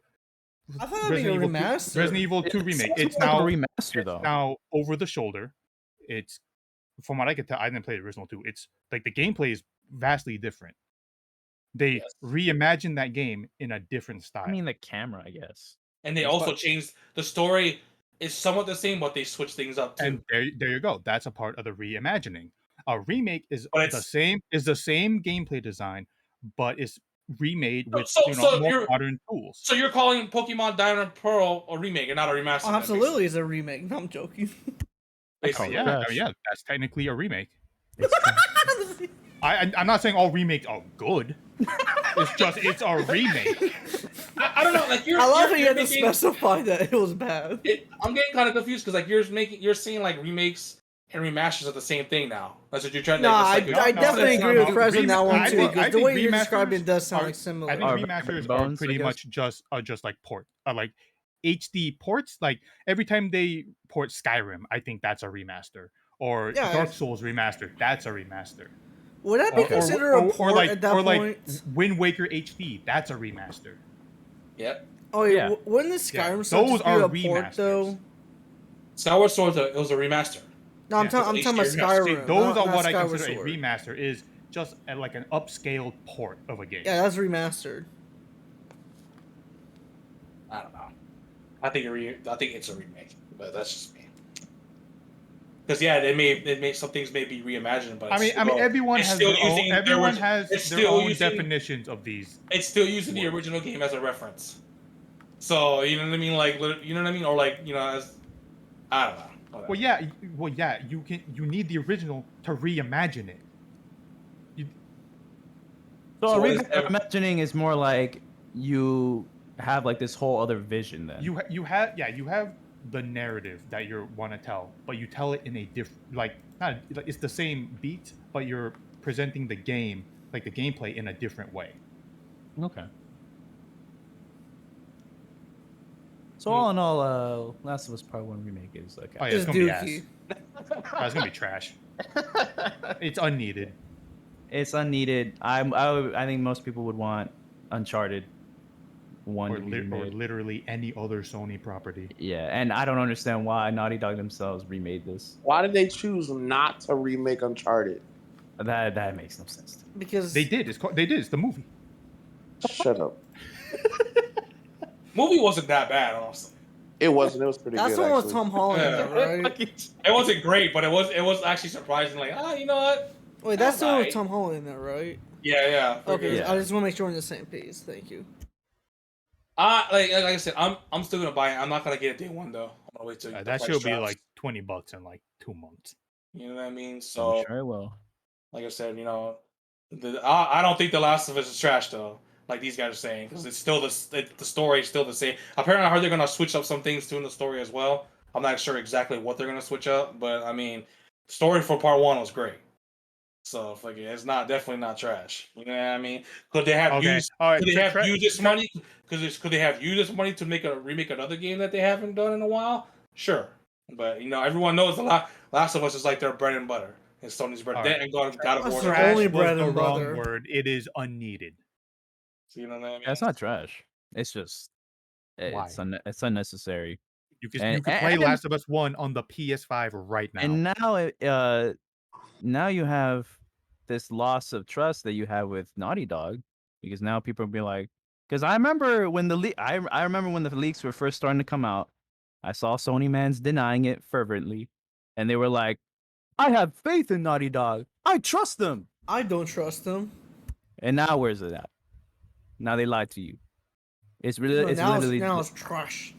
Speaker 2: I thought that'd be a remaster.
Speaker 1: Resident Evil 2 remake. It's
Speaker 5: like
Speaker 1: now
Speaker 5: a remaster though.
Speaker 1: now over the shoulder. It's from what I could tell. I didn't play the original 2. It's like the gameplay is vastly different. They reimagined that game in a different style.
Speaker 5: I mean, the camera, I guess.
Speaker 3: And they also changed the story. Is somewhat the same, but they switched things up too.
Speaker 1: And there you go. That's a part of the reimagining. A remake is
Speaker 3: But
Speaker 1: the
Speaker 3: it's-
Speaker 1: same gameplay design, but it's remade with
Speaker 3: So
Speaker 1: more
Speaker 3: you're-
Speaker 1: modern tools.
Speaker 3: So you're calling Pokemon Diamond and Pearl a remake and not a remaster?
Speaker 2: Oh,
Speaker 3: then,
Speaker 2: absolutely, is a remake. No, I'm joking.
Speaker 3: basically.
Speaker 1: Yeah,
Speaker 5: trash.
Speaker 1: yeah, that's technically a remake. I'm not saying all remakes are good. It's a remake.
Speaker 3: I don't know. Like
Speaker 2: I love how you had to
Speaker 3: making-
Speaker 2: specify that it was bad.
Speaker 3: I'm getting kind of confused because like you're seeing like remakes and remasters are the same thing now. That's what you're trying to.
Speaker 2: No,
Speaker 3: it's
Speaker 2: I,
Speaker 3: like-
Speaker 2: I
Speaker 1: no,
Speaker 2: definitely
Speaker 1: no,
Speaker 2: agree
Speaker 1: no,
Speaker 2: with Prez on that one
Speaker 1: I
Speaker 2: too,
Speaker 1: think-
Speaker 2: because
Speaker 1: I
Speaker 2: the
Speaker 1: think
Speaker 2: way you described it
Speaker 1: remasters
Speaker 2: does sound
Speaker 1: are-
Speaker 2: like similar.
Speaker 1: I think
Speaker 5: Are
Speaker 1: remasters
Speaker 5: bones,
Speaker 1: are
Speaker 5: I
Speaker 1: pretty
Speaker 5: guess?
Speaker 1: much just like like HD ports. Like every time they port Skyrim, I think that's a remaster. Or
Speaker 2: Yeah,
Speaker 1: Dark
Speaker 2: it's-
Speaker 1: Souls remastered, that's a remaster.
Speaker 2: Would that be considered a port at that point?
Speaker 1: Wind Waker HD, that's a remaster.
Speaker 3: Yep.
Speaker 2: Oh yeah,
Speaker 1: yeah.
Speaker 2: wouldn't the Skyrim
Speaker 1: Yeah,
Speaker 2: stuff
Speaker 1: those
Speaker 2: just be
Speaker 1: are
Speaker 2: a port
Speaker 1: remasters.
Speaker 2: though?
Speaker 3: Skyward Sword it was a remaster.
Speaker 2: No, I'm
Speaker 3: Yeah,
Speaker 2: talking
Speaker 3: it's
Speaker 2: about
Speaker 3: HD.
Speaker 1: See,
Speaker 2: Skyrim.
Speaker 1: those
Speaker 2: not
Speaker 1: are what I
Speaker 2: Skyward
Speaker 1: consider
Speaker 2: Sword.
Speaker 1: a remaster. Is just like an upscaled port of a game.
Speaker 2: Yeah, that's remastered.
Speaker 3: I don't know. I think it's a remake, but that's just me. Because yeah, they may some things may be reimagined, but
Speaker 1: I mean, everyone
Speaker 3: it's
Speaker 1: has
Speaker 3: still
Speaker 1: their own.
Speaker 3: using
Speaker 1: Everyone
Speaker 3: their-
Speaker 1: has
Speaker 3: it's
Speaker 1: their
Speaker 3: still
Speaker 1: own
Speaker 3: using-
Speaker 1: definitions of these.
Speaker 3: it's still using the original game as a reference. So you know what I mean, like you know what I mean, or like as I don't know. Whatever.
Speaker 1: Well, yeah. You need the original to reimagine it.
Speaker 5: So
Speaker 3: So
Speaker 5: a
Speaker 3: what is
Speaker 5: remake
Speaker 3: ev-
Speaker 5: I'm imagining is more like you have like this whole other vision then.
Speaker 1: You have the narrative that you want to tell, but you tell it in a different, like, not, it's the same beat, but you're presenting the game, like the gameplay, in a different way.
Speaker 5: Okay. So all in all, Last of Us Part 1 remake is like
Speaker 1: Oh yeah, it's
Speaker 2: Just
Speaker 1: gonna be ass.
Speaker 2: dookie.
Speaker 1: Oh, it's gonna be trash. It's unneeded.
Speaker 5: it's unneeded. I think most people would want Uncharted 1
Speaker 1: Or,
Speaker 5: to be
Speaker 1: or
Speaker 5: remade.
Speaker 1: literally any other Sony property.
Speaker 5: Yeah, and I don't understand why Naughty Dog themselves remade this.
Speaker 4: Why did they choose not to remake Uncharted?
Speaker 5: That makes no sense to me.
Speaker 2: Because
Speaker 1: They did. It's the movie.
Speaker 4: Shut up.
Speaker 3: Movie wasn't that bad, honestly.
Speaker 4: It wasn't. It was pretty
Speaker 2: that's
Speaker 4: good.
Speaker 2: the one with
Speaker 4: actually.
Speaker 2: Tom Holland, in
Speaker 3: Yeah.
Speaker 2: it, right?
Speaker 3: It wasn't great, but it was actually surprising. Like, you know what?
Speaker 2: Wait, that's the one with
Speaker 3: Alright.
Speaker 2: Tom Holland in there, right?
Speaker 3: Yeah.
Speaker 2: Okay,
Speaker 5: Yeah.
Speaker 2: I just want to make sure we're on the same page. Thank you.
Speaker 3: Like I said, I'm still gonna buy it. I'm not gonna get it day one though. I'm gonna wait till the
Speaker 1: That
Speaker 3: price
Speaker 1: should be
Speaker 3: drops.
Speaker 1: like $20 in like 2 months.
Speaker 3: You know what I mean?
Speaker 5: I'm
Speaker 3: So,
Speaker 5: sure it will.
Speaker 3: like I said, I don't think The Last of Us is trash though. Like these guys are saying, because it's still the story is still the same. Apparently, I heard they're gonna switch up some things too in the story as well. I'm not sure exactly what they're gonna switch up, but I mean, the story for part 1 was great. So, it's definitely not trash. You know what I mean? Could they have
Speaker 1: Okay.
Speaker 3: used?
Speaker 1: All right.
Speaker 3: Could they have used this money? Could they have used this money to remake another game that they haven't done in a while? Sure, but everyone knows the Last of Us is like their bread and butter. It's Sony's bread.
Speaker 1: All
Speaker 3: That
Speaker 1: right.
Speaker 3: and God of
Speaker 2: That's
Speaker 3: War.
Speaker 2: their
Speaker 1: Trash
Speaker 2: only
Speaker 1: was
Speaker 2: bread
Speaker 1: the
Speaker 2: and
Speaker 1: wrong
Speaker 2: butter.
Speaker 1: word. It is unneeded.
Speaker 3: You know what I mean?
Speaker 5: That's not trash. It's just
Speaker 1: Why?
Speaker 5: it's unnecessary.
Speaker 1: You could
Speaker 5: And-
Speaker 1: play
Speaker 5: and-
Speaker 1: Last of Us 1 on the PS5 right now.
Speaker 5: And now you have this loss of trust that you have with Naughty Dog, because now people will be like, because I remember when I remember when the leaks were first starting to come out, I saw Sony mans denying it fervently, and they were like, I have faith in Naughty Dog, I trust them,
Speaker 2: I don't trust him.
Speaker 5: and now where's it at? Now they lied to you. It's really, it's
Speaker 2: now
Speaker 5: literally,
Speaker 2: now it's trash.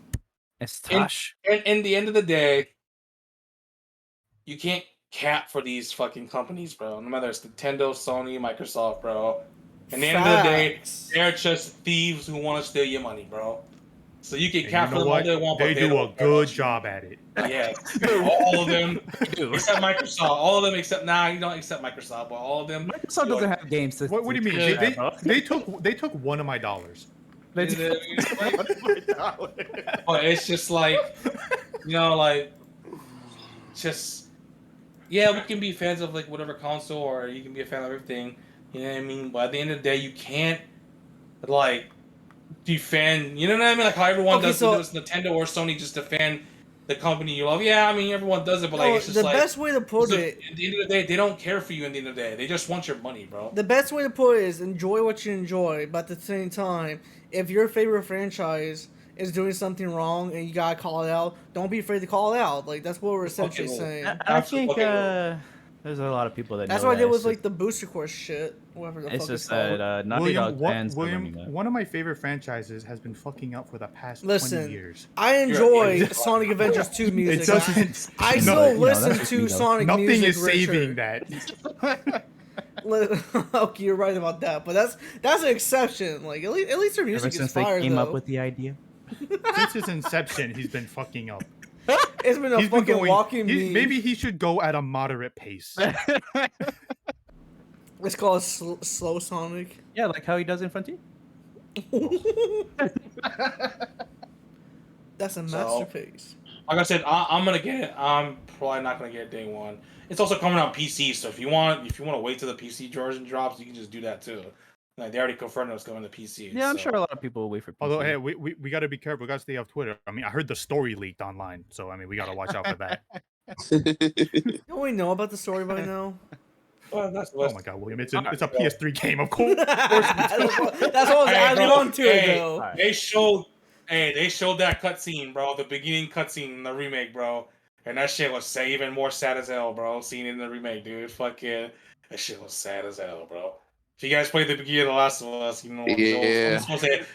Speaker 5: it's trash.
Speaker 3: And in the end of the day, you can't cap for these fucking companies, bro. No matter it's Nintendo, Sony, Microsoft, bro. And the end of the day,
Speaker 2: Facts.
Speaker 3: they're just thieves who want to steal your money, bro. So you can
Speaker 1: And
Speaker 3: cap
Speaker 1: you
Speaker 3: for
Speaker 1: know
Speaker 3: them all
Speaker 1: what?
Speaker 3: they want, but
Speaker 1: They
Speaker 3: they
Speaker 1: do a
Speaker 3: don't care
Speaker 1: good
Speaker 3: about you.
Speaker 1: job at it.
Speaker 3: Yeah, all of them except Microsoft. All of them except you don't accept Microsoft, but all of them.
Speaker 5: Microsoft doesn't have games to.
Speaker 1: What do you mean?
Speaker 3: Yeah,
Speaker 1: They took one of my dollars.
Speaker 5: They
Speaker 3: You know
Speaker 5: just-
Speaker 3: what I mean? But it's just like, just we can be fans of like whatever console, or you can be a fan of everything. You know what I mean? But at the end of the day, you can't like defend. You know what I mean? Like how everyone
Speaker 2: Okay,
Speaker 3: does,
Speaker 2: so-
Speaker 3: whether it's Nintendo or Sony, just defend the company you love. Yeah, I mean everyone does it, but like
Speaker 2: No,
Speaker 3: it's just
Speaker 2: the
Speaker 3: like
Speaker 2: best way to put
Speaker 3: so
Speaker 2: it,
Speaker 3: at the end of the day, they don't care for you. At the end of the day, they just want your money, bro.
Speaker 2: the best way to put it is enjoy what you enjoy, but at the same time, if your favorite franchise is doing something wrong and you gotta call it out, don't be afraid to call it out. Like that's what we're essentially
Speaker 3: rule.
Speaker 2: saying.
Speaker 5: I think
Speaker 3: Absolutely.
Speaker 5: there's a lot of people that.
Speaker 2: That's
Speaker 5: know
Speaker 2: why
Speaker 5: that.
Speaker 2: there
Speaker 5: It's
Speaker 2: was
Speaker 5: just-
Speaker 2: like the booster course shit, whatever the
Speaker 5: It's
Speaker 2: fuck
Speaker 5: just
Speaker 2: it's called.
Speaker 5: that Naughty Dog fans. are running that.
Speaker 1: One of my favorite franchises has been fucking up for the past
Speaker 2: Listen,
Speaker 1: 20 years.
Speaker 2: I enjoy
Speaker 3: you're-
Speaker 2: Sonic Adventures 2 music.
Speaker 1: It doesn't.
Speaker 2: I
Speaker 1: no,
Speaker 2: still
Speaker 5: you know,
Speaker 2: listen
Speaker 5: that's just
Speaker 2: to
Speaker 5: me, though.
Speaker 2: Sonic
Speaker 1: Nothing
Speaker 2: music.
Speaker 1: is saving
Speaker 2: Richard.
Speaker 1: that.
Speaker 2: Okay, you're right about that, but that's an exception. Like at least their
Speaker 5: Ever
Speaker 2: music is
Speaker 5: since they
Speaker 2: fire
Speaker 5: came
Speaker 2: though.
Speaker 5: up with the idea.
Speaker 1: Since his inception, he's been fucking up.
Speaker 2: It's been a
Speaker 1: He's been
Speaker 2: fucking
Speaker 1: going.
Speaker 2: walking meme.
Speaker 1: Maybe he should go at a moderate pace.
Speaker 2: It's called slow Sonic.
Speaker 5: Yeah, like how he does in Frontier.
Speaker 2: That's a
Speaker 3: So-
Speaker 2: masterpiece.
Speaker 3: Like I said, I'm gonna get it. I'm probably not gonna get it day one. It's also coming on PC, so if you want to wait till the PC version drops, you can just do that too. Like they already confirmed it was coming to PC.
Speaker 5: Yeah, I'm
Speaker 3: so.
Speaker 5: sure a lot of people will wait for. PC.
Speaker 1: Although, hey, we got to be careful. We got to stay off Twitter. I mean, I heard the story leaked online, so I mean, we got to watch out for that.
Speaker 2: Don't we know about the story by now?
Speaker 3: Well, that's
Speaker 1: Oh my God, William! It's a PS3 game, of course.
Speaker 2: That's what I was
Speaker 3: Hey,
Speaker 2: adding
Speaker 3: bro,
Speaker 2: on to it
Speaker 3: hey,
Speaker 2: though.
Speaker 3: They showed that cutscene, bro. The beginning cutscene in the remake, bro. And that shit was even more sad as hell, bro. Seeing it in the remake, dude. Fucking, that shit was sad as hell, bro. If you guys played the beginning of The Last of Us, you know when
Speaker 4: Yeah.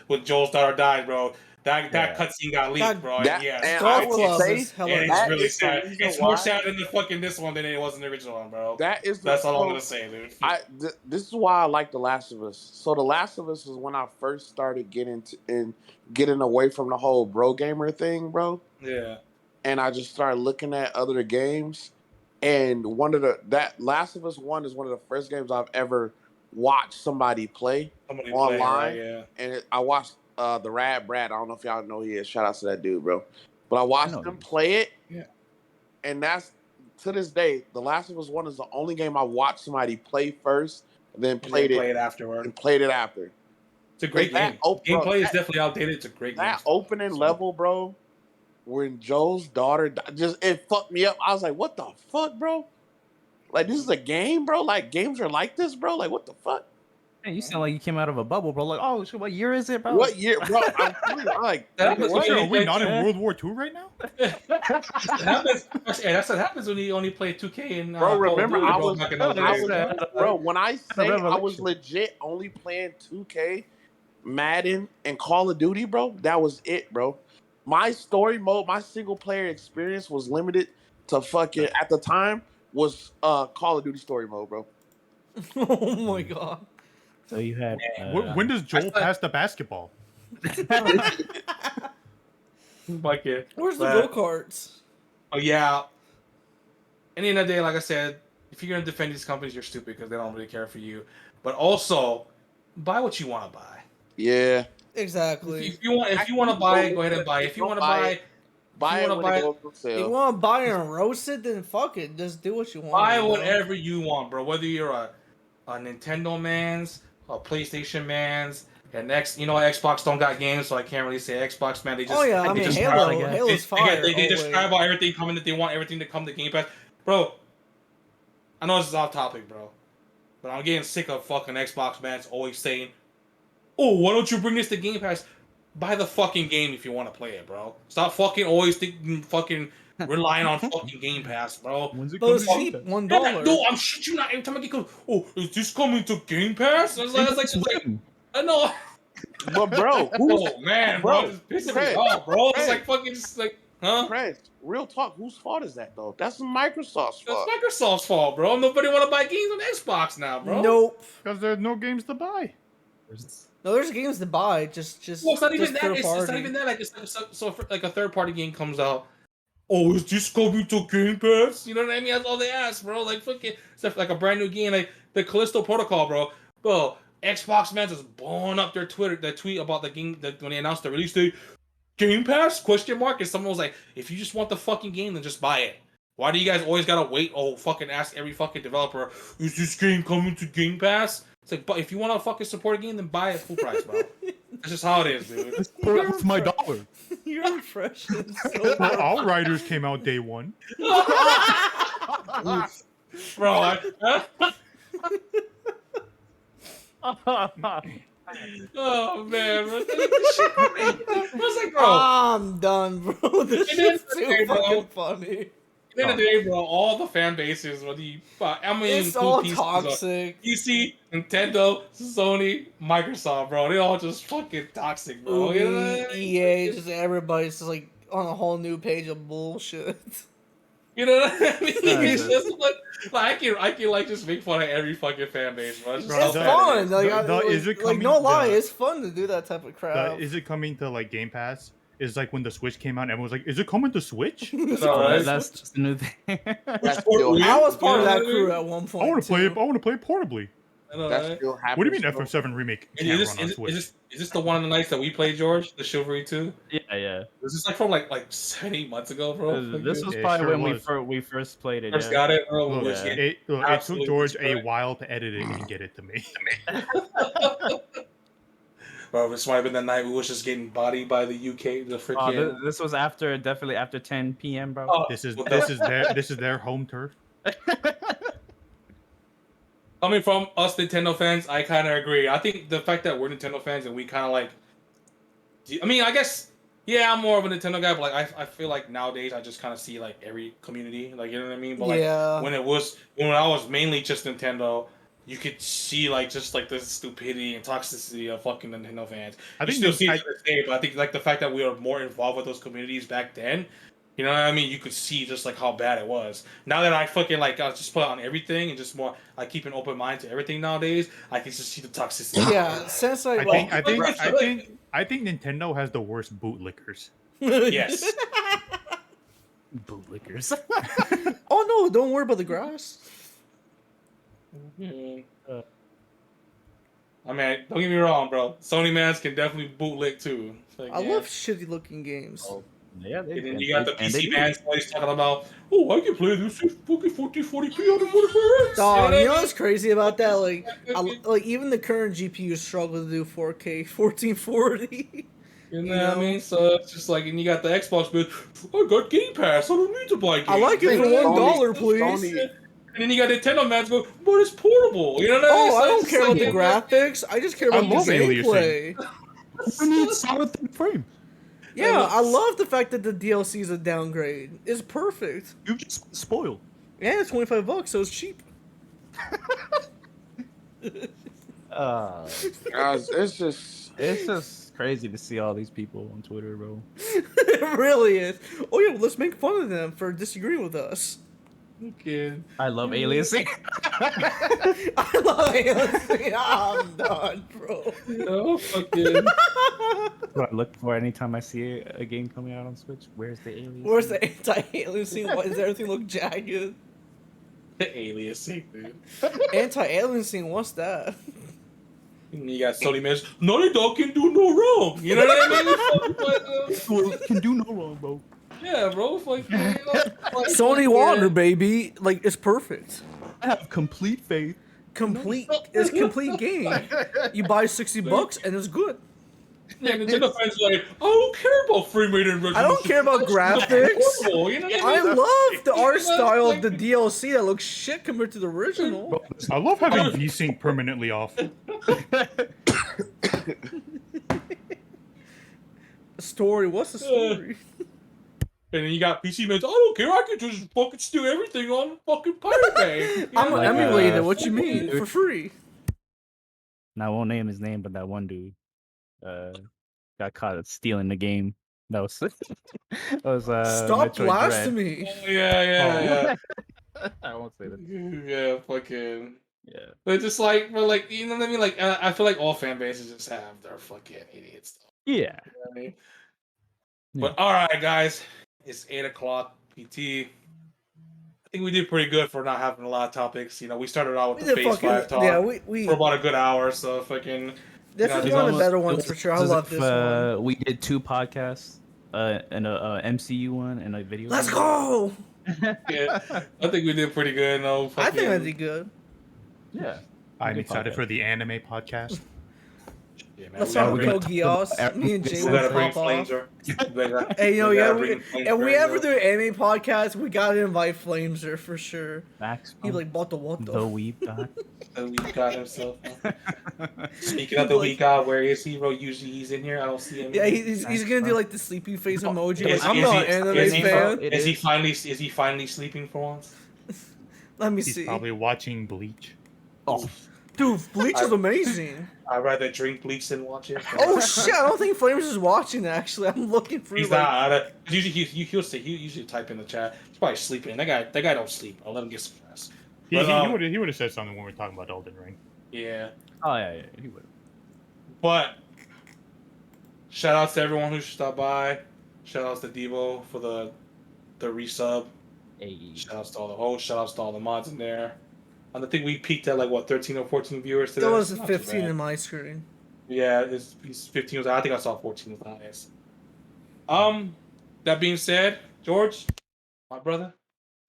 Speaker 3: when Joel's daughter died, bro. that
Speaker 5: Yeah.
Speaker 3: cutscene got leaked,
Speaker 2: That-
Speaker 3: bro.
Speaker 4: that-
Speaker 3: yeah,
Speaker 4: and
Speaker 2: Golf
Speaker 4: I will
Speaker 2: Club
Speaker 4: say
Speaker 2: is hella
Speaker 3: and it's
Speaker 4: that
Speaker 3: really
Speaker 4: is the
Speaker 3: sad.
Speaker 4: reason
Speaker 3: It's more
Speaker 4: why-
Speaker 3: sad in the fucking this one than it was in the original one, bro.
Speaker 4: That is
Speaker 3: That's all I'm
Speaker 4: so-
Speaker 3: gonna say, dude.
Speaker 4: This is why I like The Last of Us. So The Last of Us is when I first started getting away from the whole bro gamer thing, bro.
Speaker 3: Yeah.
Speaker 4: And I just started looking at other games. And that Last of Us 1 is one of the first games I've ever watched somebody play
Speaker 3: Somebody
Speaker 4: online.
Speaker 3: play, right? Yeah.
Speaker 4: And I watched the Rad Brad. I don't know if y'all know who he is. Shout out to that dude, bro. But I watched
Speaker 5: know
Speaker 4: him
Speaker 5: him.
Speaker 4: play it.
Speaker 3: Yeah.
Speaker 4: And that's, to this day, The Last of Us 1 is the only game I watched somebody play first, and then
Speaker 3: Play
Speaker 4: played it
Speaker 3: afterward.
Speaker 4: and played it after.
Speaker 3: It's a great
Speaker 4: That
Speaker 3: game.
Speaker 4: bro,
Speaker 3: Gameplay is
Speaker 4: that-
Speaker 3: definitely outdated. It's a great game.
Speaker 4: That
Speaker 3: still.
Speaker 4: opening
Speaker 3: So-
Speaker 4: level, bro, when Joe's daughter it fucked me up. I was like, what the fuck, bro? Like, this is a game, bro? Like, games are like this, bro? Like, what the fuck?
Speaker 5: Man, you sound like you came out of a bubble, bro. Like, oh shit, what year is it, bro?
Speaker 4: What year, bro? I'm telling you, I'm like,
Speaker 3: That
Speaker 4: nigga,
Speaker 3: was
Speaker 4: what?
Speaker 3: when
Speaker 1: Are we not in
Speaker 5: Yeah.
Speaker 1: World War II right now?
Speaker 3: That's what happens when you only play 2K and
Speaker 4: Bro,
Speaker 3: Call of
Speaker 4: remember,
Speaker 3: Duty,
Speaker 4: I
Speaker 3: bro,
Speaker 4: was,
Speaker 3: back in those
Speaker 4: I
Speaker 3: days.
Speaker 4: was, bro, when I say I was
Speaker 5: revelation.
Speaker 4: legit only playing 2K, Madden, and Call of Duty, bro, that was it, bro. My story mode, my single player experience was limited to fucking, at the time, was Call of Duty story mode, bro.
Speaker 2: Oh my god.
Speaker 5: So you had.
Speaker 1: When does Joel
Speaker 3: thought-
Speaker 1: pass the basketball?
Speaker 3: Fuck it.
Speaker 2: Where's the
Speaker 3: But-
Speaker 2: go karts?
Speaker 3: Oh yeah. At the end of the day, like I said, if you're gonna defend these companies, you're stupid because they don't really care for you. But also, buy what you want to buy.
Speaker 4: Yeah.
Speaker 2: Exactly.
Speaker 3: If you want to buy it, go ahead and buy it. If you want to buy,
Speaker 4: Buy it
Speaker 3: wanna
Speaker 4: when
Speaker 3: buy
Speaker 4: it
Speaker 3: it-
Speaker 4: goes on
Speaker 2: If
Speaker 4: sale.
Speaker 2: you want to buy and roast it, then fuck it. Just do what you want.
Speaker 3: buy
Speaker 2: you know?
Speaker 3: whatever you want, bro. Whether you're a Nintendo man's, a PlayStation man's, and Xbox don't got games, so I can't really say Xbox man. They just
Speaker 2: Oh yeah, I
Speaker 3: they
Speaker 2: mean
Speaker 3: just
Speaker 2: Halo.
Speaker 3: grab-
Speaker 5: I guess.
Speaker 2: Halo's fire.
Speaker 3: They just
Speaker 2: always.
Speaker 3: grab about everything coming that they want everything to come to Game Pass, bro. I know this is off topic, bro, but I'm getting sick of fucking Xbox man's always saying, "Oh, why don't you bring this to Game Pass?" Buy the fucking game if you want to play it, bro. Stop fucking always fucking relying on fucking Game Pass, bro.
Speaker 5: When's it
Speaker 2: But it's
Speaker 5: coming?
Speaker 2: cheap, $1.
Speaker 3: Yeah, no, I'm shit you not. Every time I get goes, oh, is this coming to Game Pass? I was like, I know.
Speaker 4: But bro, who's
Speaker 3: Oh man, bro,
Speaker 4: Bro,
Speaker 3: it's pissing
Speaker 4: Fred,
Speaker 3: me off, bro. It's
Speaker 4: Fred.
Speaker 3: like fucking, just like, huh?
Speaker 4: Chris, real talk, whose fault is that though? That's Microsoft's fault.
Speaker 3: That's Microsoft's fault, bro. Nobody want to buy games on Xbox now, bro.
Speaker 2: Nope.
Speaker 1: Because there's no games to buy.
Speaker 2: No, there's games to buy. Just
Speaker 3: Well, it's not even
Speaker 2: just
Speaker 3: that.
Speaker 2: third
Speaker 3: It's not
Speaker 2: party.
Speaker 3: even that. Like, so if, like a third party game comes out. Oh, is this coming to Game Pass? You know what I mean? That's all they ask, bro. Like fucking stuff like a brand new game, like the Callisto Protocol, bro. Bro, Xbox fans is blowing up their tweet about the game when they announced the release date. Game Pass? Question mark. And someone was like, if you just want the fucking game, then just buy it. Why do you guys always gotta wait? Oh, fucking ask every fucking developer, is this game coming to Game Pass? It's like, but if you want to fucking support a game, then buy it full price, bro. That's just how it is, dude.
Speaker 1: It's my dollar.
Speaker 2: Your impression is so
Speaker 1: Well, Outriders came out day one.
Speaker 3: Bro, oh man, bro. I was like, bro.
Speaker 2: I'm done, bro. This
Speaker 3: It is
Speaker 2: is too
Speaker 3: okay, bro.
Speaker 2: fucking funny.
Speaker 3: At the end of the day, bro, all the fan bases, whether you, I mean,
Speaker 2: It's all
Speaker 3: PC,
Speaker 2: toxic.
Speaker 3: PC, Nintendo, Sony, Microsoft, bro, they all just fucking toxic, bro. You know what I mean?
Speaker 2: EA, just everybody's just like on a whole new page of bullshit.
Speaker 3: You know what I mean? It's
Speaker 5: Yeah.
Speaker 3: just like I can like just make fun of every fucking fan base, bro. It's just
Speaker 1: Bro,
Speaker 2: It's
Speaker 3: how
Speaker 1: the-
Speaker 3: bad it
Speaker 2: fun.
Speaker 3: is.
Speaker 2: Like,
Speaker 1: is it
Speaker 2: like
Speaker 1: coming
Speaker 2: no lie,
Speaker 1: the-
Speaker 2: it's fun to do that type of crap.
Speaker 1: Is it coming to like Game Pass? Is like when the Switch came out, everyone was like, "Is it coming to Switch?"
Speaker 3: No, right?
Speaker 5: That's just a new thing.
Speaker 4: That's still,
Speaker 2: I was part of
Speaker 3: You know
Speaker 2: that
Speaker 3: what I
Speaker 2: crew
Speaker 3: mean?
Speaker 2: at one point.
Speaker 1: I want to play it.
Speaker 2: too.
Speaker 1: I want to play it portably.
Speaker 3: I know,
Speaker 4: that's
Speaker 3: right?
Speaker 4: still happening.
Speaker 1: What do you mean
Speaker 4: bro.
Speaker 1: FF7 remake
Speaker 3: And
Speaker 1: can't
Speaker 3: is
Speaker 1: run on Switch?
Speaker 3: is this the one of the nights that we played, George? The Chivalry 2?
Speaker 5: Yeah.
Speaker 3: This is like from like 7-8 months ago, bro.
Speaker 5: This was
Speaker 1: It
Speaker 5: probably
Speaker 1: sure
Speaker 5: when
Speaker 1: was.
Speaker 5: we first played it.
Speaker 3: First
Speaker 5: Yeah.
Speaker 3: got it, bro.
Speaker 1: Look,
Speaker 3: We was
Speaker 5: yeah.
Speaker 3: getting-
Speaker 1: it took
Speaker 3: absolutely
Speaker 1: George a
Speaker 3: destroyed.
Speaker 1: while to edit it and get it to me.
Speaker 3: Bro, this might have been the night we was just getting bodied by the UK, the
Speaker 5: Oh,
Speaker 3: freaking.
Speaker 5: this was definitely after 10 p.m., bro.
Speaker 3: Oh,
Speaker 1: This is
Speaker 3: what
Speaker 1: this
Speaker 3: the-
Speaker 1: is their home turf.
Speaker 3: Coming from us Nintendo fans, I kind of agree. I think the fact that we're Nintendo fans and we kind of like, I mean, I guess, yeah, I'm more of a Nintendo guy, but like, I feel like nowadays I just kind of see like every community, like, you know what I mean? But like,
Speaker 2: Yeah.
Speaker 3: when I was mainly just Nintendo, you could see like just like the stupidity and toxicity of fucking Nintendo fans.
Speaker 1: I
Speaker 3: You
Speaker 1: think
Speaker 3: still
Speaker 1: this-
Speaker 3: see it
Speaker 1: I-
Speaker 3: to this day, but I think like the fact that we were more involved with those communities back then, you know what I mean? You could see just like how bad it was. Now that I fucking like just put on everything and just more like keep an open mind to everything nowadays, I can just see the toxicity.
Speaker 2: Yeah, since
Speaker 1: I
Speaker 2: like,
Speaker 1: think, I think,
Speaker 3: Right.
Speaker 1: I think, I think Nintendo has the worst bootlickers.
Speaker 3: Yes.
Speaker 5: Bootlickers.
Speaker 2: Oh no, don't worry about the grass.
Speaker 3: I mean, don't get me wrong, bro. Sony mans can definitely bootlick too. Like,
Speaker 2: I
Speaker 3: yeah.
Speaker 2: love shitty looking games.
Speaker 5: Yeah,
Speaker 3: And then you got the
Speaker 5: and they
Speaker 3: PC
Speaker 5: do.
Speaker 3: fans always talking about, oh, I can play this at fucking 1440p on the 44
Speaker 2: Dog, you know
Speaker 3: what
Speaker 2: what's crazy about that? Like even the current GPUs struggle to do 4K 1440.
Speaker 3: You know what I mean? So it's just like, and you got the Xbox, but I got Game Pass. I don't need to buy games.
Speaker 2: I like it
Speaker 3: You
Speaker 2: for
Speaker 3: know what I mean?
Speaker 2: $1, please.
Speaker 4: Sony-
Speaker 3: And then you got Nintendo fans go, but it's portable. You know what I mean?
Speaker 2: Oh,
Speaker 3: So
Speaker 2: I
Speaker 3: it's
Speaker 2: don't
Speaker 3: just
Speaker 2: care about
Speaker 3: like,
Speaker 2: the graphics. I just care
Speaker 1: I
Speaker 2: about the
Speaker 1: love aliasing.
Speaker 2: gameplay.
Speaker 5: You need solid frame.
Speaker 2: Yeah, I love the fact that the DLC is a downgrade. It's perfect.
Speaker 5: You just spoiled.
Speaker 2: And it's $25, so it's cheap.
Speaker 4: Guys, it's just
Speaker 5: crazy to see all these people on Twitter, bro.
Speaker 2: It really is. Oh yeah, well, let's make fun of them for disagreeing with us.
Speaker 3: Kid.
Speaker 5: I love aliasing.
Speaker 2: I love aliasing. I'm done, bro.
Speaker 3: Oh, fucking.
Speaker 5: What I look for anytime I see a game coming out on Switch. Where's the aliasing?
Speaker 2: Where's the anti-aliasing? Why does everything look jagged?
Speaker 3: The aliasing, dude.
Speaker 2: Anti-aliasing, what's that?
Speaker 3: And you got Sony mans, Naughty Dog can do no wrong. You know what I mean? It's like,
Speaker 5: Well, can do no wrong, bro.
Speaker 3: yeah, bro. It's like,
Speaker 2: Sony Wander, baby. Like, it's perfect.
Speaker 5: I have complete faith.
Speaker 2: It's complete game. You buy $60 and it's good.
Speaker 3: Yeah, Nintendo fans are like, I don't care about frame rate and resolution.
Speaker 2: I don't care about graphics.
Speaker 3: Horrible, you know what
Speaker 2: I
Speaker 3: I mean?
Speaker 2: love the art
Speaker 3: Like-
Speaker 2: style of the DLC that looks shit compared to the original.
Speaker 1: I love having VSync permanently off.
Speaker 2: Story, what's the story?
Speaker 3: And then you got PC mans, I don't care, I can just fucking steal everything on fucking Pirate Bay. You
Speaker 2: I'm
Speaker 3: know?
Speaker 5: Like,
Speaker 2: emulated. What you mean? For free.
Speaker 5: And I won't name his name, but that one dude got caught stealing the game. That was that was
Speaker 2: Stop
Speaker 5: Metroid Dread.
Speaker 2: blasphemy.
Speaker 3: Yeah.
Speaker 5: I won't say that.
Speaker 3: Yeah, fucking.
Speaker 5: Yeah.
Speaker 3: But just like, but like, you know what I mean? Like, I feel like all fan bases just have their fucking idiot stuff.
Speaker 5: Yeah.
Speaker 3: You know what I mean? But all right, guys, it's 8:00 PT. I think we did pretty good for not having a lot of topics. You know, we started out with
Speaker 2: We
Speaker 3: the
Speaker 2: did
Speaker 3: Phase
Speaker 2: fucking
Speaker 3: 5 talk
Speaker 2: yeah. We
Speaker 3: for about a good hour, so fucking.
Speaker 2: this
Speaker 3: you know,
Speaker 2: is
Speaker 3: these
Speaker 2: one of the
Speaker 3: almost-
Speaker 2: better ones for sure. I
Speaker 5: As
Speaker 2: love
Speaker 5: if,
Speaker 2: this one.
Speaker 5: We did 2 podcasts, and a MCU one and a video.
Speaker 2: Let's
Speaker 5: game.
Speaker 2: go.
Speaker 3: Yeah, I think we did pretty good. No,
Speaker 2: I think I
Speaker 3: fucking-
Speaker 2: did good.
Speaker 5: Yeah.
Speaker 1: I'm
Speaker 5: Good
Speaker 1: excited
Speaker 5: podcast.
Speaker 1: for the anime podcast.
Speaker 3: Yeah, man,
Speaker 2: Let's
Speaker 3: we
Speaker 2: talk
Speaker 3: gotta
Speaker 2: about
Speaker 3: bring-
Speaker 2: Code Geass. Me and Jay
Speaker 3: We
Speaker 2: will
Speaker 3: gotta bring
Speaker 2: pop off.
Speaker 3: Flameser. We gotta-
Speaker 2: Hey, you know,
Speaker 3: we
Speaker 2: yeah,
Speaker 3: gotta
Speaker 2: we,
Speaker 3: bring
Speaker 2: if we
Speaker 3: Flameser.
Speaker 2: ever do an anime podcast, we gotta invite Flameser for sure.
Speaker 5: Max.
Speaker 2: He'd be like, what the what
Speaker 5: the
Speaker 2: the?
Speaker 5: weeb guy.
Speaker 3: The weak guy himself. Speaking of the weak guy, where is he, bro? Usually he's in here. I don't see him.
Speaker 2: Yeah, he's gonna do like the sleepy face emoji. Like,
Speaker 3: Is-
Speaker 2: I'm
Speaker 3: is
Speaker 2: not
Speaker 3: he-
Speaker 2: an anime
Speaker 3: is he-
Speaker 2: fan.
Speaker 5: It
Speaker 3: Is he
Speaker 5: is.
Speaker 3: finally sleeping for once?
Speaker 2: Let me
Speaker 1: He's
Speaker 2: see.
Speaker 1: probably watching Bleach.
Speaker 5: Oh,
Speaker 2: Dude, Bleach is amazing.
Speaker 3: I'd rather drink bleach than watch it.
Speaker 2: Oh shit! I don't think Flameser's watching. Actually, I'm looking for
Speaker 3: He's
Speaker 2: like.
Speaker 3: not. Usually he usually type in the chat. He's probably sleeping. That guy don't sleep. I'll let him get some rest.
Speaker 1: He,
Speaker 3: But,
Speaker 1: he would have said something when we were talking about Elden Ring.
Speaker 3: Yeah.
Speaker 5: oh yeah, he would.
Speaker 3: But shout outs to everyone who stopped by. Shout outs to Devo for the resub.
Speaker 5: Hey.
Speaker 3: Shout outs to all the hosts. Shout outs to all the mods in there. I think we peaked at like what 13 or 14 viewers today.
Speaker 2: That was
Speaker 3: Not too
Speaker 2: 15
Speaker 3: bad.
Speaker 2: in my screen.
Speaker 3: Yeah, it's 15 was. I think I saw 14 was the highest. That being said, George, my brother,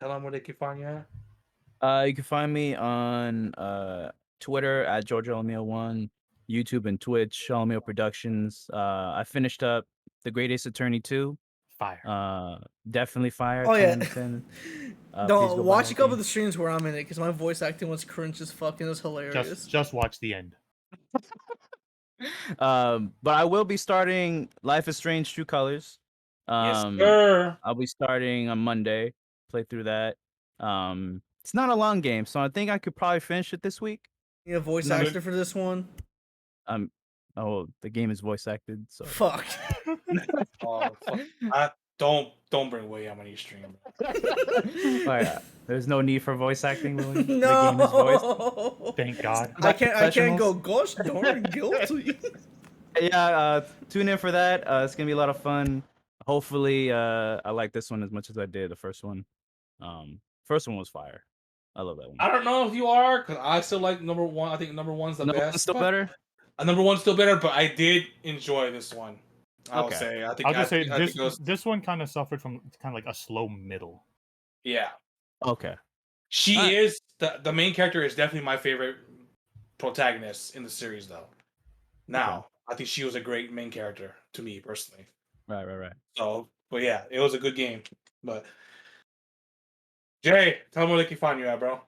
Speaker 3: tell them where they can find you at.
Speaker 5: You can find me on Twitter at GeorgeLMeo1, YouTube and Twitch, Shalomeo Productions. I finished up The Great Ace Attorney 2.
Speaker 1: Fire.
Speaker 5: Definitely fire.
Speaker 2: Oh, yeah.
Speaker 5: 10 10. Please
Speaker 2: No,
Speaker 5: go
Speaker 2: watch
Speaker 5: buy
Speaker 2: a
Speaker 5: it.
Speaker 2: couple of the streams where I'm in it because my voice acting was cringe as fucking. It was hilarious.
Speaker 1: Just watch the end.
Speaker 5: But I will be starting Life is Strange True Colors.
Speaker 3: Yes, sir.
Speaker 5: I'll be starting on Monday. Play through that. It's not a long game, so I think I could probably finish it this week.
Speaker 2: Need a voice
Speaker 3: No, no.
Speaker 2: actor for this one?
Speaker 5: Oh, the game is voice acted, so
Speaker 2: Fuck.
Speaker 3: Oh, fuck. Don't bring William on your stream.
Speaker 5: Oh, yeah. There's no need for voice acting, William. The game is voiced.
Speaker 2: No.
Speaker 1: Thank God.
Speaker 2: I can't go.
Speaker 5: Professionals.
Speaker 2: Gosh darn guilty.
Speaker 5: Yeah, tune in for that. It's gonna be a lot of fun. Hopefully, I like this one as much as I did the first one. First one was fire. I love that one.
Speaker 3: I don't know if you are, because I still like number one. I think number one's the
Speaker 5: No,
Speaker 3: best.
Speaker 5: it's still
Speaker 3: but-
Speaker 5: better.
Speaker 3: Number one's still better, but I did enjoy this one. I would
Speaker 5: Okay.
Speaker 3: say. I think
Speaker 1: I'll just say
Speaker 3: I think
Speaker 1: this
Speaker 3: it was,
Speaker 1: this one kind of suffered from kind of like a slow middle.
Speaker 3: yeah.
Speaker 5: Okay.
Speaker 3: She
Speaker 5: Alright.
Speaker 3: is the main character is definitely my favorite protagonist in the series, though. Now, I think she was a great main character to me personally.
Speaker 5: Right.
Speaker 3: So, but yeah, it was a good game. But Jay, tell them where they can find you at, bro.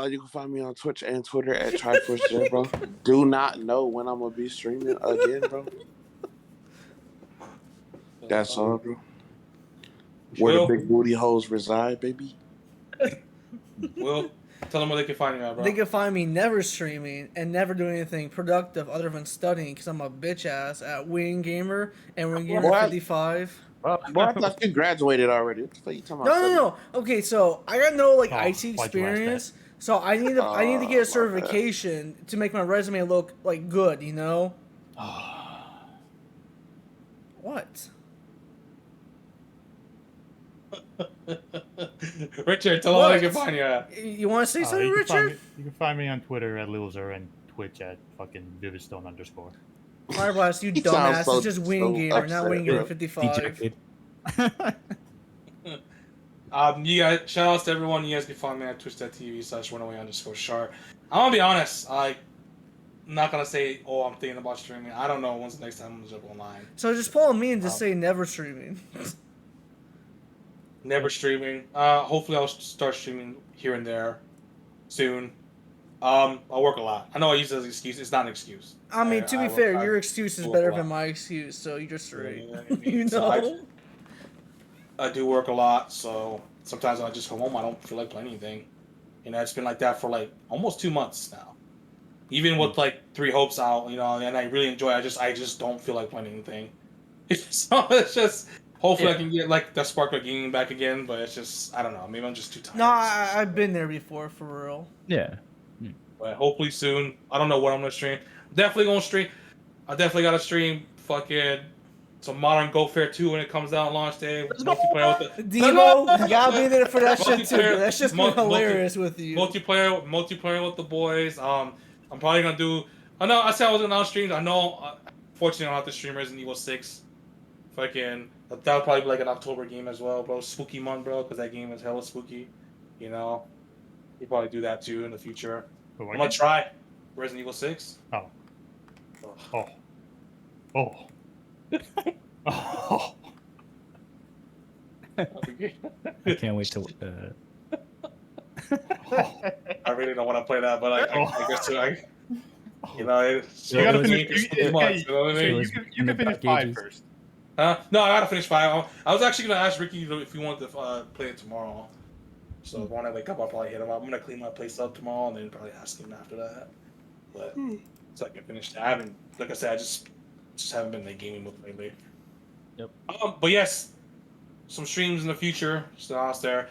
Speaker 4: You can find me on Twitch and Twitter at TriforceJ, bro. Do not know when I'm gonna be streaming again, bro. That's all, bro. Where the
Speaker 3: Will,
Speaker 4: big booty hoes reside, baby.
Speaker 3: Will, tell them where they can find you at, bro.
Speaker 2: They can find me never streaming and never doing anything productive other than studying because I'm a bitch ass at Wing Gamer and Wing Gamer
Speaker 4: What?
Speaker 2: 55.
Speaker 5: Well,
Speaker 4: Boy, I thought you graduated already. What the fuck you talking about?
Speaker 2: No. Okay, so I got no like
Speaker 1: Oh,
Speaker 2: IT
Speaker 1: why'd you ask
Speaker 2: experience, so I need to
Speaker 4: Oh, my
Speaker 2: get a
Speaker 4: bad.
Speaker 2: certification to make my resume look like good. You know what?
Speaker 3: Richard, tell them where they can
Speaker 2: What?
Speaker 3: find you at.
Speaker 2: You want to say something,
Speaker 1: you can find
Speaker 2: Richard?
Speaker 1: me, you can find me on Twitter at Lilzer and Twitch at fucking Vividstone _.
Speaker 2: Fire blast, you
Speaker 4: He sounds
Speaker 2: dumbass!
Speaker 4: so-
Speaker 2: it's just Wing
Speaker 4: so
Speaker 2: Gamer, not
Speaker 4: upset,
Speaker 2: Wing Gamer
Speaker 4: bro.
Speaker 2: 55.
Speaker 5: dejected.
Speaker 3: You guys, shout outs to everyone. You guys can find me at twitch.tv/runaway_shark. I'm gonna be honest. I'm not gonna say, oh, I'm thinking about streaming. I don't know when's the next time I'm gonna jump online.
Speaker 2: So just follow me and just say never streaming.
Speaker 3: Never streaming. Hopefully I'll start streaming here and there soon. I work a lot. I know I use it as an excuse. It's not an excuse.
Speaker 2: I mean, to be fair, your excuse is
Speaker 3: work
Speaker 2: better
Speaker 3: a lot.
Speaker 2: than my excuse, so you're just right.
Speaker 3: Yeah,
Speaker 2: You
Speaker 3: so
Speaker 2: know?
Speaker 3: I do work a lot, so sometimes when I just come home, I don't feel like playing anything. You know, it's been like that for like almost 2 months now. Even with like 3 Hopes out, you know, and I really enjoy it. I just don't feel like playing anything. So it's just hopefully I can get like the spark of gaming back again, but it's just I don't know. Maybe I'm just too tired.
Speaker 2: No, I've been there before, for real.
Speaker 5: Yeah.
Speaker 3: But hopefully soon. I don't know what I'm gonna stream. Definitely gonna stream. I definitely gotta stream fucking some Modern Go Fair 2 when it comes out on launch day. Multiplayer with the
Speaker 2: Devo, you gotta be there for that shit too.
Speaker 3: Multiplayer-
Speaker 2: That's just been hilarious with you.
Speaker 3: multiplayer with the boys. I'm probably gonna do. I know I said I was gonna stream. I know. Fortunately, I don't have to stream Resident Evil 6. Fucking that'll probably be like an October game as well, bro. Spooky month, bro, because that game is hella spooky. You know, you probably do that too in the future.
Speaker 1: But
Speaker 3: I'm gonna try Resident Evil 6.
Speaker 1: Oh. Oh.
Speaker 5: I can't wait to.
Speaker 3: I really don't want to play that, but I guess you know, it's,
Speaker 1: You gotta
Speaker 5: was-
Speaker 1: finish.
Speaker 3: it's 2 months, you know what I mean?
Speaker 1: You can finish 5 first.
Speaker 3: Huh? No, I gotta finish 5. I was actually gonna ask Ricky if he wanted to play it tomorrow. So when I wake up, I'll probably hit him up. I'm gonna clean my place up tomorrow, and then probably ask him after that. But so I can finish that. I haven't, like I said, I just haven't been in the gaming mood lately.
Speaker 5: Yep.
Speaker 3: But yes, some streams in the future still out there.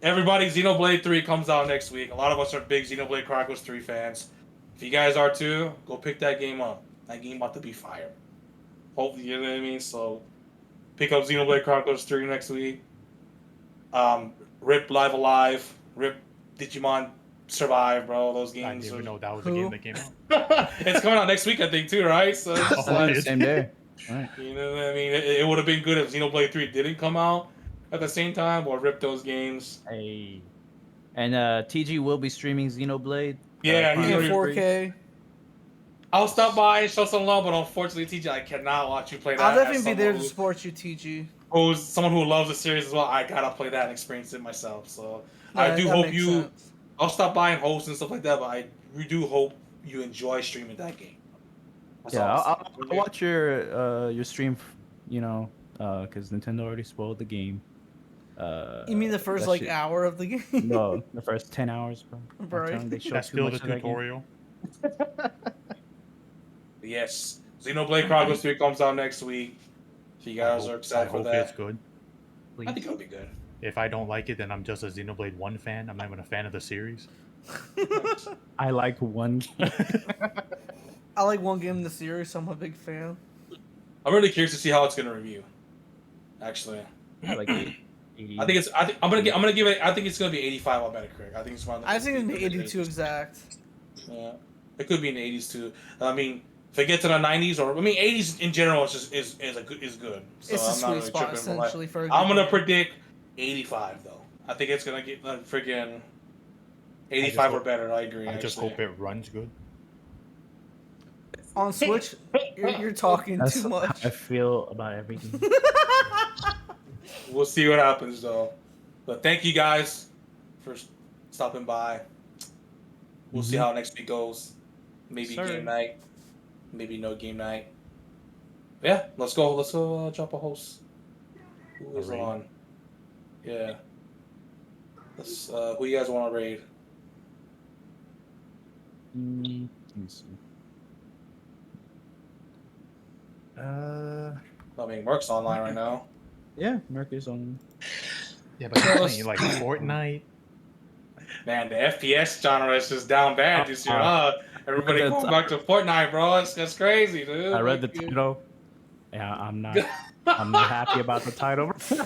Speaker 3: Everybody, Xenoblade 3 comes out next week. A lot of us are big Xenoblade Chronicles 3 fans. If you guys are too, go pick that game up. That game about to be fire. Hopefully, you know what I mean? So, pick up Xenoblade Chronicles 3 next week. Rip Live Alive. Rip Digimon Survive, bro. Those
Speaker 1: I
Speaker 3: games.
Speaker 1: didn't even
Speaker 3: Are...
Speaker 1: know that was a
Speaker 2: Who?
Speaker 1: game that came out.
Speaker 3: It's coming out next week, I think, too, right? So, it's just
Speaker 1: Oh,
Speaker 3: like,
Speaker 1: it is.
Speaker 5: Same day. Right.
Speaker 3: you know what I mean? It would have been good if Xenoblade 3 didn't come out at the same time, or rip those games.
Speaker 5: Hey. And TG will be streaming Xenoblade.
Speaker 3: Yeah, he's
Speaker 2: In
Speaker 3: already-
Speaker 2: 4K.
Speaker 3: I'll stop by and show some love, but unfortunately, TJ, I cannot watch you play that.
Speaker 2: I'll
Speaker 3: as
Speaker 2: definitely be there to
Speaker 3: someone
Speaker 2: support you, TG.
Speaker 3: who's someone who loves the series as well. I gotta play that and experience it myself. So I
Speaker 2: Yeah,
Speaker 3: do
Speaker 2: that
Speaker 3: hope
Speaker 2: makes
Speaker 3: you.
Speaker 2: sense.
Speaker 3: I'll stop by and host and stuff like that, but I do hope you enjoy streaming that game. That's
Speaker 5: Yeah,
Speaker 3: all I'm
Speaker 5: I'll
Speaker 3: saying.
Speaker 5: watch your stream. You know, because Nintendo already spoiled the game.
Speaker 2: You mean the first
Speaker 5: that
Speaker 2: like
Speaker 5: shit-
Speaker 2: hour of the game?
Speaker 5: No, the first 10 hours, bro. I'm
Speaker 2: Right.
Speaker 5: telling you, they showed
Speaker 1: That's
Speaker 5: too
Speaker 1: still
Speaker 5: much
Speaker 1: the
Speaker 5: of that game.
Speaker 1: tutorial.
Speaker 3: Yes, Xenoblade Chronicles 3 comes out next week. If you guys are
Speaker 1: I
Speaker 3: excited for
Speaker 1: hope
Speaker 3: that,
Speaker 1: it's good.
Speaker 3: I think it'll be good.
Speaker 1: If I don't like it, then I'm just a Xenoblade 1 fan. I'm not even a fan of the series.
Speaker 5: I like one.
Speaker 2: I like one game in the series, so I'm a big fan.
Speaker 3: I'm really curious to see how it's gonna review. Actually,
Speaker 5: I like 80.
Speaker 3: I think it's. I'm gonna give it. I think it's gonna be 85 on Metacritic. I think it's one.
Speaker 2: I think it's gonna be 82 exact.
Speaker 3: Yeah, it could be in the 80s too. I mean, if it gets in the 90s or 80s in general is good. So
Speaker 2: It's a
Speaker 3: I'm not
Speaker 2: sweet
Speaker 3: really
Speaker 2: spot
Speaker 3: tripping, but, like,
Speaker 2: essentially for. A
Speaker 3: I'm
Speaker 2: good
Speaker 3: gonna
Speaker 2: game.
Speaker 3: predict 85 though. I think it's gonna get freaking 85 or
Speaker 1: hope-
Speaker 3: better. I agree.
Speaker 1: I just
Speaker 3: actually.
Speaker 1: hope it runs good.
Speaker 2: On Switch, you're talking
Speaker 5: That's
Speaker 2: too
Speaker 5: how
Speaker 2: much.
Speaker 5: I feel about everything.
Speaker 3: We'll see what happens though. But thank you guys for stopping by. We'll see how next week goes. Maybe
Speaker 5: Sir.
Speaker 3: game night. Maybe no game night. Yeah, let's go. Let's go drop a host. Who is
Speaker 1: raid.
Speaker 3: on? Yeah. Let's. Who you guys want to raid?
Speaker 5: Let me see.
Speaker 3: I mean, Merc's online right now.
Speaker 5: Yeah, Merc is on.
Speaker 1: Yeah, but you're playing like Fortnite.
Speaker 3: Man, the FPS genre is just down bad this year. Everybody
Speaker 5: That's-
Speaker 3: going back to Fortnite, bro. That's crazy, dude.
Speaker 5: I read the title. Yeah, I'm not happy about the title.
Speaker 1: Oh,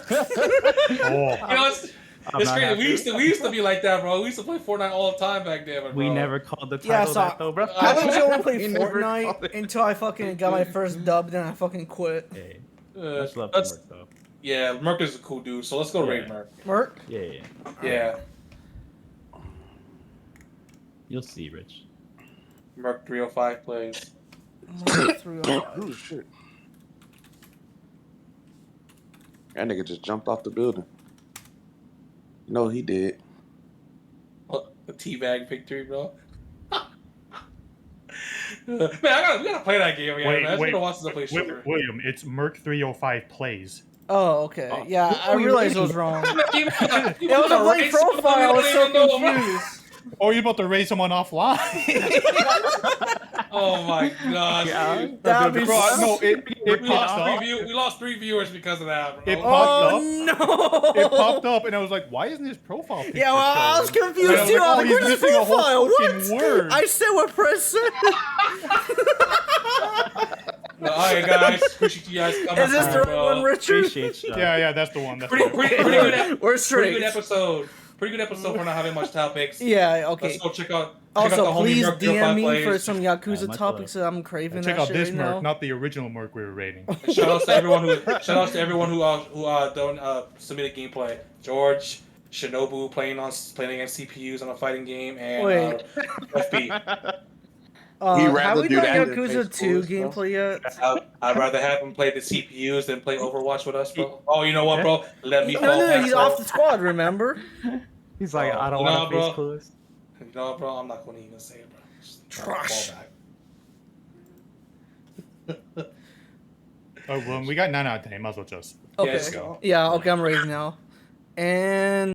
Speaker 3: You know, it's
Speaker 5: I'm not
Speaker 3: crazy.
Speaker 5: happy.
Speaker 3: We used to be like that, bro. We used to play Fortnite all the time back then, bro.
Speaker 5: We never called the
Speaker 2: Yeah,
Speaker 5: title
Speaker 2: so
Speaker 5: that though, bro.
Speaker 2: I was only play
Speaker 5: We never called
Speaker 2: Fortnite
Speaker 5: it.
Speaker 2: until I fucking got my first dub, then I fucking quit.
Speaker 5: Hey,
Speaker 3: Uh,
Speaker 5: much love to
Speaker 3: let's-
Speaker 5: Merc though.
Speaker 3: Yeah, Merc is a cool dude. So let's go raid
Speaker 5: Yeah.
Speaker 3: Merc.
Speaker 2: Merc?
Speaker 5: Yeah.
Speaker 3: Yeah,
Speaker 5: You'll see, Rich.
Speaker 3: Merc 305 plays.
Speaker 2: Merc 305.
Speaker 4: Oh shit! That nigga just jumped off the building. No, he did.
Speaker 3: A teabag victory, bro. Man, we gotta play that game again,
Speaker 1: Wait,
Speaker 3: man. It's
Speaker 1: wait,
Speaker 3: been a while since I played shooter.
Speaker 1: William, it's Merc 305 plays.
Speaker 2: Oh, okay. Yeah, I realized I was wrong.
Speaker 3: It
Speaker 2: It was a blank profile. I was so confused.
Speaker 1: Oh, you're about to raise someone offline?
Speaker 3: Oh my gosh.
Speaker 2: That'd be
Speaker 1: Bro,
Speaker 2: so-
Speaker 1: no, it
Speaker 3: We lost,
Speaker 1: popped up.
Speaker 3: we lost 3 viewers because of that, bro.
Speaker 1: It popped up.
Speaker 2: Oh no!
Speaker 1: It popped up, and I was like, "Why isn't his profile picture?"
Speaker 2: Yeah, well, I was
Speaker 1: showing?
Speaker 2: confused
Speaker 1: And I was
Speaker 2: too.
Speaker 1: like,
Speaker 2: I was
Speaker 1: "Oh,
Speaker 2: like,
Speaker 1: he's
Speaker 2: where's his
Speaker 1: missing a whole
Speaker 2: profile?
Speaker 1: fucking
Speaker 2: What?
Speaker 1: word."
Speaker 2: I said what Press said.
Speaker 3: Alright, guys. Appreciate you guys coming.
Speaker 2: Is this the right one, Richard?
Speaker 5: Appreciate you.
Speaker 1: Yeah, that's the one. That's
Speaker 3: Pretty
Speaker 1: the one.
Speaker 3: good.
Speaker 2: We're
Speaker 3: Pretty
Speaker 2: straight.
Speaker 3: good episode. Pretty good episode for not having much topics.
Speaker 2: Yeah, okay.
Speaker 3: Let's go check out the
Speaker 2: Also,
Speaker 3: homie
Speaker 2: please
Speaker 3: Merc 305
Speaker 2: DM me for
Speaker 3: plays.
Speaker 2: some Yakuza
Speaker 5: much
Speaker 2: topics that I'm craving.
Speaker 1: And check
Speaker 2: that
Speaker 1: out
Speaker 2: shit
Speaker 1: this
Speaker 2: right
Speaker 1: Merc,
Speaker 2: now.
Speaker 1: not the original Merc we were rating.
Speaker 3: And shout outs to everyone who don't submitted gameplay. George, Shinobu playing against CPUs on a fighting game, and
Speaker 2: Wait.
Speaker 3: FB.
Speaker 4: He'd
Speaker 2: Have
Speaker 4: rather
Speaker 2: we
Speaker 4: do
Speaker 2: done
Speaker 4: that than
Speaker 2: Yakuza
Speaker 4: face
Speaker 2: 2
Speaker 4: scores, bro.
Speaker 2: gameplay yet?
Speaker 3: I'd rather have him play the CPUs than play Overwatch with us, bro. Oh, you know what, bro? Let me fall
Speaker 2: No,
Speaker 3: back,
Speaker 2: he's
Speaker 3: bro.
Speaker 2: off the squad, remember?
Speaker 5: He's like,
Speaker 3: Oh,
Speaker 5: I don't
Speaker 3: nah,
Speaker 5: want to face
Speaker 3: bro.
Speaker 5: clues.
Speaker 3: You know what, bro? I'm not going to even say it, bro. Just
Speaker 2: Trash.
Speaker 3: fall back.
Speaker 1: Oh, well, we got 9 out of 10. Might as well just.
Speaker 2: Okay.
Speaker 3: let's go.
Speaker 2: Yeah, okay, I'm ready now. And